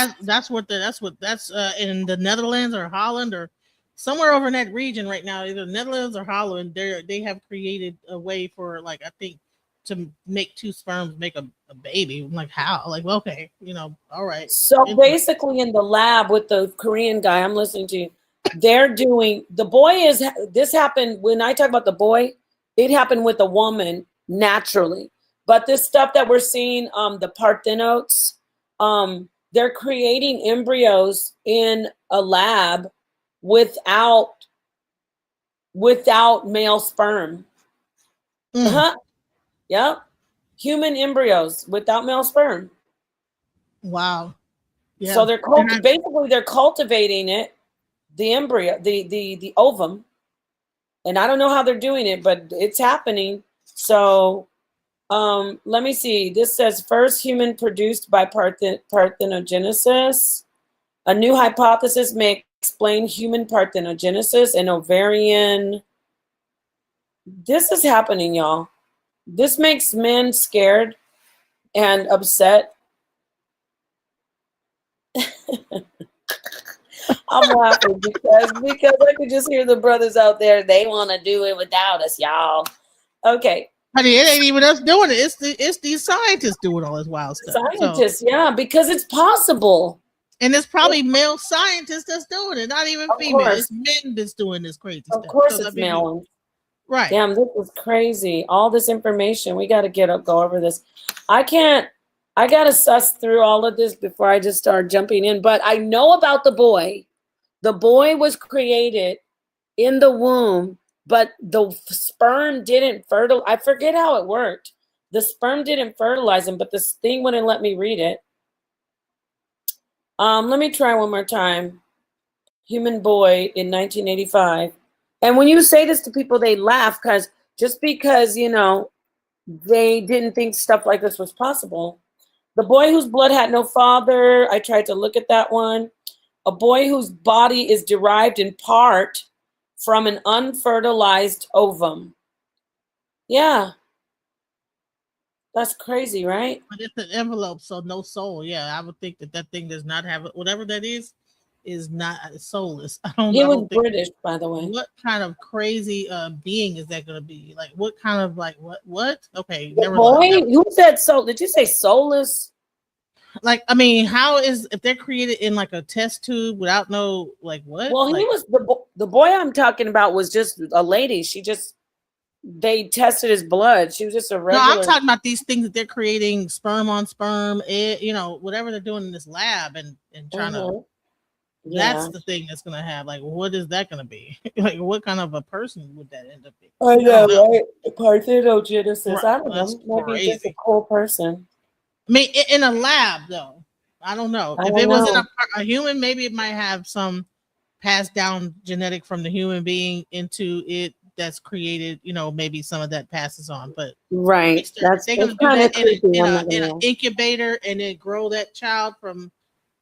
in the Netherlands or Holland or somewhere over in that region right now, either Netherlands or Holland. They have created a way for, like, I think, to make two sperms make a baby. I'm like, how? Like, well, okay, all right. So basically in the lab with the Korean guy I'm listening to, they're doing, the boy this happened, when I talk about the boy, it happened with a woman naturally. But this stuff that we're seeing, the parthenotes, they're creating embryos in a lab without male sperm. Yep. Human embryos without male sperm. Wow. Yeah. So they're basically they're cultivating it, the embryo, the ovum. And I don't know how they're doing it, but it's happening. So let me see. This says first human produced by parthenogenesis. A new hypothesis may explain human parthenogenesis and ovarian. This is happening, y'all. This makes men scared and upset. I'm laughing because I could just hear the brothers out there. They want to do it without us, y'all. Okay. Honey, it ain't even us doing it. It's these scientists doing all this wild stuff. Scientists, yeah, because it's possible. And it's probably male scientists that's doing it, not even female. It's men that's doing this crazy stuff. Of course, it's male. Right. Damn, this is crazy. All this information. We got to go over this. I can't. I got to suss through all of this before I just start jumping in. But I know about the boy. The boy was created in the womb, but the sperm didn't fertilize. I forget how it worked. The sperm didn't fertilize him, but this thing wouldn't let me read it. Let me try one more time. Human boy in 1985. And when you say this to people, they laugh because you know, they didn't think stuff like this was possible. The boy whose blood had no father. I tried to look at that one. A boy whose body is derived in part from an unfertilized ovum. Yeah. That's crazy, right? But it's an envelope, so no soul. Yeah, I would think that thing does not have it. Whatever that is not soulless. I He was don't think. British, by the way. What kind of crazy being is that going to be? Like, what kind of like what? Okay, The never boy, mind. who said soul? Did you say soulless? Like, I mean, how is if they're created in like a test tube without no like what? Well, like, he was the boy I'm talking about was just a lady. They tested his blood. She was just a No, regular. I'm talking about these things that they're creating sperm on sperm, you know, whatever they're doing in this lab and trying to. Yeah. That's the thing that's gonna have. Like, what is that gonna be? Like, what kind of a person would that end up being? I know, right? Parthenogenesis. Right, I don't that's know. Maybe just a crazy. cool person. I mean, in a lab though, I don't know. I If don't it was in know. a human, maybe it might have some passed down genetic from the human being into it that's created. You know, maybe some of that passes on, but Right. they're gonna do kind of that creepy. in I'm a not gonna lie. incubator and then grow that child from.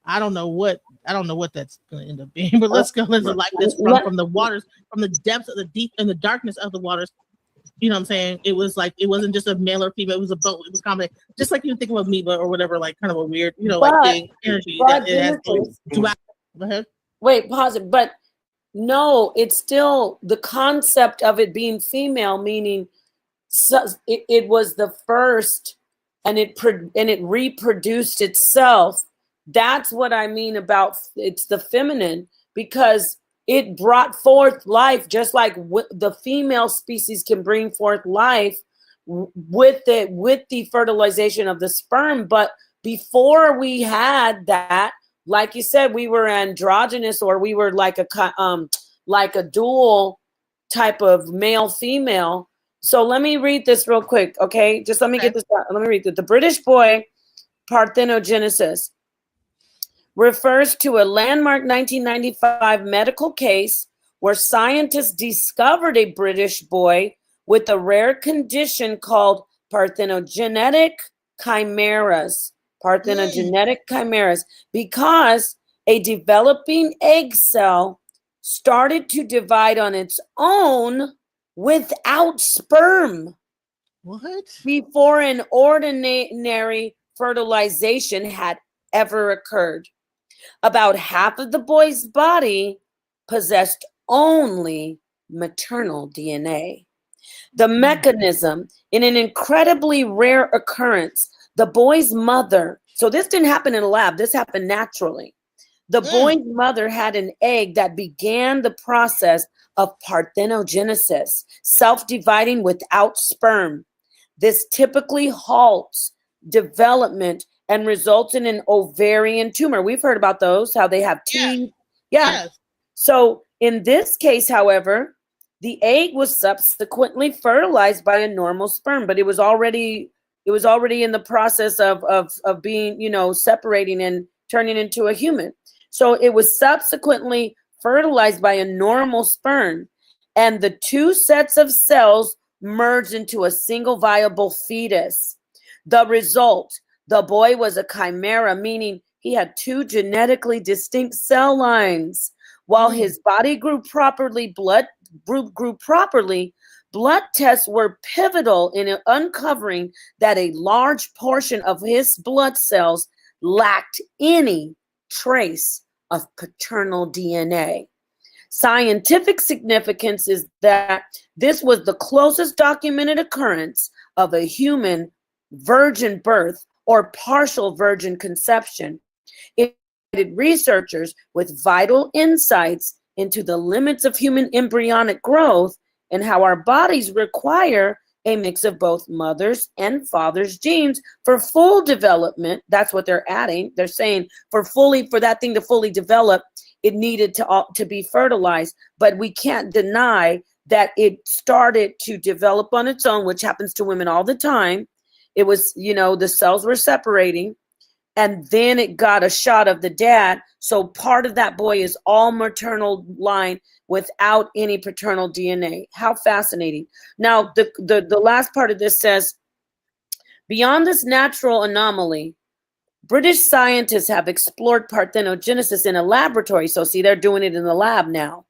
I don't know what that's going to end up being, but let's go into like this from the waters, from the depths of the deep and the darkness of the waters. You know what I'm saying? It was like it wasn't just a male or female; it was a boat. It was combination, just like you think of amoeba or whatever, like kind of a weird, you know, like thing energy that it has. Go ahead. Wait, pause it. But no, it's still the concept of it being female, meaning it was the first, and it reproduced itself. That's what I mean about it's the feminine, because it brought forth life, just like the female species can bring forth life with the fertilization of the sperm. But before we had that, like you said, we were androgynous, or we were like a dual type of male female. So let me read this real quick, okay? Just let me get this out. Let me read it. The British boy parthenogenesis refers to a landmark 1995 medical case where scientists discovered a British boy with a rare condition called parthenogenetic chimeras. Parthenogenetic chimeras, because a developing egg cell started to divide on its own without sperm. What? Before an ordinary fertilization had ever occurred. About half of the boy's body possessed only maternal DNA. The mechanism, in an incredibly rare occurrence, the boy's mother, so this didn't happen in a lab, this happened naturally. The boy's mother had an egg that began the process of parthenogenesis, self-dividing without sperm. This typically halts development and results in an ovarian tumor. We've heard about those, how they have teeth. Yeah. Yes. So in this case, however, the egg was subsequently fertilized by a normal sperm, but it was already in the process of being, separating and turning into a human. So it was subsequently fertilized by a normal sperm, and the two sets of cells merged into a single viable fetus. The result, the boy was a chimera, meaning he had two genetically distinct cell lines. While his body grew properly, blood tests were pivotal in uncovering that a large portion of his blood cells lacked any trace of paternal DNA. Scientific significance is that this was the closest documented occurrence of a human virgin birth or partial virgin conception. It provided researchers with vital insights into the limits of human embryonic growth and how our bodies require a mix of both mother's and father's genes for full development. That's what they're adding. They're saying for that thing to fully develop, it needed to be fertilized. But we can't deny that it started to develop on its own, which happens to women all the time. It was, the cells were separating, and then it got a shot of the dad. So part of that boy is all maternal line without any paternal DNA. How fascinating. Now, the last part of this says, beyond this natural anomaly, British scientists have explored parthenogenesis in a laboratory. So see, they're doing it in the lab now.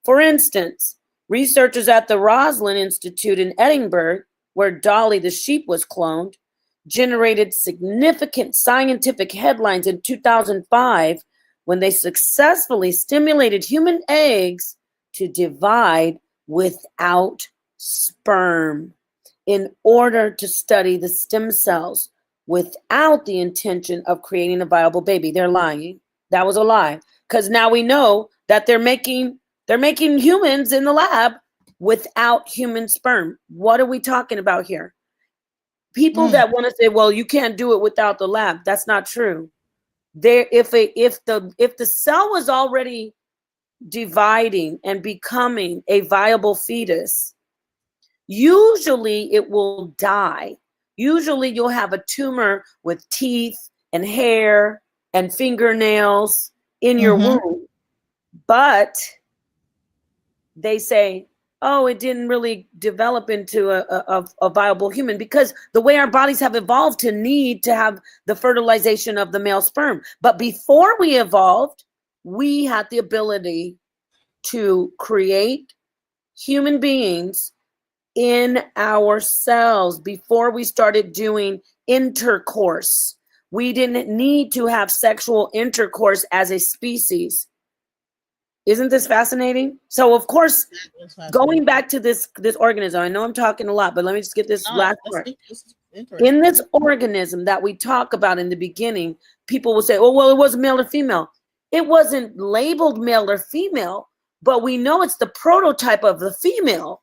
For instance, researchers at the Roslin Institute in Edinburgh, where Dolly the sheep was cloned, generated significant scientific headlines in 2005 when they successfully stimulated human eggs to divide without sperm in order to study the stem cells without the intention of creating a viable baby. They're lying. That was a lie. Because now we know that they're making humans in the lab without human sperm. What are we talking about here? People that want to say, well, you can't do it without the lab. That's not true. If the cell was already dividing and becoming a viable fetus, usually it will die. Usually you'll have a tumor with teeth and hair and fingernails in your womb. But they say, oh, it didn't really develop into a viable human, because the way our bodies have evolved to need to have the fertilization of the male sperm. But before we evolved, we had the ability to create human beings in ourselves before we started doing intercourse. We didn't need to have sexual intercourse as a species. Isn't this fascinating? So, of course, going back to this organism, I know I'm talking a lot, but let me just get this last part. In this organism that we talk about in the beginning, people will say, oh, well, it wasn't male or female. It wasn't labeled male or female, but we know it's the prototype of the female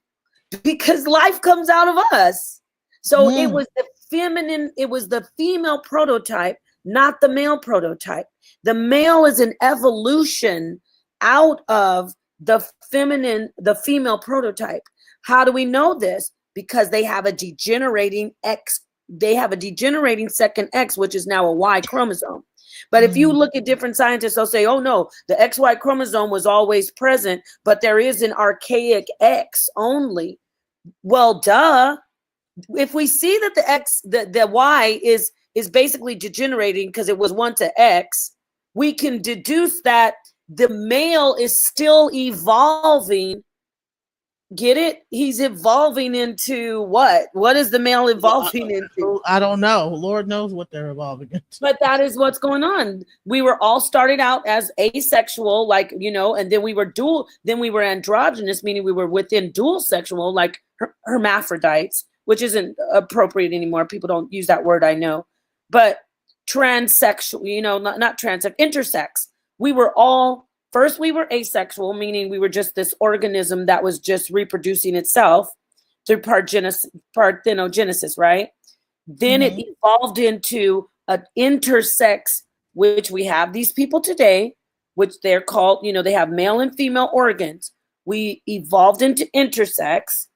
because life comes out of us. So it was the feminine, it was the female prototype, not the male prototype. The male is an evolution out of the female prototype. How do we know this? Because they have a degenerating X, they have a degenerating second X, which is now a Y chromosome. But if you look at different scientists, they'll say, oh no, the XY chromosome was always present, but there is an archaic X only. Well, duh. If we see that the X, the Y is basically degenerating because it was once an X, we can deduce that the male is still evolving. Get it? He's evolving into what? What is the male evolving into? I don't know. Lord knows what they're evolving into. But that is what's going on. We were all started out as asexual, like, and then we were dual, then we were androgynous, meaning we were within dual sexual, like hermaphrodites, which isn't appropriate anymore. People don't use that word, I know. But transsexual, not transex, intersex. We were all, first we were asexual, meaning we were just this organism that was just reproducing itself through parthenogenesis, right? Then it evolved into an intersex, which we have these people today, which they're called, they have male and female organs. We evolved into intersex,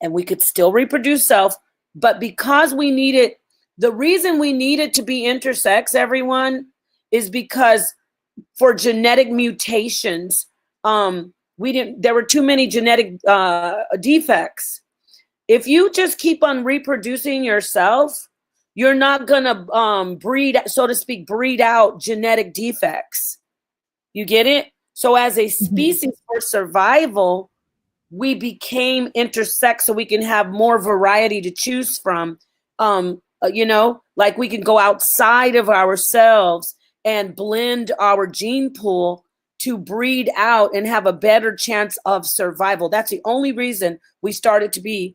and we could still reproduce self, but because we needed, the reason we needed to be intersex, everyone, is because for genetic mutations, there were too many genetic defects. If you just keep on reproducing yourself, you're not gonna breed, so to speak, breed out genetic defects. You get it? So as a species for survival, we became intersex so we can have more variety to choose from. Like we can go outside of ourselves and blend our gene pool to breed out and have a better chance of survival. That's the only reason we started to be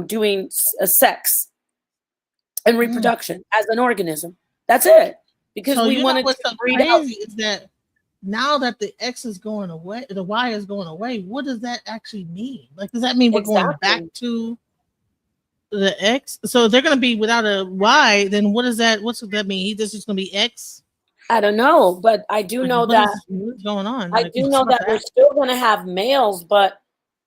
doing sex and reproduction as an organism. That's it. Because so we wanted what's to so breed crazy out. is that now that the X is going away, the Y is going away, what does that actually mean? Like, does that mean we're going back to The X. So they're going to be without a Y. Then what is that? What's that mean? This is going to be X. I don't know, but I do know that what's going on. I do know that we're still going to have males, but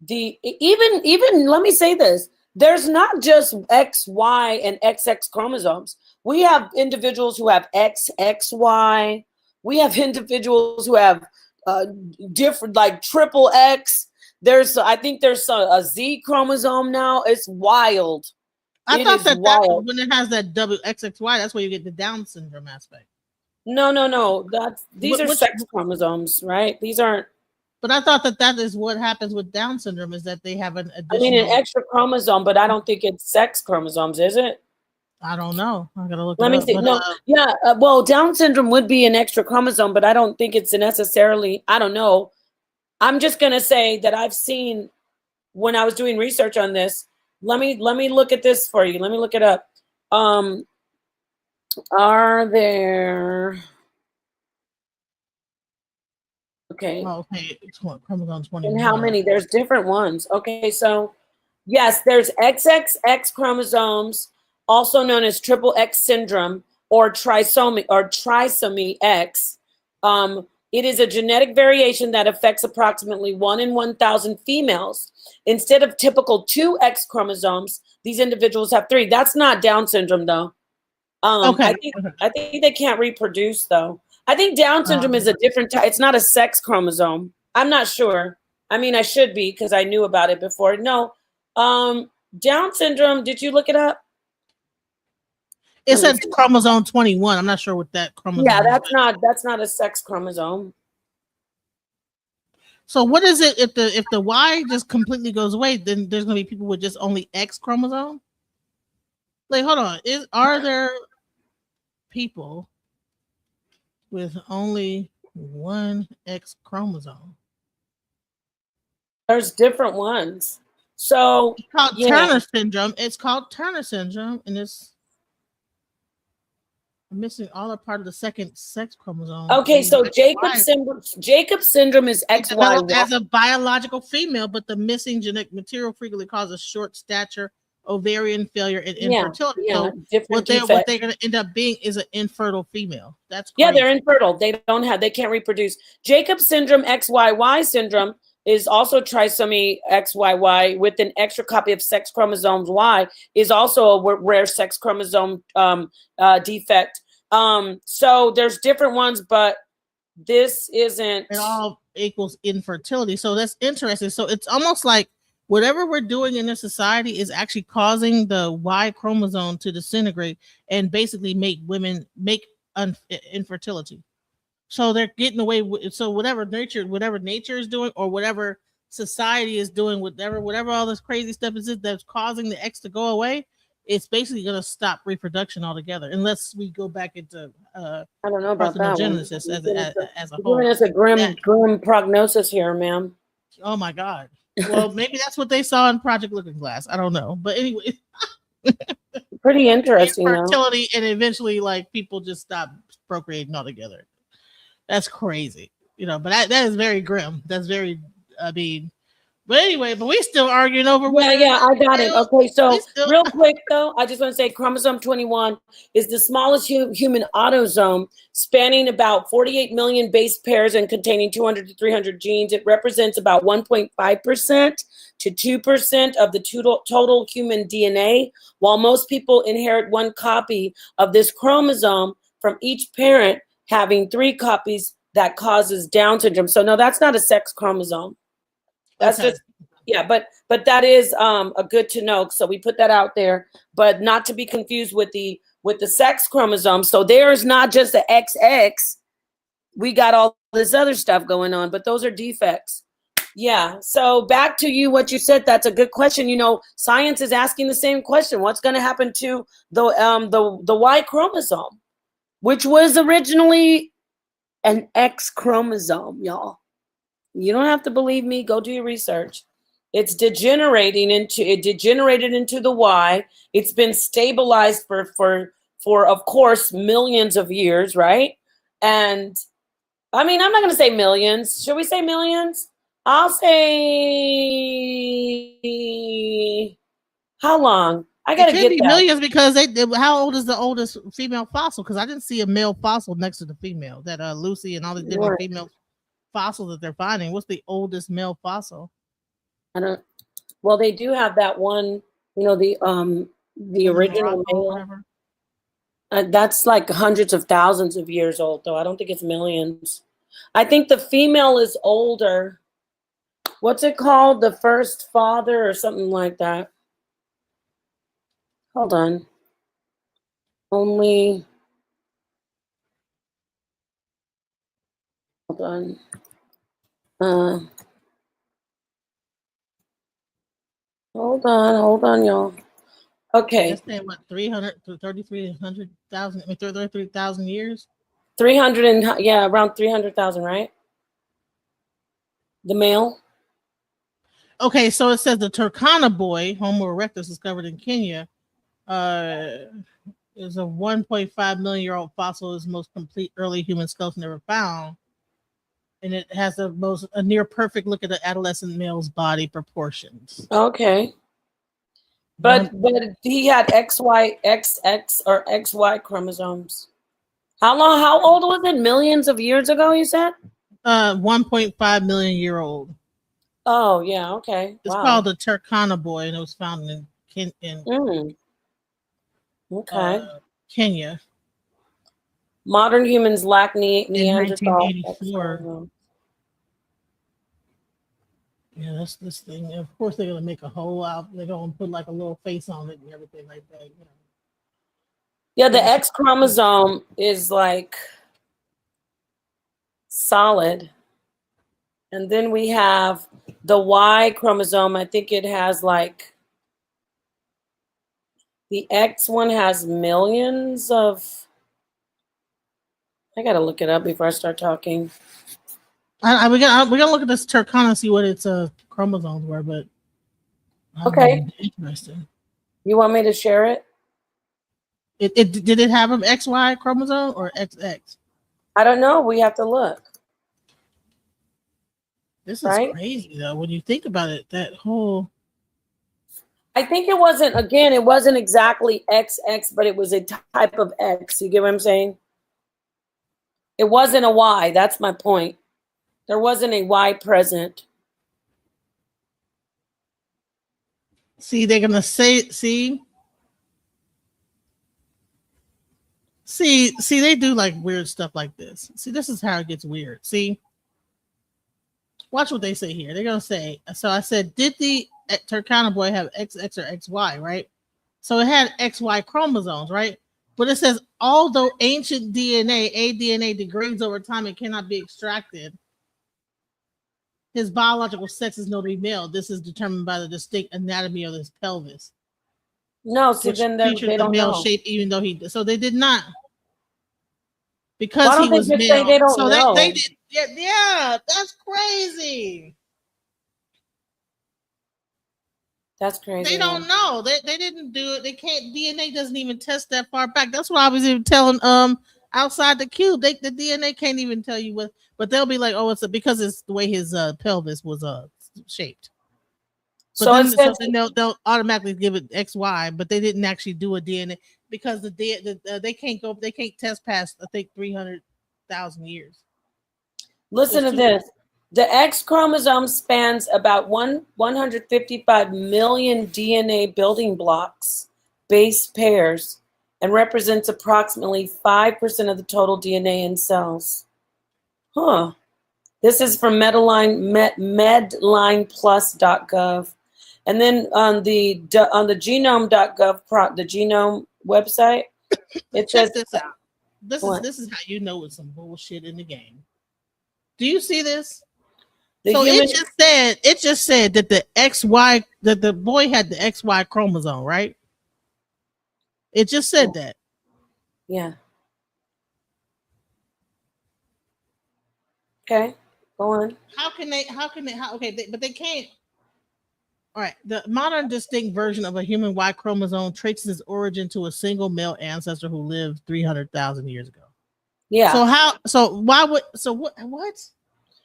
even let me say this: there's not just X, Y, and XX chromosomes. We have individuals who have XXY. We have individuals who have different, like triple X. I think there's a Z chromosome now. It's wild. I thought that when it has that WXXY, that's where you get the Down syndrome aspect. No. These are sex chromosomes, right? These aren't. But I thought that is what happens with Down syndrome, is that they have an additional. I mean, an extra chromosome, but I don't think it's sex chromosomes, is it? I don't know. I gotta look. Let me see. But, well, Down syndrome would be an extra chromosome, but I don't think it's necessarily. I don't know. I'm just gonna say that I've seen when I was doing research on this. Let me look at this for you. Let me look it up. Are there? Okay. Oh, okay. Chromosome 21. And how many? There's different ones. Okay, so yes, there's XXX chromosomes, also known as triple X syndrome or trisomy X. It is a genetic variation that affects approximately 1 in 1,000 females. Instead of typical 2 X chromosomes, these individuals have 3. That's not Down syndrome, though. Okay. I think they can't reproduce, though. I think Down syndrome is a different type. It's not a sex chromosome. I'm not sure. I mean, I should be because I knew about it before. No. Down syndrome, did you look it up? It says chromosome 21. I'm not sure what that chromosome is. That's not a sex chromosome. So what is it if the Y just completely goes away, then there's gonna be people with just only X chromosome? Like, hold on. Are there people with only one X chromosome? There's different ones. So it's called Turner syndrome. It's called Turner syndrome, and it's missing all a part of the second sex chromosome. Okay, so Jacob's syndrome is XY. As a biological female, but the missing genetic material frequently causes short stature, ovarian failure, and infertility. So what they're going to end up being is an infertile female. That's crazy. They're infertile. They can't reproduce. Jacob's syndrome, XYY syndrome, is also trisomy XYY with an extra copy of sex chromosomes Y, is also a rare sex chromosome defect. So there's different ones, but this isn't. It all equals infertility. So that's interesting. So it's almost like whatever we're doing in this society is actually causing the Y chromosome to disintegrate and basically make women infertility. So they're getting away with, so whatever nature is doing, or whatever society is doing, whatever all this crazy stuff is that's causing the X to go away, it's basically going to stop reproduction altogether, unless we go back into I don't know about that genesis as a whole. Giving us a grim prognosis here, ma'am. Oh my God. Well, maybe that's what they saw in Project Looking Glass. I don't know, but anyway, pretty interesting. Fertility, and eventually, like, people just stop procreating altogether. That's crazy, but that is very grim. That's very, but anyway, but we still arguing over. Yeah, I got it. Okay, so real quick though, I just want to say chromosome 21 is the smallest human autosome, spanning about 48 million base pairs and containing 200 to 300 genes. It represents about 1.5% to 2% of the total human DNA. While most people inherit one copy of this chromosome from each parent, having 3 copies that causes Down syndrome. So no, that's not a sex chromosome. That's just, but that is a good to know. So we put that out there, but not to be confused with the sex chromosome. So there's not just the XX. We got all this other stuff going on, but those are defects. Yeah. So back to you, what you said, that's a good question. Science is asking the same question. What's going to happen to the Y chromosome, which was originally an X chromosome, y'all. You don't have to believe me. Go do your research. It degenerated into the Y. It's been stabilized for of course millions of years, right? And I mean, I'm not going to say millions. Should we say millions? I'll say how long? I gotta It could get be that. millions because how old is the oldest female fossil? Because I didn't see a male fossil next to the female. That Lucy and all the different Right. female fossils that they're finding. What's the oldest male fossil? I don't. Well, they do have that one. You know, the original Morocco or male. whatever. That's like hundreds of thousands of years old, though. I don't think it's millions. I think the female is older. What's it called? The first father or something like that. Hold on. Only. Hold on. Hold on, y'all. Okay. That's saying what 33,000 years. 300 and around 300,000, right? The male. Okay, so it says the Turkana boy, Homo erectus, discovered in Kenya, is a 1.5 million year old fossil. Is the most complete early human skeleton ever found, and it has a near perfect look at the adolescent male's body proportions. Okay. But he had XY, XX, or XY chromosomes. How old was it? Millions of years ago, you said? 1.5 million year old. Oh, yeah, okay. It's Wow. called the Turkana boy, and it was found in Kenya. Modern humans lack Neanderthal. In 1984. Yeah, that's this thing. Of course, they're gonna make a whole out. They're gonna put like a little face on it and everything like that. You know. Yeah, the X chromosome is like solid. And then we have the Y chromosome. I think it has like, the X one has millions of, I gotta look it up before I start talking. We're gonna look at this Turkana and see what its chromosomes were, but okay, interesting. You want me to share it? Did it have an XY chromosome or XX? I don't know. We have to look. This is crazy though. When you think about it, that whole. I think it wasn't exactly XX, but it was a type of X. You get what I'm saying? It wasn't a Y. That's my point. There wasn't a Y present. See, they're gonna say, see, they do like weird stuff like this. See, this is how it gets weird. See, watch what they say here. They're gonna say, so I said, did the Turkana boy have XX or XY, right? So it had XY chromosomes, right? But it says, although ancient DNA, aDNA degrades over time and cannot be extracted, his biological sex is known to be male. This is determined by the distinct anatomy of his pelvis. No, see, then they don't male know. shape, even though so they did not, because Why don't he they was just male. say they don't so know? they did. Yeah, that's crazy. That's crazy. They don't know. They didn't do it. They can't. DNA doesn't even test that far back. That's what I was even telling outside the cube. The DNA can't even tell you what. But they'll be like, oh, because it's the way his pelvis was shaped. But so then they'll automatically give it XY, but they didn't actually do a DNA because they can't test past, I think, 300,000 years. Listen to this. The X chromosome spans about 155 million DNA building blocks, base pairs, and represents approximately 5% of the total DNA in cells. Huh. This is from medlineplus.gov. And then on the genome.gov, the genome website, it says this out. This is how you know it's some bullshit in the game. Do you see this? It just said that the XY, that the boy had the XY chromosome, right? It just said that. Yeah. Okay, go on. But they can't. All right. The modern distinct version of a human Y chromosome traces its origin to a single male ancestor who lived 300,000 years ago. Yeah. What?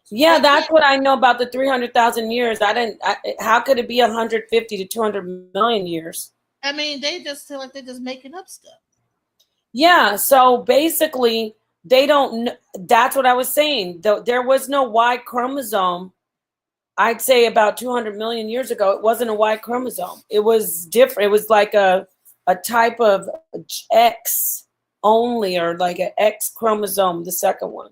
Yeah, that's what I know about the 300,000 years. How could it be 150 to 200 million years? I mean, they just feel like they're just making up stuff. Yeah, so basically, they don't. That's what I was saying. There was no Y chromosome. I'd say about 200 million years ago, it wasn't a Y chromosome. It was different. It was like a type of X only, or like an X chromosome, the second one.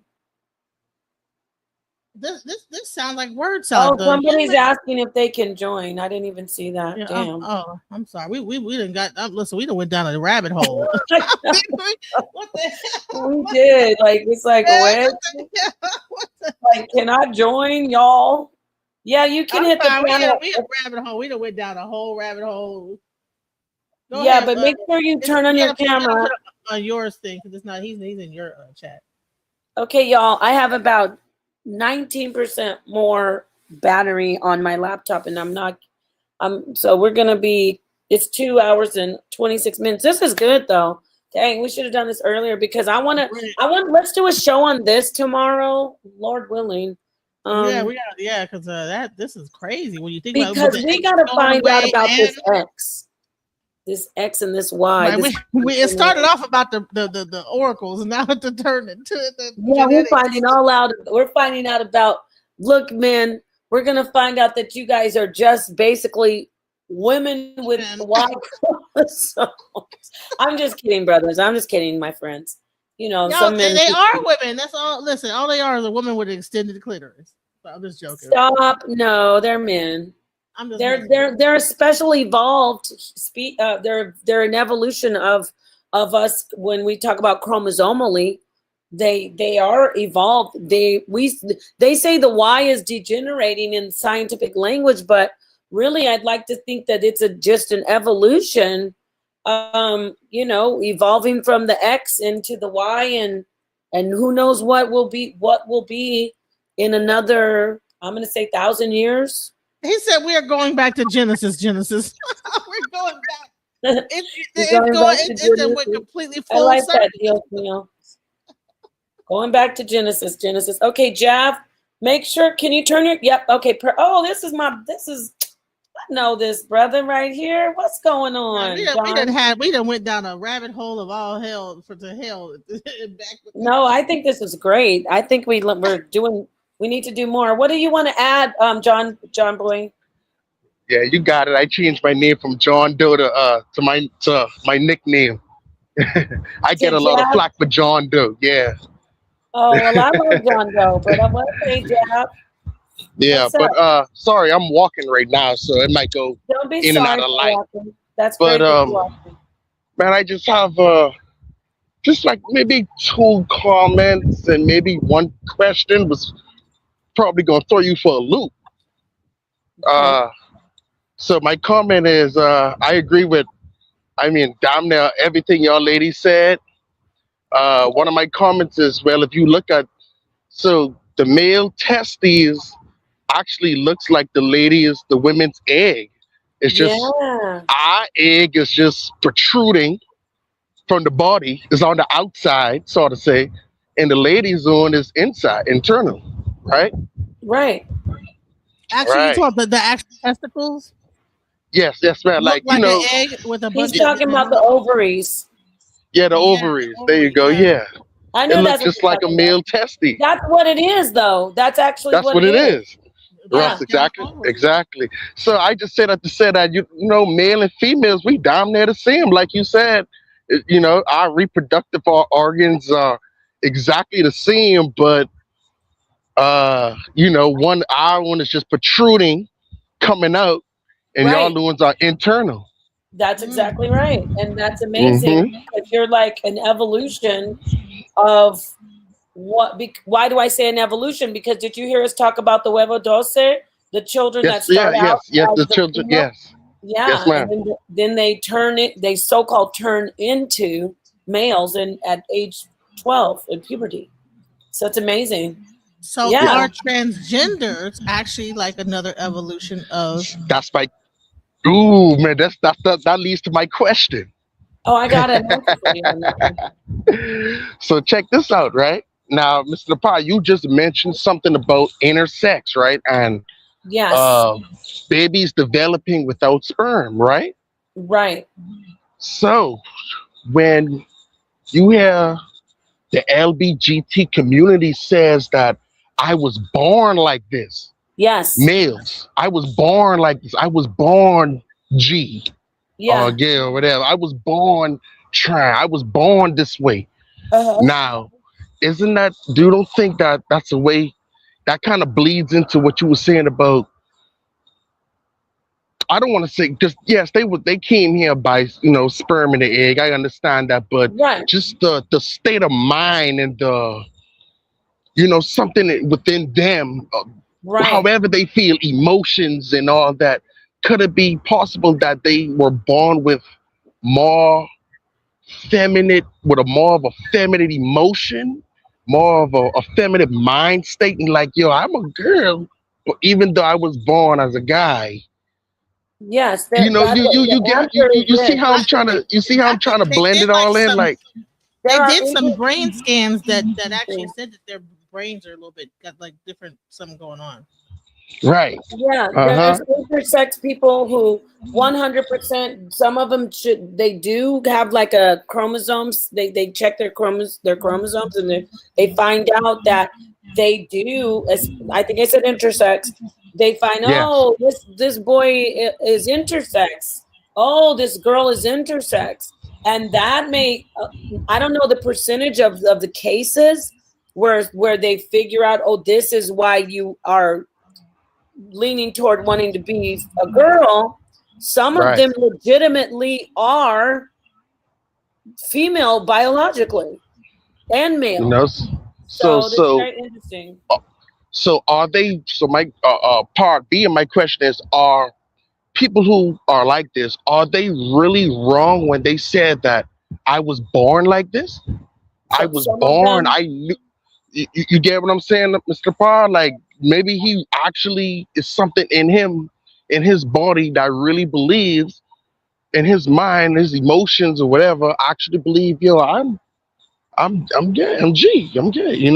This sounds like word salad. Oh, somebody's asking if they can join. I didn't even see that. Yeah, Damn. I'm sorry. We didn't got. Listen, we done went down a rabbit hole. What the hell? We did. Like, it's like, like, can I join, y'all? Yeah, you can hit the panel. We hit rabbit hole. We done went down a whole rabbit hole. Go yeah, ahead, but make sure you turn on your camera. On yours thing, because it's not. He's in your chat. Okay, y'all. I have about 19% more battery on my laptop, and so we're gonna be. It's 2 hours and 26 minutes. This is good though. Dang, we should have done this earlier because I want. Let's do a show on this tomorrow, Lord willing. Because this is crazy when you think about it. Because we gotta find out about this X and this Y. Right, it started off about the oracles, and now it's turned into the genetics. We're finding out about. Look, men, we're gonna find out that you guys are just basically women with Y chromosomes. I'm just kidding, brothers. I'm just kidding, my friends. You know, some men they are women. That's all. Listen, all they are is a woman with an extended clitoris. So I'm just joking. Stop. No, they're men. They're special evolved. They're an evolution of us. When we talk about chromosomally, they are evolved. They say the Y is degenerating in scientific language, but really, I'd like to think that it's just an evolution. Evolving from the X into the Y, and who knows what will be in another, I'm going to say 1,000 years. He said we are going back to Genesis. We're going back. It went completely full. I like that deal. Going back to Genesis. Okay, Jav, make sure. Can you turn your? Yep. Okay. This is. I know this brother right here. What's going on? We done went down a rabbit hole of all hell to hell. No, I think this is great. I think we need to do more. What do you want to add, John Boy? Yeah, you got it. I changed my name from John Doe to my nickname. I get a lot of flack for John Doe. Yeah. Oh well, I love John Doe, but I want to say Jab. Yeah, but sorry, I'm walking right now, so it might go in and out of light. That's but man, I just have just like maybe 2 comments and maybe 1 question was probably gonna throw you for a loop. Okay. So my comment is I agree with damn near everything y'all ladies said. One of my comments is, well, if you look at the male testes actually looks like the women's egg. It's just our egg is just protruding from the body, is on the outside, so to say, and the lady's zone is internal, right? Right. Actually, you talk about the actual testicles? Yes, man. Like an egg with a bunch He's talking about the ovaries. Yeah, the ovaries. There you go. Yeah. I know it looks just like a male testy. That's what it is, though. That's actually what it is. Yes, exactly. So I just said to say that male and females, we damn near the same. Like you said, our reproductive organs are exactly the same, but our one is just protruding, coming out, and y'all new ones are internal. That's exactly right, and that's amazing. Because you're like an evolution of what? Why do I say an evolution? Because did you hear us talk about the huevo dulce, the children that start out? Yes, the children. Female? Yes. Yeah. Yes, ma'am. And then they they so-called turn into males at age 12 in puberty. So it's amazing. So are transgenders actually like another evolution of? That's my. Ooh, man, that leads to my question. Oh, I got it. So check this out, right? Now, Mr. Napar, you just mentioned something about intersex, right? And yes, babies developing without sperm, right? Right. So when you hear the LBGT community says that I was born like this, Yes. males, I was born like this, I was born G or Yeah. gay or whatever, I was born trans, I was born this way. Now, isn't that, you don't think that that's a way that kind of bleeds into what you were saying about, I don't want to say, because yes, they came here by, sperm and the egg. I understand that, but Right. just the state of mind and the, something within them, Right. however they feel, emotions and all that. Could it be possible that they were born with more feminine, with a more of a feminine emotion, more of a feminine mind state, and like, yo, I'm a girl, but even though I was born as a guy. Yes. You The get answer is you see this. how I'm trying to I think they blend did it all in, like they There are did some indi- brain scans that actually said that their brains are a little bit got like different something going on. right. Yeah, there's intersex people who 100%, some of them they do have like a chromosomes. They check their chromosomes and they find out that they do, I think I said intersex. They find, Yes. oh, this boy is intersex. Oh, this girl is intersex. And that may, I don't know the percentage of the cases where they figure out, oh, this is why you are leaning toward wanting to be a girl. Some of Right. them legitimately are female biologically and male. So this is very interesting. So are they? So my part B of my question is: are people who are like this, are they really wrong when they said that I was born like this? I was Some of born. them, I knew. You get what I'm saying, Mr. Parr? Like maybe he actually is something in him, in his body that really believes, in his mind, his emotions or whatever, actually believe, yo, I'm gay, I'm G, I'm gay,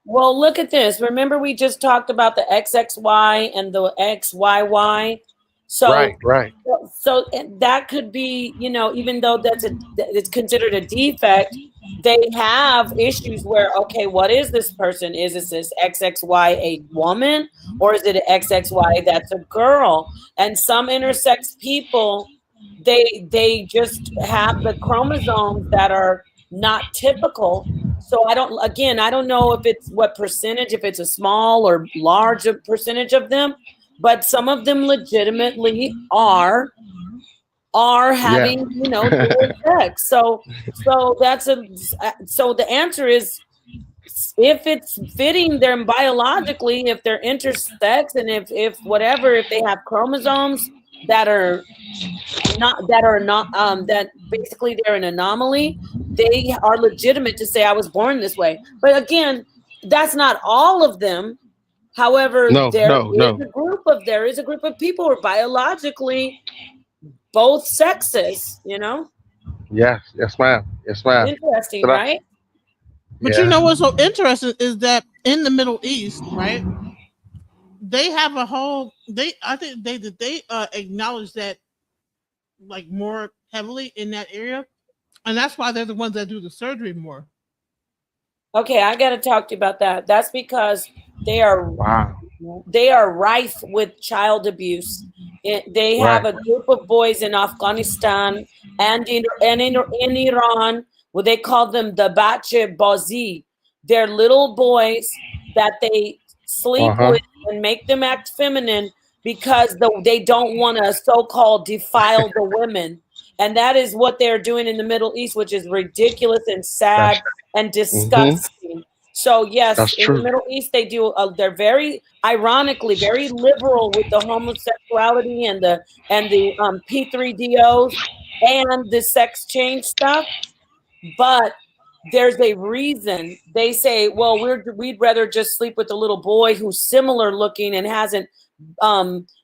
well, look at this. Remember, we just talked about the XXY and the XYY. So, Right. so that could be, even though it's considered a defect, they have issues where, okay, what is this person? Is this XXY a woman, or is it an XXY that's a girl? And some intersex people, they just have the chromosomes that are not typical. So I don't know if it's what percentage, if it's a small or large percentage of them, but some of them legitimately are having, dual sex. So so the answer is, if it's fitting them biologically, if they're intersex, and if they have chromosomes that are not that basically they're an anomaly, they are legitimate to say I was born this way. But again, that's not all of them. However, there is a group of people who are biologically both sexes, Yes, ma'am. Interesting, right? But you know what's so interesting is that in the Middle East, right? They have a whole. I think they acknowledge that like more heavily in that area, and that's why they're the ones that do the surgery more. Okay, I got to talk to you about that. That's because they are rife with child abuse. They have a group of boys in Afghanistan and in Iran, where they call them the Bache Bazi. They're little boys that they sleep with and make them act feminine because they don't want to so-called defile the women. And that is what they're doing in the Middle East, which is ridiculous and sad and disgusting. So yes, in the Middle East, they do. They're very, ironically, very liberal with the homosexuality and the P3DOs and the sex change stuff. But there's a reason they say, well, we'd rather just sleep with a little boy who's similar looking and hasn't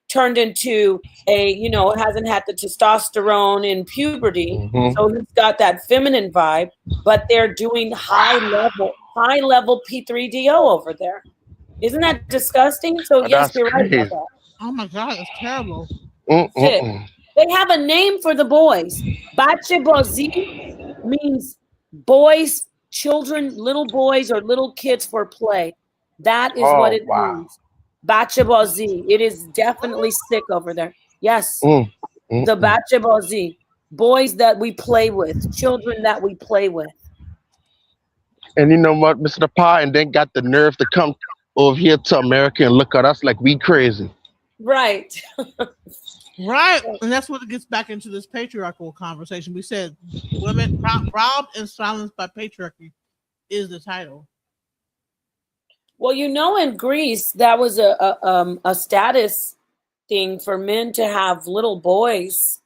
turned into hasn't had the testosterone in puberty, so he's got that feminine vibe. But they're doing high level P3DO over there. Isn't that disgusting? So yes, you're right about that. Oh my God, it's terrible. Shit. They have a name for the boys. Bachebozi means boys, children, little boys or little kids for play. That is what Oh it wow. means. Bachebozi. It is definitely sick over there. Yes, the Bachebozi. Boys that we play with, children that we play with. And you know what, Mr. Pie, and then got the nerve to come over here to America and look at us like we crazy. Right. Right. And that's what it gets back into this patriarchal conversation. We said women robbed and silenced by patriarchy is the title. Well, you know, in Greece, that was a status thing for men to have little boys.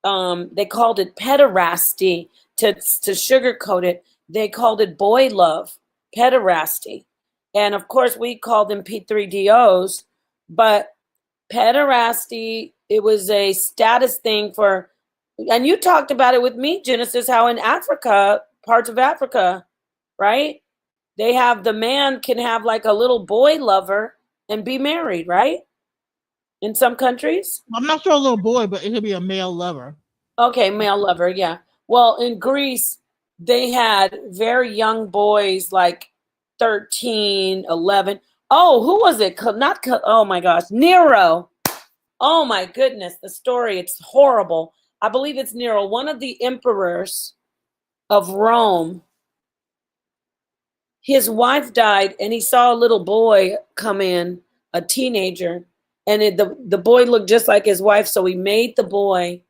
They called it pederasty to sugarcoat it. They called it boy love, pederasty. And of course, we called them P3DOs, but pederasty, it was a status thing for, and you talked about it with me, Genesis, how in Africa, parts of Africa, right? They have, the man can have like a little boy lover and be married, right? In some countries. I'm not sure a little boy, but it could be a male lover. Okay, male lover, yeah. Well, in Greece, they had very young boys, like 13, 11. Oh, who was it? Oh my gosh, Nero. Oh my goodness, the story, it's horrible. I believe it's Nero, one of the emperors of Rome. His wife died and he saw a little boy come in, a teenager, and the boy looked just like his wife, so he made the boy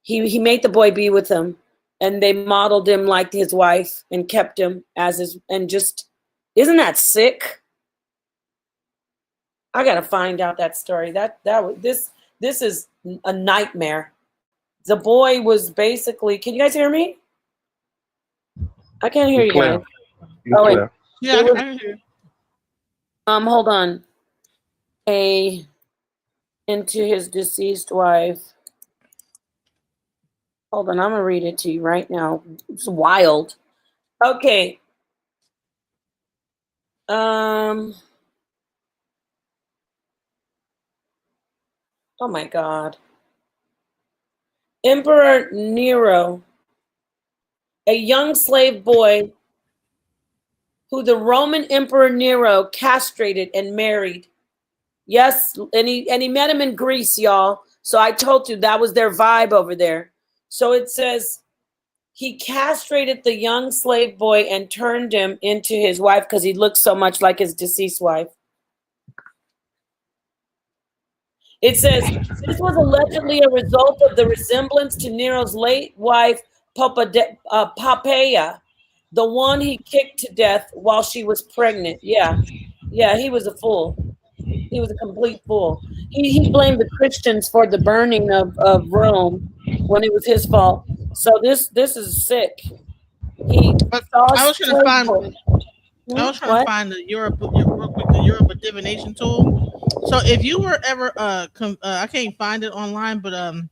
made the boy be with him, and they modeled him like his wife and kept him as his, and just, isn't that sick? I gotta find out that story. This is a nightmare. The boy was basically, can you guys hear me? I can't hear you guys. Oh wait. Yeah, I can hear you. Hold on. Into his deceased wife. Hold on, I'm gonna read it to you right now. It's wild. Okay. Oh my God. Emperor Nero, a young slave boy who the Roman Emperor Nero castrated and married. Yes, and he met him in Greece, y'all. So I told you that was their vibe over there. So it says he castrated the young slave boy and turned him into his wife because he looked so much like his deceased wife. It says this was allegedly a result of the resemblance to Nero's late wife, Poppaea, the one he kicked to death while she was pregnant. Yeah, he was a fool. He was a complete fool. He blamed the Christians for the burning of Rome when it was his fault. So this is sick. I was trying to find the Europe divination tool. So if you were ever I can't find it online, but I'm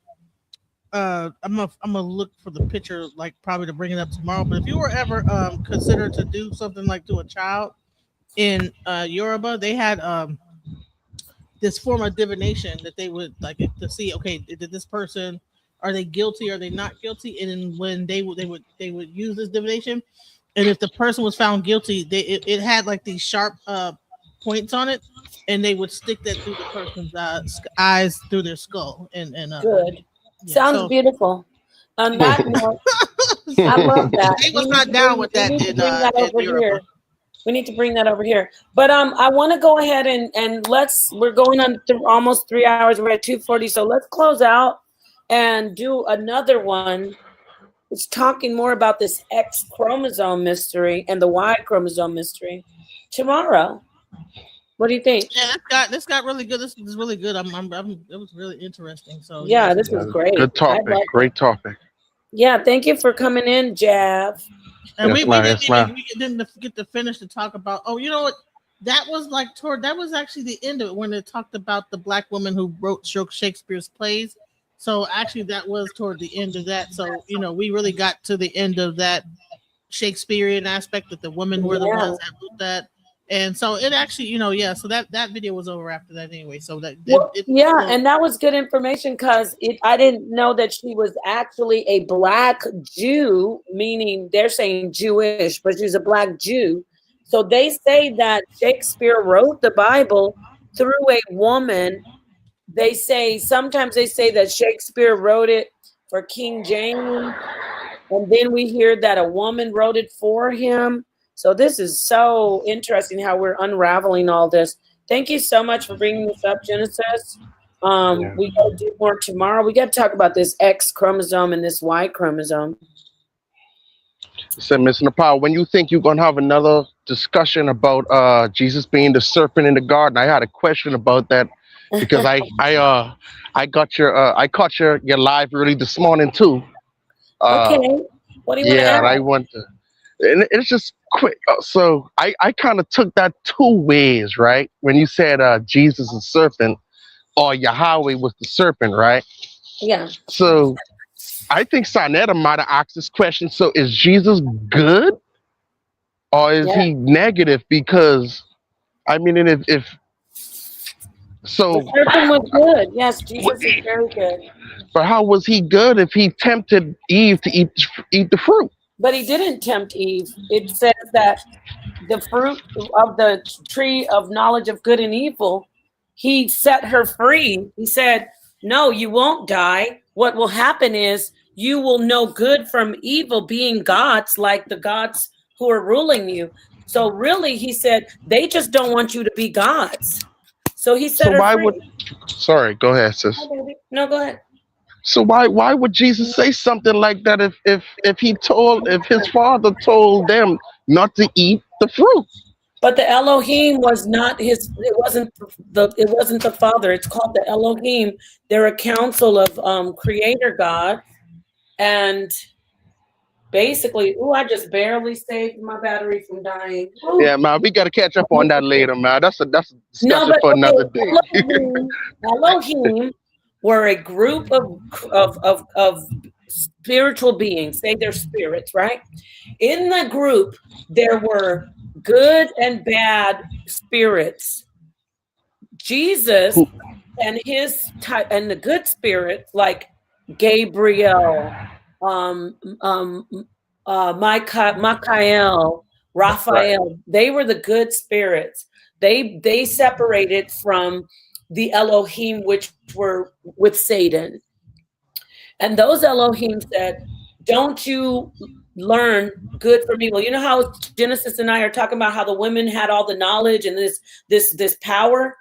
gonna look for the picture, like probably to bring it up tomorrow. But if you were ever considered to do something like to a child in Yoruba, they had this form of divination that they would like to see, okay, did this person, are they guilty, are they not guilty? And then when they would use this divination, and if the person was found guilty, it had like these sharp points on it, and they would stick that through the person's eyes, through their skull. And good. Yeah, sounds beautiful. On that note, I love that. He was not down with that. We need to bring that over here. But I want to go ahead and we're going on almost 3 hours. We're at 2:40, so let's close out and do another one. It's talking more about this X chromosome mystery and the Y chromosome mystery tomorrow. What do you think? Yeah, this got really good. This is really good. It was really interesting. So yeah, this was great. Good topic. Great topic. Yeah, thank you for coming in, Jav. And we didn't get to finish to talk about. Oh, you know what? That was that was actually the end of it when it talked about the black woman who wrote Shakespeare's plays. So actually, that was toward the end of that. So we really got to the end of that Shakespearean aspect that the women were the ones that wrote that. And so it actually, yeah. So that video was over after that anyway. So that Well, yeah, and that was good information because I didn't know that she was actually a black Jew, meaning they're saying Jewish, but she's a black Jew. So they say that Shakespeare wrote the Bible through a woman. Sometimes they say that Shakespeare wrote it for King James, and then we hear that a woman wrote it for him. So this is so interesting how we're unraveling all this. Thank you so much for bringing this up, Genesis. We got to do more tomorrow. We got to talk about this X chromosome and this Y chromosome. So, Miss Nepal, when you think you're gonna have another discussion about Jesus being the serpent in the garden, I had a question about that because I caught your live early this morning too. Okay, what do you want to Yeah, add? and I want to, and it's just quick. So I kind of took that two ways, right? When you said Jesus is serpent or Yahweh was the serpent, right? Yeah. So I think Sarnetta might have asked this question. So is Jesus good or is he negative? Because I mean, and if so, the serpent was good. Yes, Jesus is very good. But how was he good if he tempted Eve to eat the fruit? But he didn't tempt Eve. It says that the fruit of the tree of knowledge of good and evil, he set her free. He said, no, you won't die. What will happen is you will know good from evil, being gods like the gods who are ruling you. So really, he said, they just don't want you to be gods. So he set her free. Sorry, go ahead, sis. No, go ahead. So why would Jesus say something like that if his father told them not to eat the fruit? But the Elohim was not his. It wasn't the Father. It's called the Elohim. They're a council of Creator God, and basically, I just barely saved my battery from dying. Ooh. Yeah, man, we got to catch up on that later, man. That's a discussion for another day. Elohim were a group of spiritual beings. Say they're spirits, right? In the group, there were good and bad spirits. Jesus and his type and the good spirits like Gabriel, Michael, Raphael, they were the good spirits. They separated from the Elohim, which were with Satan. And those Elohim said, don't you learn good from evil. You know how Genesis and I are talking about how the women had all the knowledge and this power?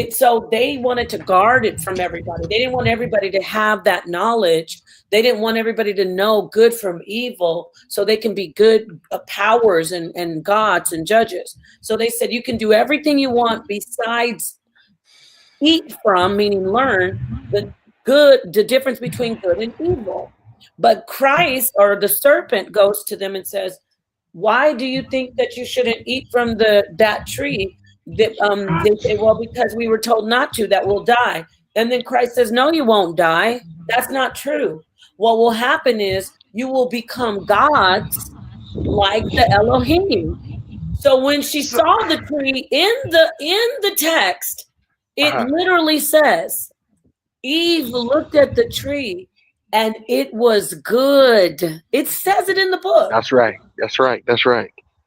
So they wanted to guard it from everybody. They didn't want everybody to have that knowledge. They didn't want everybody to know good from evil so they can be good powers and gods and judges. So they said, you can do everything you want besides eat from, meaning learn the difference between good and evil. But Christ or the serpent goes to them and says, why do you think that you shouldn't eat from that tree? They say, well, because we were told not to, that we'll die. And then Christ says, no, you won't die. That's not true. What will happen is you will become gods like the Elohim. So when she saw the tree in the text, it literally says, Eve looked at the tree and it was good. It says it in the book. That's right.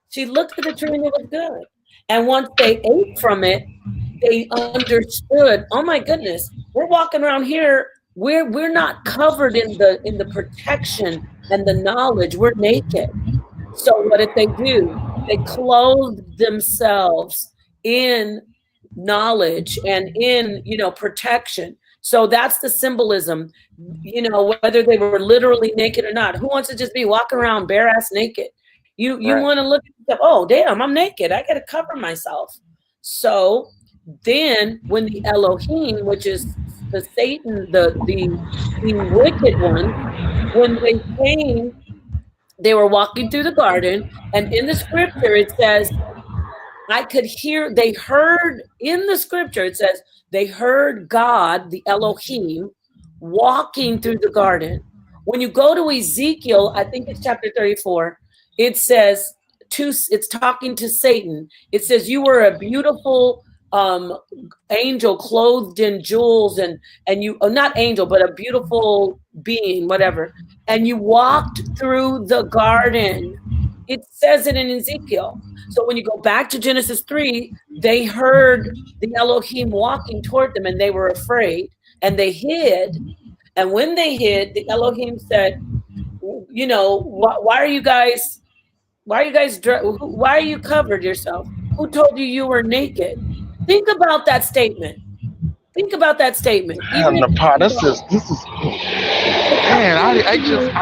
She looked at the tree and it was good. And once they ate from it, they understood, oh my goodness, we're walking around here. We're not covered in the protection and the knowledge. We're naked. So what did they do? They clothed themselves in knowledge and in, protection. So that's the symbolism, whether they were literally naked or not. Who wants to just be walking around bare ass naked? You want to look at stuff, oh, damn, I'm naked. I got to cover myself. So then when the Elohim, which is the Satan, the wicked one, when they came, they were walking through the garden. And in the scripture, it says, they heard in the scripture, it says, they heard God, the Elohim, walking through the garden. When you go to Ezekiel, I think it's chapter 34, it says it's talking to Satan. It says, you were a beautiful angel clothed in jewels and you, not angel, but a beautiful being, whatever. And you walked through the garden. It says it in Ezekiel. So when you go back to Genesis 3, they heard the Elohim walking toward them and they were afraid and they hid. And when they hid, the Elohim said, you know, why are you guys covered yourself? Who told you were naked? Think about that statement. Think about that statement. Man, this is man, I get it.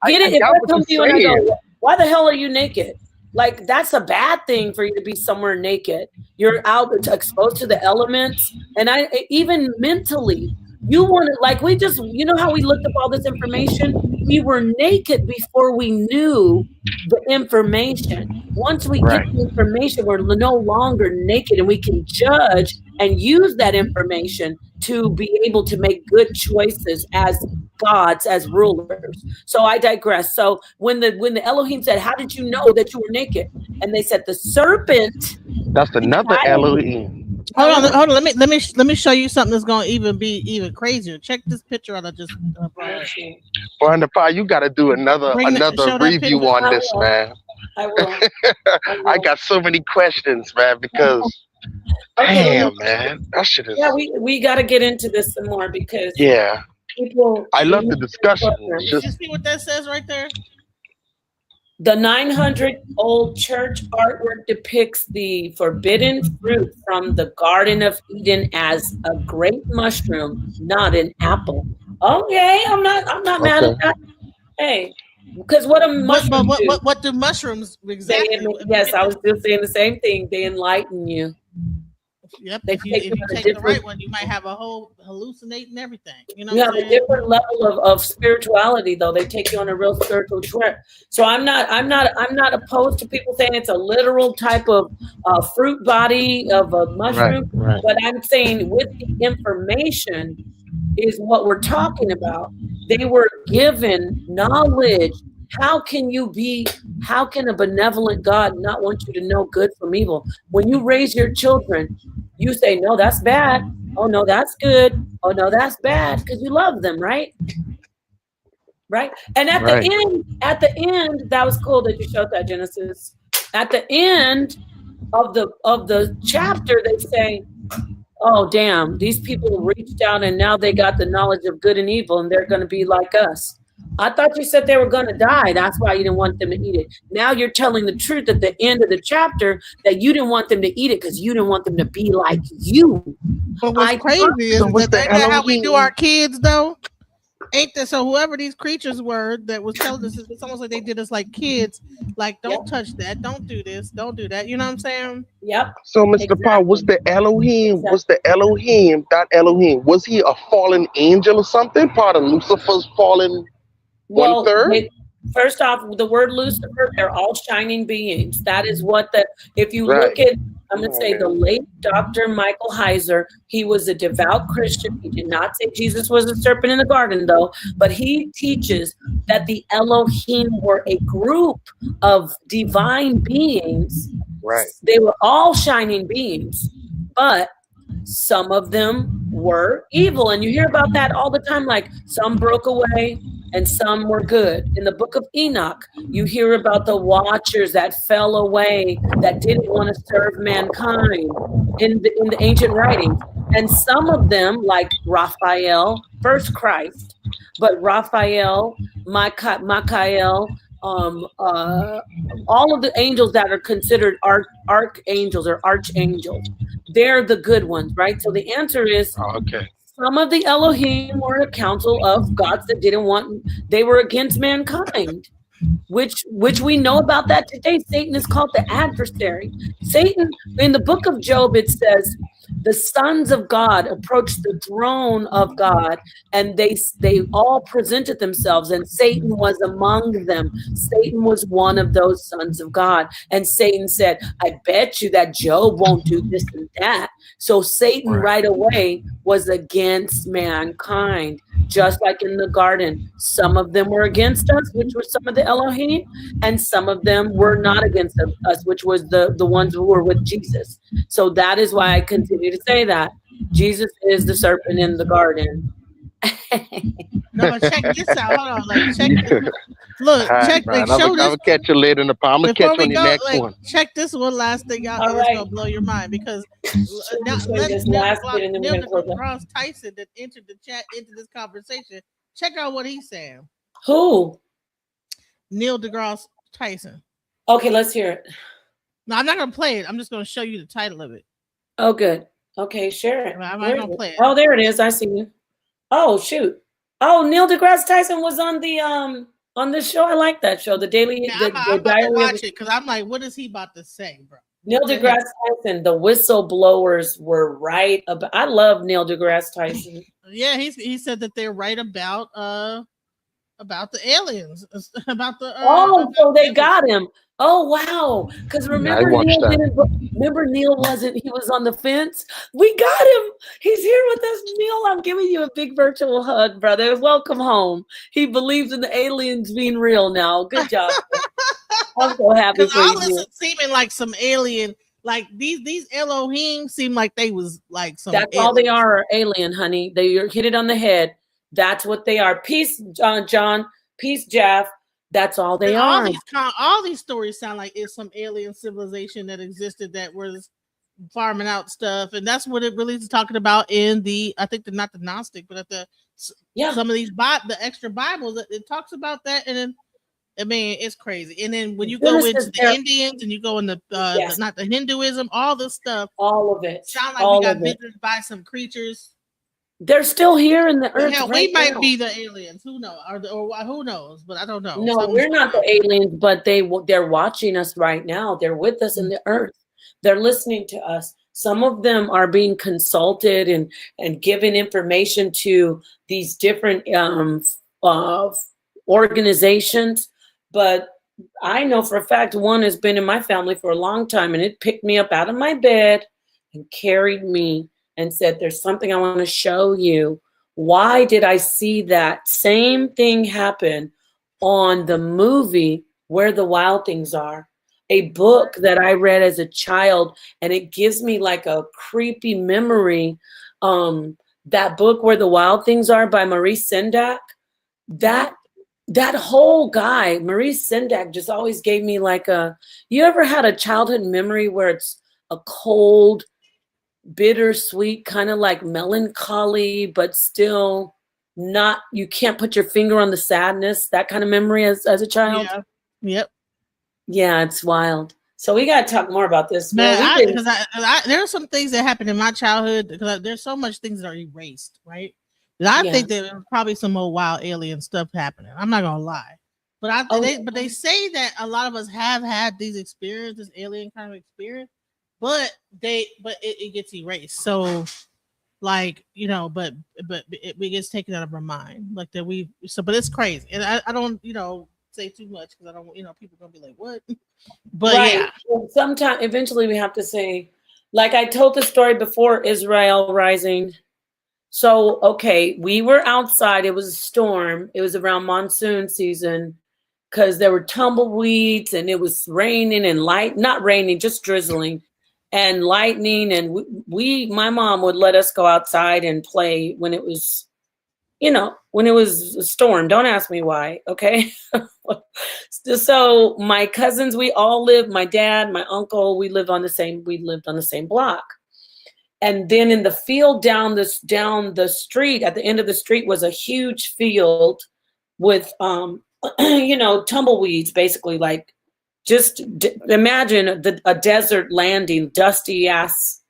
I If got I what come to you you're and I saying. go, why the hell are you naked? Like, that's a bad thing for you to be somewhere naked. You're out exposed to the elements. And even mentally, you want to, like, you know how we looked up all this information? We were naked before we knew the information. Once we get the information, we're no longer naked and we can judge and use that information to be able to make good choices as gods, as rulers. So I digress. So when the Elohim said, how did you know that you were naked? And they said, the serpent. That's another Elohim. Hold on. Let me show you something that's going to be even crazier. Check this picture out I just brought up. Brother Pa, you got to do another review on this, man. I will. I got so many questions, man, because damn, man, that shit is. Yeah, we got to get into this some more because people. I love the discussion. Did you see what that says right there? The 900-old church artwork depicts the forbidden fruit from the Garden of Eden as a great mushroom, not an apple. Okay, I'm not mad at that. Hey, because what a mushroom what do mushrooms exactly? Yes, I was just saying the same thing. They enlighten you. Yep. If you take the right one, you might have a whole hallucinating everything. You know, you have a different level of spirituality, though. They take you on a real spiritual trip. So I'm not opposed to people saying it's a literal type of fruit body of a mushroom. Right. But I'm saying with the information is what we're talking about. They were given knowledge. How can a benevolent God not want you to know good from evil? When you raise your children, you say, no, that's bad. Oh, no, that's good. Oh, no, that's bad. Because you love them, right? Right. And at the end, that was cool that you showed that, Genesis. At the end of the chapter, they say, oh, damn, these people reached out and now they got the knowledge of good and evil and they're going to be like us. I thought you said they were going to die. That's why you didn't want them to eat it. Now you're telling the truth at the end of the chapter that you didn't want them to eat it because you didn't want them to be like you. But what's crazy is that how we do our kids, though? Ain't that so? Whoever these creatures were that was telling us, it's almost like they did us like kids. Like, don't touch that. Don't do this. Don't do that. You know what I'm saying? Yep. So, Mr. Pa, was the Elohim, that Elohim, was he a fallen angel or something? Part of Lucifer's fallen one-third? First off, the word Lucifer, they're all shining beings. That is what if you look at, I'm going to say the late Dr. Michael Heiser, he was a devout Christian. He did not say Jesus was a serpent in the garden, though, but he teaches that the Elohim were a group of divine beings. Right. They were all shining beings, but some of them were evil. And you hear about that all the time, like some broke away and some were good. In the book of Enoch, you hear about the watchers that fell away, that didn't want to serve mankind in the ancient writings. And some of them, like Raphael, first Christ, but Raphael, Michael, all of the angels that are considered archangels or archangels, they're the good ones, right? So the answer is some of the Elohim were a council of gods that they were against mankind, which we know about that today. Satan is called the adversary. Satan, in the book of Job, it says, the sons of God approached the throne of God and they all presented themselves and Satan was among them. Satan was one of those sons of God. And Satan said, I bet you that Job won't do this and that. So Satan right away was against mankind. just like in the garden. Some of them were against us, which were some of the Elohim, and some of them were not against us, which was the ones who were with Jesus. So that is why I continue to say that Jesus is the serpent in the garden. No, but check this out. Hold on, like check. Look, All right, check. Brian. Like, I'm show this. gonna catch you later in the pod. I'm gonna Before catch you we on your go, next like, one. check this one last thing out. All It's right. gonna blow your mind because now Show let this Neil last bit and then we're gonna close up. deGrasse Tyson that entered the chat into this conversation. Check out what he's saying. Who? Neil deGrasse Tyson. Okay, let's hear it. No, I'm not gonna play it. I'm just gonna show you the title of it. Oh, good. Okay, share it. I'm Where not is gonna it? play it. Oh, there it is. I see you. Oh, shoot. Oh, Neil deGrasse Tyson was on the show. I like that show. The Daily. Yeah, the I'm about to Diary of watch the- it because I'm like, what is he about to say, bro? Neil What the heck? deGrasse Tyson. The whistleblowers were right about. I love Neil deGrasse Tyson. Yeah, he said that they're right about the aliens, about the. Oh, so they got him. Oh wow! Because remember watched Neil that. didn't. Remember Neil wasn't. He was on the fence. We got him. He's here with us, Neil. I'm giving you a big virtual hug, brother. Welcome home. He believes in the aliens being real now. Good job. I'm so happy Because for all you. this is seeming like some alien, like these Elohim seem like they was like some. That's all they are alien, honey. They hit it on the head. That's what they are. Peace, John. Peace, Jeff. That's all they are. All these stories sound like it's some alien civilization that existed that was farming out stuff, and that's what it really is talking about in the. I think not the Gnostic, but at the some of these the extra Bibles it talks about that, and then I mean it's crazy. And then when you go into the Indians and you go in the not the Hinduism, all this stuff, all of it sound like we got visited by some creatures. They're still here in the earth. Hell, right we might now. be the aliens. Who knows? Or who knows? But I don't know. No, we're not the aliens, but they're watching us right now. They're with us in the earth. They're listening to us. Some of them are being consulted and given information to these different organizations. But I know for a fact one has been in my family for a long time, and it picked me up out of my bed and carried me and said, there's something I want to show you. Why did I see that same thing happen on the movie Where the Wild Things Are? A book that I read as a child, and it gives me like a creepy memory. That book Where the Wild Things Are by Maurice Sendak, that whole guy, Maurice Sendak, just always gave me like you ever had a childhood memory where it's a cold, bittersweet, kind of like melancholy, but still not, you can't put your finger on the sadness, that kind of memory as a child? Yeah. Yep. Yeah, it's wild. So we got to talk more about this. Man, because there are some things that happened in my childhood because there's so much things that are erased, right? And I think that there's probably some old wild alien stuff happening. I'm not gonna lie, but they say that a lot of us have had these experiences, alien kind of experience, but it gets erased. So, like, you know, but it gets taken out of our mind, like that but it's crazy, and I don't say too much because I don't people gonna be like what, but right. yeah. Well, sometime eventually we have to say, like I told the story before, Israel Rising. So okay, we were outside. It was a storm. It was around monsoon season because there were tumbleweeds and it was raining and not raining, just drizzling and lightning. And my mom would let us go outside and play when it was, when it was a storm. Don't ask me why. Okay. So my cousins, we all lived, my dad, my uncle, we lived on the same block. And then in the field down the street, at the end of the street was a huge field with, tumbleweeds, basically, like just imagine a desert landing, dusty ass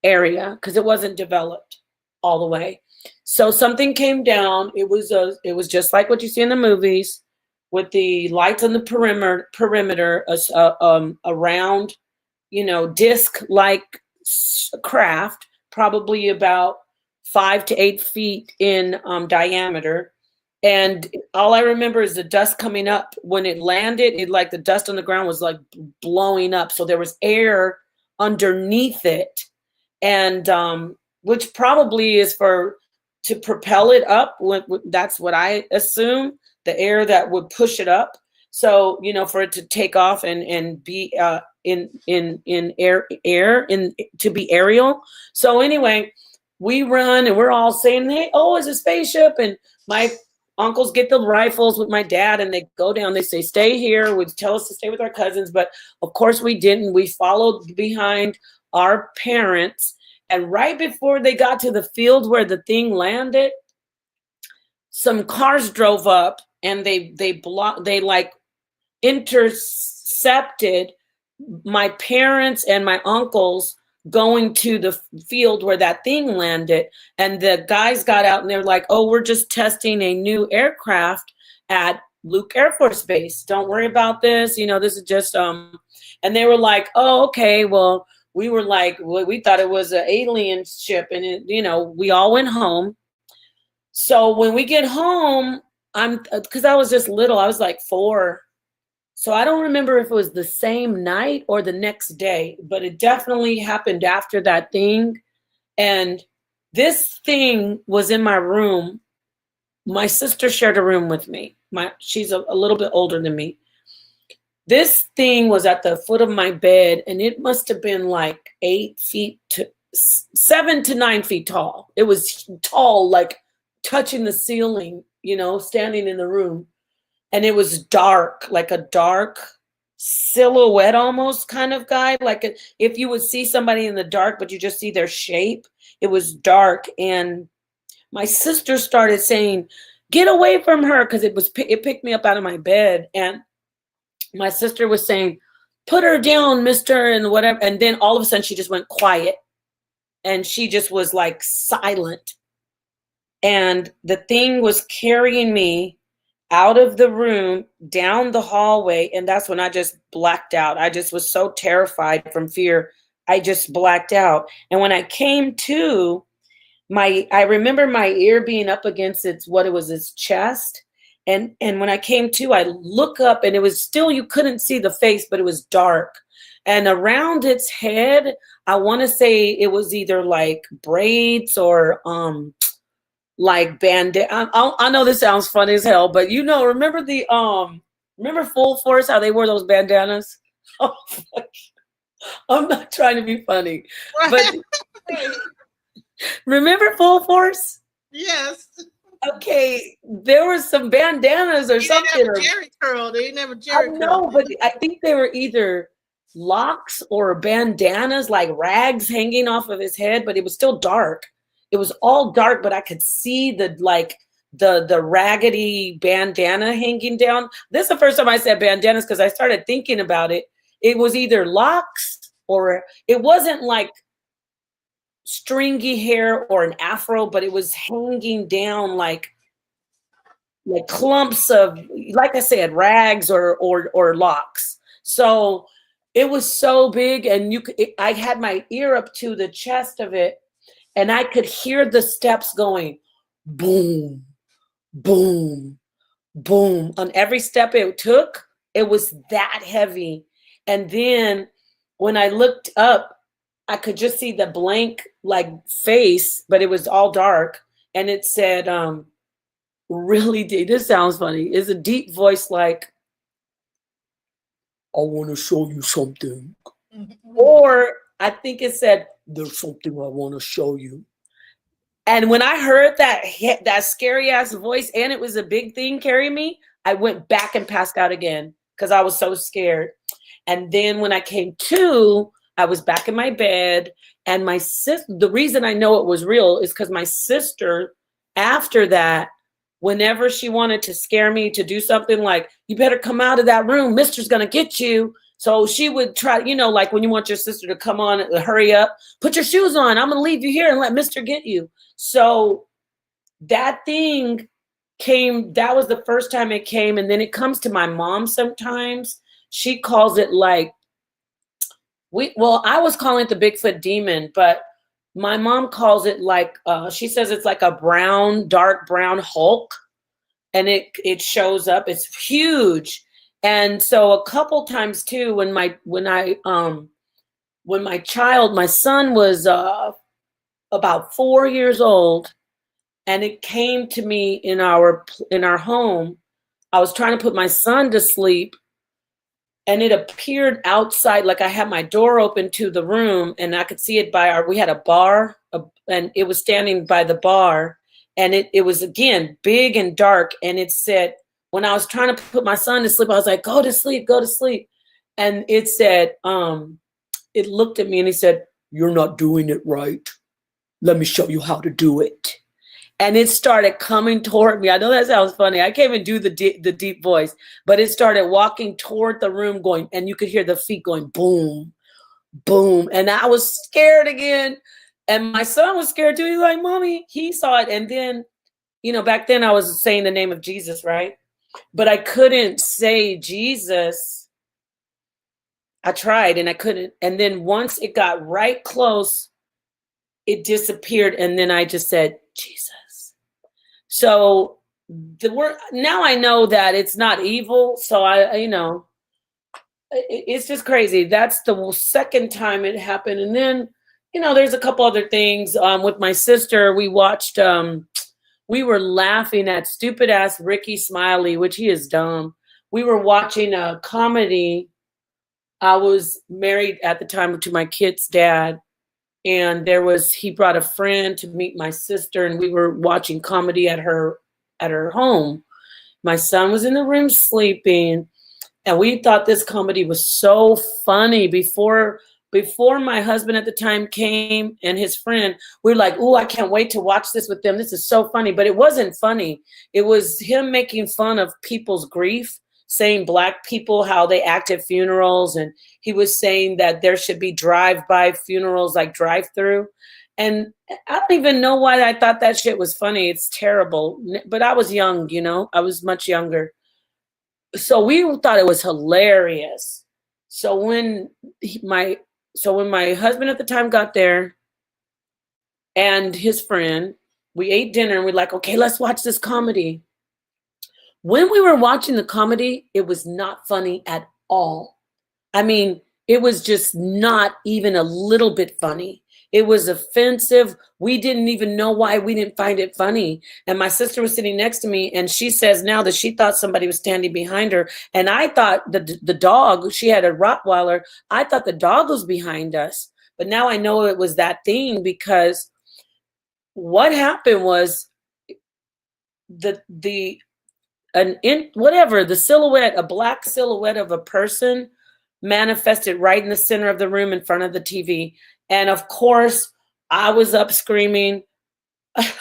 area because it wasn't developed all the way. So something came down. It was just like what you see in the movies with the lights on the perimeter, a round, disc-like craft, probably about 5 to 8 feet in diameter. And all I remember is the dust coming up. When it landed, the dust on the ground was like blowing up. So there was air underneath it, and which probably is for to propel it up. That's what I assume, the air that would push it up. So, you know, for it to take off and be in air to be aerial. So anyway, we run and we're all saying, hey, oh, it's a spaceship. And my uncles get the rifles with my dad and they go down. They say, stay here. Would tell us to stay with our cousins. But of course we didn't. We followed behind our parents. And right before they got to the field where the thing landed, some cars drove up and they like intercepted my parents and my uncles going to the field where that thing landed. And the guys got out and they're like, oh, we're just testing a new aircraft at Luke Air Force Base. Don't worry about this. You know, this is just, and they were like, oh, okay, well, we were like, well, we thought it was an alien ship. And, it, you know, we all went home. So when we get home, because I was just little, I was like 4. So I don't remember if it was the same night or the next day, but it definitely happened after that thing. And this thing was in my room. My sister shared a room with me. She's a little bit older than me. This thing was at the foot of my bed, and it must have been like 7 to 9 feet tall. It was tall, like touching the ceiling, you know, standing in the room. And it was dark, like a dark silhouette almost kind of guy. Like if you would see somebody in the dark, but you just see their shape, it was dark. And my sister started saying, get away from her, because it picked me up out of my bed. And my sister was saying, put her down, mister, and whatever. And then all of a sudden she just went quiet. And she just was like silent. And the thing was carrying me out of the room, down the hallway. And that's when I just blacked out. I just was so terrified from fear. I just blacked out. And when I came to, I remember my ear being up against its chest. And when I came to, I look up and it was still, you couldn't see the face, but it was dark. And around its head, I want to say it was either like braids or, like bandana. I know this sounds funny as hell, but you know, remember remember Full Force, how they wore those bandanas? Oh, I'm not trying to be funny, but remember Full Force? Yes. Okay, there were some bandanas or something. They never Jerry curl. They never Jerry curl. No, but I think they were either locks or bandanas, like rags hanging off of his head, but it was still dark. It was all dark, but I could see the raggedy bandana hanging down. This is the first time I said bandanas because I started thinking about it. It was either locks or it wasn't like stringy hair or an afro, but it was hanging down like clumps of, like I said, rags or locks. So it was so big, and I had my ear up to the chest of it. And I could hear the steps going boom, boom, boom. On every step it took, it was that heavy. And then when I looked up, I could just see the blank like face, but it was all dark. And it said, really deep. This sounds funny. It's a deep voice like, I want to show you something. Or I think it said, there's something I want to show you. And when I heard that scary ass voice, and it was a big thing carrying me, I went back and passed out again because I was so scared. And then when I came to, I was back in my bed, and my sister, the reason I know it was real is because my sister, after that, whenever she wanted to scare me to do something like, you better come out of that room, mister's going to get you. So she would try, you know, like when you want your sister to come on, hurry up, put your shoes on. I'm going to leave you here and let mister get you. So that thing came, that was the first time it came. And then it comes to my mom sometimes. She calls it like, I was calling it the Bigfoot demon, but my mom calls it like, she says it's like a dark brown Hulk. And it shows up, it's huge. And so a couple times too, when my son was about 4 years old, and it came to me in our home. I was trying to put my son to sleep, and it appeared outside, like I had my door open to the room, and I could see it we had a bar, and it was standing by the bar, and it was, again, big and dark, and it said, when I was trying to put my son to sleep, I was like, go to sleep, go to sleep. And it said, it looked at me and he said, you're not doing it right. Let me show you how to do it. And it started coming toward me. I know that sounds funny. I can't even do the deep voice, but it started walking toward the room going, and you could hear the feet going boom, boom. And I was scared again. And my son was scared too. He's like, Mommy, he saw it. And then, back then I was saying the name of Jesus, right? But I couldn't say Jesus. I tried and I couldn't. And then once it got right close, it disappeared. And then I just said, Jesus. So the word, now I know that it's not evil. So it's just crazy. That's the second time it happened. And then, there's a couple other things. With my sister, we watched, we were laughing at stupid ass Ricky Smiley, which he is dumb. We were watching a comedy. I was married at the time to my kid's dad. And he brought a friend to meet my sister, and we were watching comedy at her home. My son was in the room sleeping, and we thought this comedy was so funny. Before my husband at the time came and his friend, we were like, "Oh, I can't wait to watch this with them. This is so funny." But it wasn't funny. It was him making fun of people's grief, saying Black people, how they act at funerals. And he was saying that there should be drive-by funerals, like drive-through. And I don't even know why I thought that shit was funny. It's terrible. But I was young, I was much younger. So we thought it was hilarious. So when my husband at the time got there and his friend, we ate dinner and we're like, okay, let's watch this comedy. When we were watching the comedy, it was not funny at all. I mean, it was just not even a little bit funny. It was offensive. We didn't even know why we didn't find it funny. And my sister was sitting next to me, and she says now that she thought somebody was standing behind her. And I thought the dog, she had a Rottweiler, I thought the dog was behind us. But now I know it was that thing, because what happened was the silhouette, a Black silhouette of a person manifested right in the center of the room in front of the TV. And of course, I was up screaming.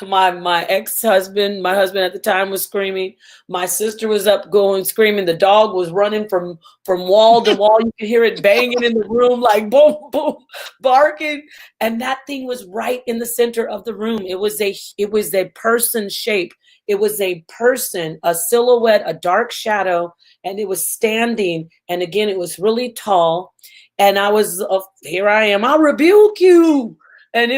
My ex-husband, my husband at the time, was screaming. My sister was up going screaming. The dog was running from wall to wall. You could hear it banging in the room, like boom, boom, barking. And that thing was right in the center of the room. It was a person shape. It was a person, a silhouette, a dark shadow, and it was standing. And again, it was really tall. And I was, here I am, I'll rebuke you. And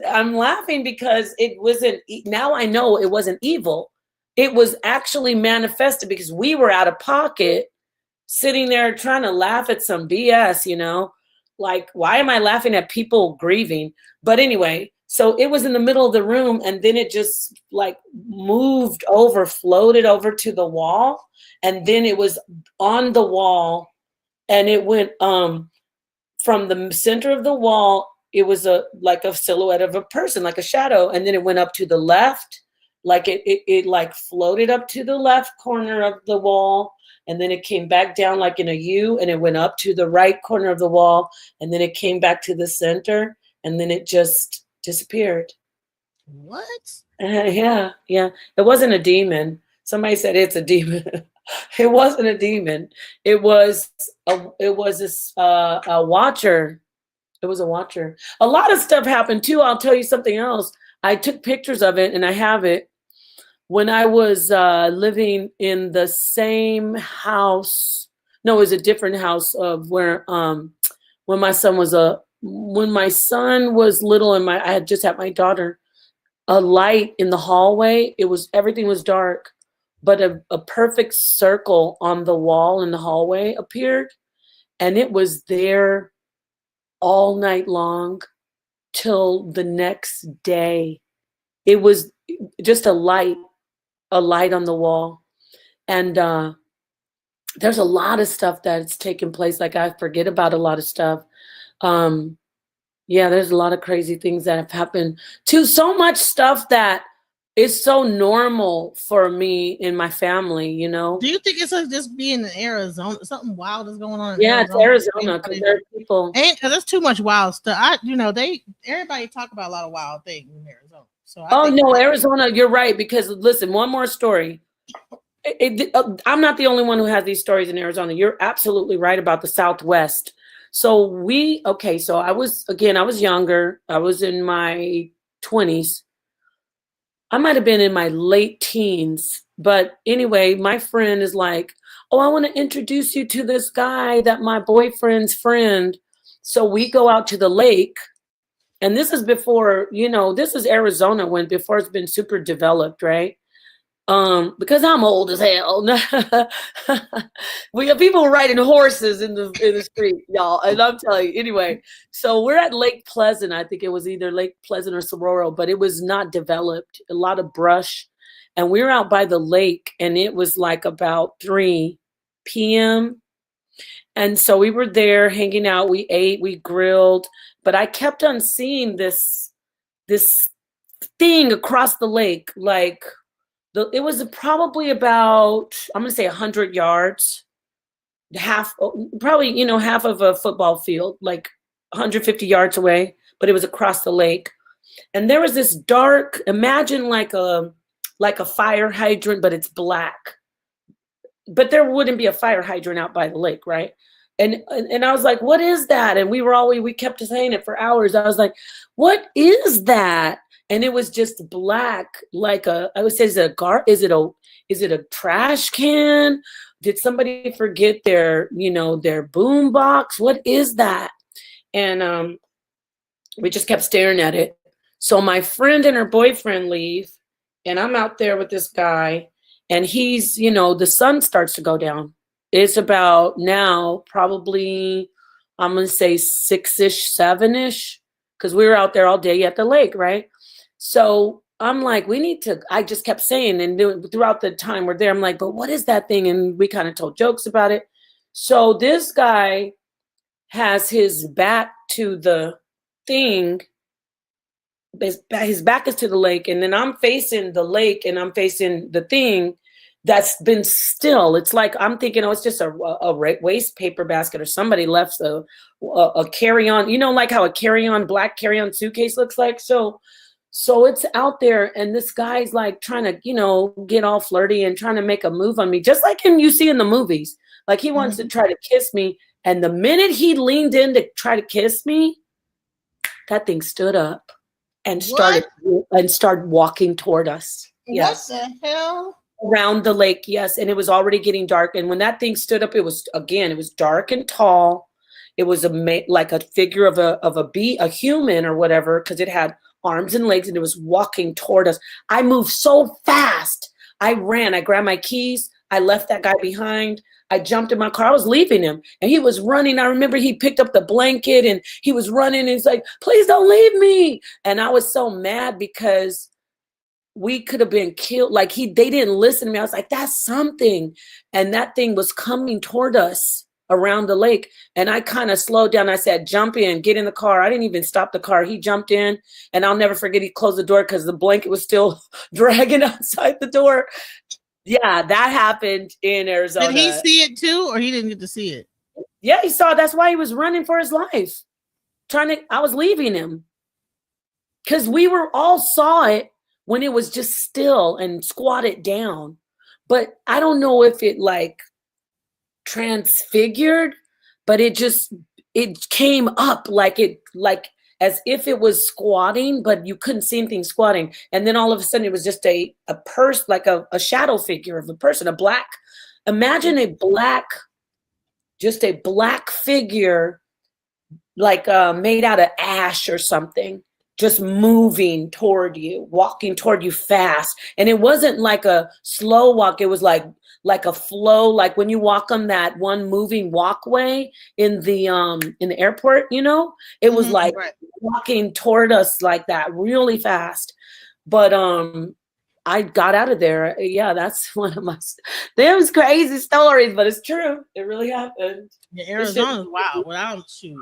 I'm laughing because it wasn't, now I know it wasn't evil. It was actually manifested because we were out of pocket, sitting there trying to laugh at some BS, like, why am I laughing at people grieving? But anyway, so it was in the middle of the room, and then it just like moved over, floated over to the wall. And then it was on the wall, and it went from the center of the wall. It was like a silhouette of a person, like a shadow. And then it went up to the left, like it like floated up to the left corner of the wall. And then it came back down like in a U, and it went up to the right corner of the wall. And then it came back to the center, and then it just disappeared. What? Yeah. It wasn't a demon. Somebody said it's a demon. It wasn't a demon. It was a watcher. It was a watcher. A lot of stuff happened too. I'll tell you something else. I took pictures of it, and I have it. When I was living in the same house, no, it was a different house of where when my son was little, and I had just had my daughter, a light in the hallway. Everything was dark, but a perfect circle on the wall in the hallway appeared, and it was there all night long till the next day. It was just a light on the wall. And there's a lot of stuff that's taken place. Like I forget about a lot of stuff. Yeah, there's a lot of crazy things that have happened too. So much stuff that is so normal for me in my family, you know? Do you think it's just being in Arizona? Something wild is going on in Yeah, Arizona? it's Arizona because there are people. Because there's too much wild stuff. Everybody talk about a lot of wild things in Arizona. So Arizona, you're right. Because listen, one more story. I'm not the only one who has these stories in Arizona. You're absolutely right about the Southwest. So I was younger. I was in my 20s. I might have been in my late teens. But anyway, my friend is like, oh, I want to introduce you to this guy that my boyfriend's friend. So we go out to the lake. And this is before, this is Arizona before it's been super developed, right? Because I'm old as hell. We have people riding horses in the street, y'all. And I'm telling you, anyway. So we're at Lake Pleasant. I think it was either Lake Pleasant or Sororo, but it was not developed. A lot of brush, and we were out by the lake, and it was like about 3 p.m. And so we were there hanging out. We ate, we grilled, but I kept on seeing this thing across the lake, like. It was probably about, I'm going to say 100 yards, half of a football field, like 150 yards away, but it was across the lake. And there was this dark, imagine like a fire hydrant, but it's black. But there wouldn't be a fire hydrant out by the lake, right? And I was like, what is that? And we kept saying it for hours. I was like, what is that? And it was just black, like I would say, is it a trash can? Did somebody forget their boom box? What is that? And we just kept staring at it. So my friend and her boyfriend leave, and I'm out there with this guy, and he's, the sun starts to go down. It's about now probably, I'm going to say 6-ish, 7-ish, because we were out there all day at the lake, right? So I'm like, I just kept saying, and throughout the time we're there, I'm like, but what is that thing? And we kind of told jokes about it. So this guy has his back to the thing. His back is to the lake. And then I'm facing the lake and I'm facing the thing that's been still. It's like, I'm thinking, it's just a waste paper basket, or somebody left a carry-on, like how a black carry-on suitcase looks like. So it's out there, and this guy's like trying to, get all flirty and trying to make a move on me, just like you see in the movies. Like he wants to try to kiss me. And the minute he leaned in to try to kiss me, that thing stood up and started walking toward us. Yes. What the hell? Around the lake, yes. And it was already getting dark. And when that thing stood up, it was dark and tall. It was like a figure of a human or whatever, because it had arms and legs, and it was walking toward us. I moved so fast. I ran. I grabbed my keys. I left that guy behind. I jumped in my car. I was leaving him, and he was running. I remember he picked up the blanket, and he was running, and he's like, please don't leave me. And I was so mad because we could have been killed. Like they didn't listen to me. I was like, that's something. And that thing was coming toward us around the lake. And I kind of slowed down. I said, jump in, get in the car. I didn't even stop the car. He jumped in, and I'll never forget, he closed the door because the blanket was still dragging outside the door. Yeah, that happened in Arizona. Did he see it too, or he didn't get to see it? Yeah, he saw it. That's why he was running for his life. I was leaving him. Because we were all saw it when it was just still and squatted down. But I don't know if it like transfigured, but it came up like as if it was squatting, but you couldn't see anything squatting. And then all of a sudden it was just a purse, like a shadow figure of a person, imagine a black figure, like made out of ash or something, just moving toward you, walking toward you fast. And it wasn't like a slow walk. It was like a flow, like when you walk on that one moving walkway in the airport, it was like walking toward us like that really fast. But I got out of there. Yeah, that's one of my them's crazy stories, but it's true. It really happened. Yeah, Arizona's wild. Without shoot.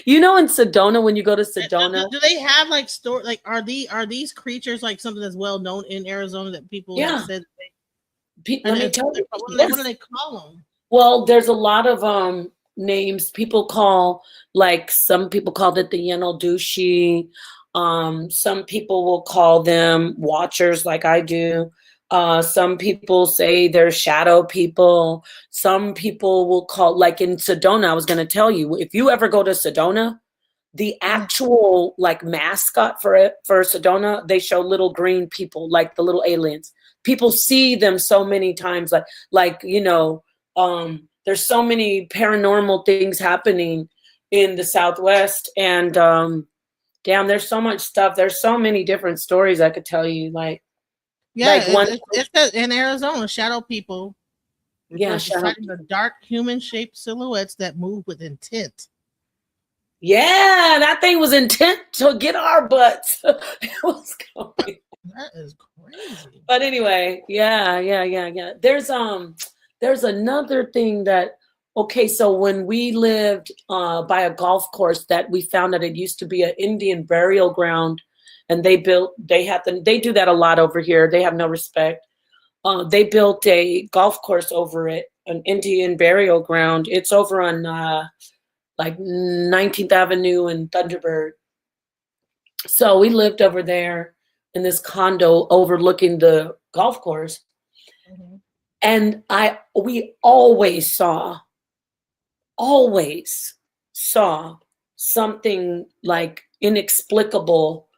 You know, in Sedona, when you go to Do, Sedona, do they have like store like are these creatures like something that's well known in Arizona that people have yeah. said Let me tell you. what do they call them? Well, there's a lot of names people call, like some people called it the Yenaldushi. Some people will call them watchers, like I do. Some people say they're shadow people. Some people will call, like in Sedona, I was going to tell you, if you ever go to Sedona, the actual like mascot for Sedona, they show little green people, like the little aliens. People see them so many times, there's so many paranormal things happening in the Southwest, and damn, there's so much stuff. There's so many different stories I could tell you. It's in Arizona, shadow people. Yeah, describing the dark human-shaped silhouettes that move with intent. Yeah, that thing was intent to get our butts. It was going. That is crazy. But anyway, yeah. There's another thing that, okay, so when we lived by a golf course, that we found that it used to be an Indian burial ground, and they do that a lot over here. They have no respect. They built a golf course over it, an Indian burial ground. It's over on like 19th Avenue and Thunderbird. So we lived over there in this condo overlooking the golf course. Mm-hmm. And we always saw something like inexplicable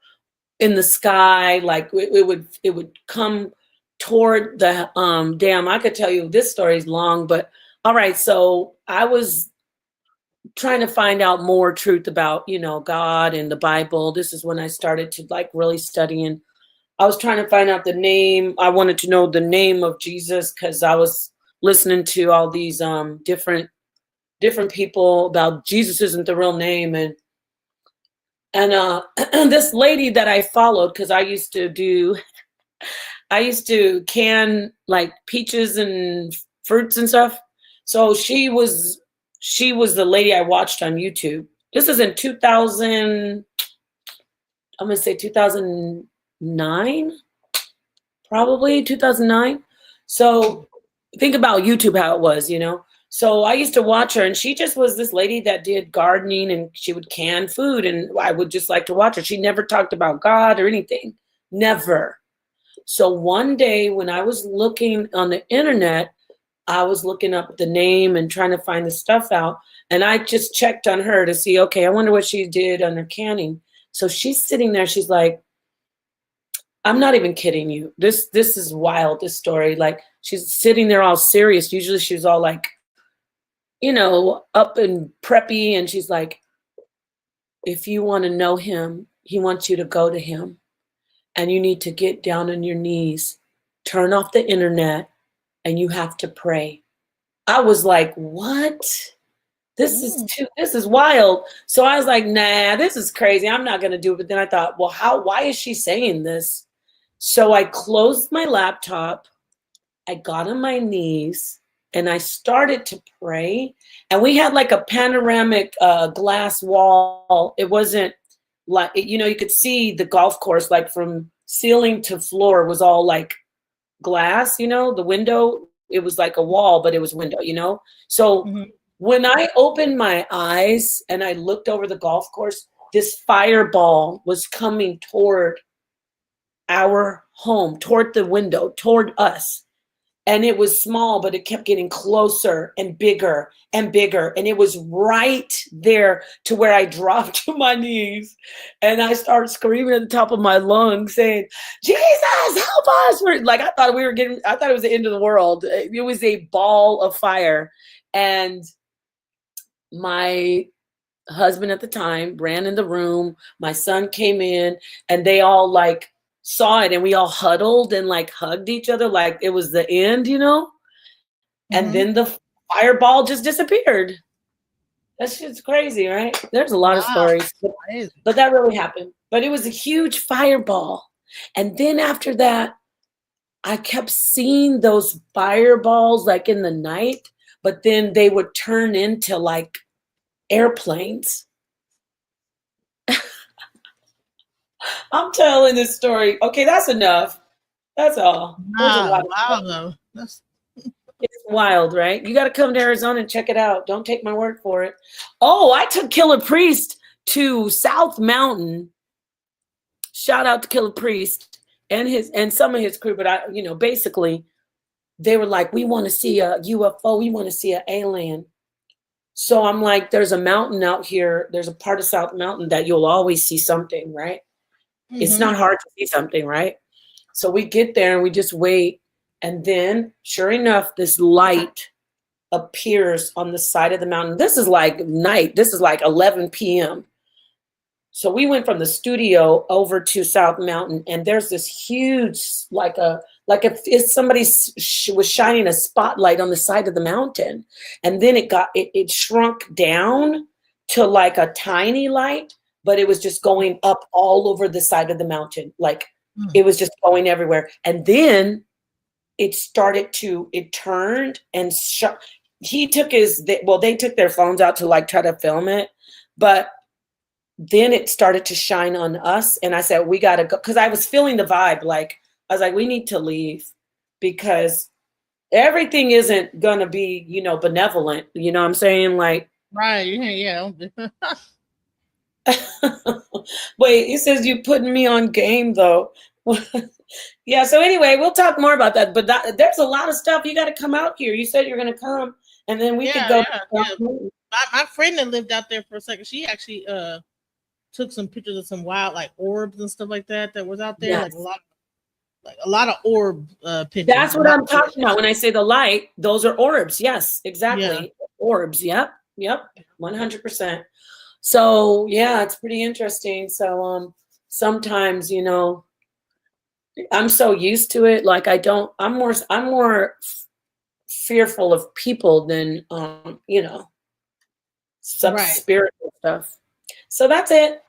in the sky. Like it would come toward the damn. I could tell you this story is long, but all right. So I was trying to find out more truth about, God and the Bible. This is when I started to like really studying. I was trying to find out the name. I wanted to know the name of Jesus because I was listening to all these different people about Jesus isn't the real name, and this lady that I followed, because I used to can like peaches and fruits and stuff. So she was the lady I watched on YouTube. This is in 2000. I'm gonna say 2009, probably 2009. So think about YouTube, how it was, So I used to watch her, and she just was this lady that did gardening, and she would can food, and I would just like to watch her. She never talked about God or anything, never. So one day when I was looking on the internet, I was looking up the name and trying to find the stuff out, and I just checked on her to see, okay, I wonder what she did on her canning. So she's sitting there, she's like, I'm not even kidding you. This is wild, this story. Like, she's sitting there all serious. Usually she's all like, up and preppy, and she's like, if you want to know him, he wants you to go to him, and you need to get down on your knees, turn off the internet, and you have to pray. I was like, what? This is wild. So I was like, nah, this is crazy. I'm not going to do it. But then I thought, well, why is she saying this? So I closed my laptop. I got on my knees and I started to pray. And we had like a panoramic glass wall. It wasn't like, you could see the golf course, like from ceiling to floor was all like glass, the window, it was like a wall, but it was window, So when I opened my eyes and I looked over the golf course, this fireball was coming toward our home, toward the window, toward us. And it was small, but it kept getting closer and bigger and bigger. And it was right there to where I dropped to my knees. And I started screaming at the top of my lungs saying, Jesus, help us. I thought it was the end of the world. It was a ball of fire. And my husband at the time ran in the room. My son came in, and they all like saw it, and we all huddled and like hugged each other like it was the end, and then the fireball just disappeared. That shit's crazy, right? There's a lot of stories, but that really happened. But it was a huge fireball, And then after that, I kept seeing those fireballs like in the night, but then they would turn into like airplanes. I'm telling this story. Okay, that's enough. That's all. There's a lot of Wow, though. That's It's wild, right? You got to come to Arizona and check it out. Don't take my word for it. Oh, I took Killer Priest to South Mountain. Shout out to Killer Priest and some of his crew. But basically, they were like, we want to see a UFO. We want to see an alien. So I'm like, there's a mountain out here. There's a part of South Mountain that you'll always see something, right? It's not hard to see something, right? So we get there and we just wait. And then, sure enough, this light appears on the side of the mountain. This is like night. This is like 11 p.m. So we went from the studio over to South Mountain, and there's this huge, like if somebody was shining a spotlight on the side of the mountain, and then it shrunk down to like a tiny light, but it was just going up all over the side of the mountain, like it was just going everywhere. And then it turned and they took their phones out to like try to film it, but then it started to shine on us. And I said, we got to go. Cause I was feeling the vibe. Like, I was like, we need to leave because everything isn't going to be, benevolent. You know what I'm saying? Like, right. Yeah. Wait, it says you're putting me on game though. Yeah. So anyway, we'll talk more about that, but there's a lot of stuff. You got to come out here. You said you're going to come and then we could go. My friend that lived out there for a second, she actually, took some pictures of some wild like orbs and stuff like that was out there. Yes. Like a lot of orb pictures. That's what I'm talking about when I say the light. Those are orbs. Yes, exactly. Yeah. Orbs. Yep. 100%. So yeah, it's pretty interesting. So sometimes I'm so used to it. Like I'm more fearful of people than some spiritual stuff. So that's it.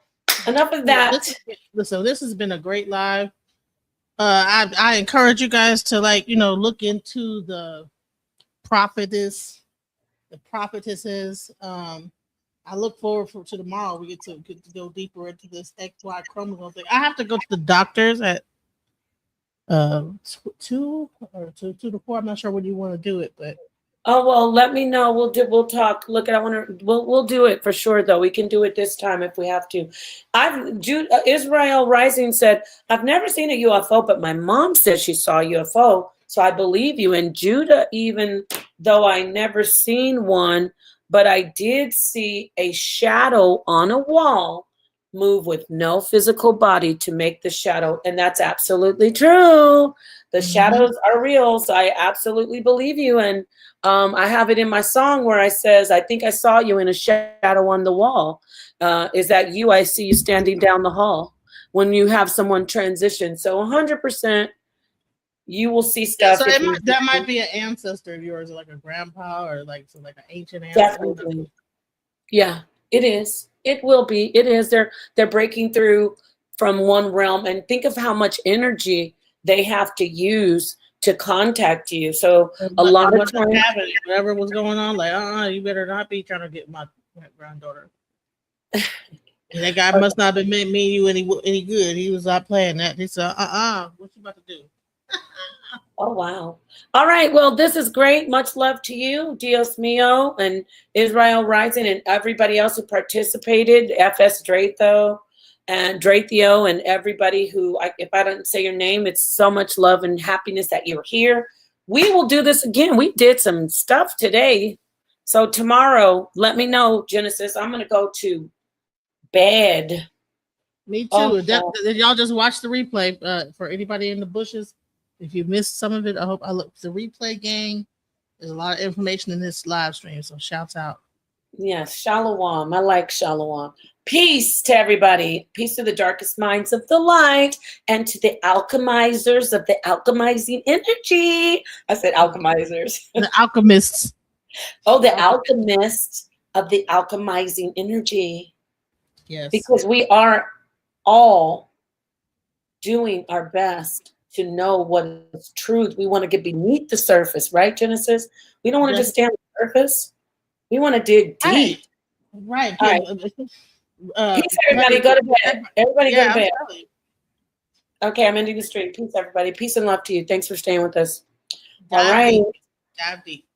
Enough of that. So this has been a great live. I encourage you guys to look into the prophetesses. I look forward to tomorrow. We get to go deeper into this XY chromosome thing. I have to go to the doctors at 2 or 2 to 4. I'm not sure when you want to do it, but. Oh, well, let me know. We'll talk. Look, we'll do it for sure though. We can do it this time if we have to. Israel Rising said, I've never seen a UFO, but my mom said she saw a UFO. So I believe you. And Judah, even though I never seen one, but I did see a shadow on a wall move with no physical body to make the shadow. And that's absolutely true. The shadows are real. So I absolutely believe you. And I have it in my song where I says, I think I saw you in a shadow on the wall. Is that you? I see you standing down the hall when you have someone transition. So 100%, you will see stuff. So that might be an ancestor of yours, like a grandpa or like an ancient ancestor. Definitely. Yeah, it is. It will be. It is. They're breaking through from one realm, and think of how much energy they have to use to contact you. So a lot of times, whatever was going on, like, you better not be trying to get my granddaughter. That guy must not have been me you any good. He was not playing that. He said, what you about to do? Oh, wow. All right. Well, this is great. Much love to you, Dios Mio, and Israel Rising, and everybody else who participated, FS Drathio, and everybody who, if I don't say your name, it's so much love and happiness that you're here. We will do this again. We did some stuff today. So tomorrow, let me know, Genesis. I'm going to go to bed. Me too. Y'all just watch the replay for anybody in the bushes. If you missed some of it, I hope the replay gang. There's a lot of information in this live stream, so shouts out. Yes, shalom. I like shalom. Peace to everybody. Peace to the darkest minds of the light and to the alchemizers of the alchemizing energy. I said alchemizers. The alchemists. Oh, the alchemists of the alchemizing energy. Yes. Because we are all doing our best to know what is truth. We want to get beneath the surface, right, Genesis? We don't want to just stay on the surface. We want to dig deep. Right. All right. Peace, everybody. Go to bed. Everybody go to bed. Okay, I'm ending the stream. Peace, everybody. Peace and love to you. Thanks for staying with us. All right. Dive deep.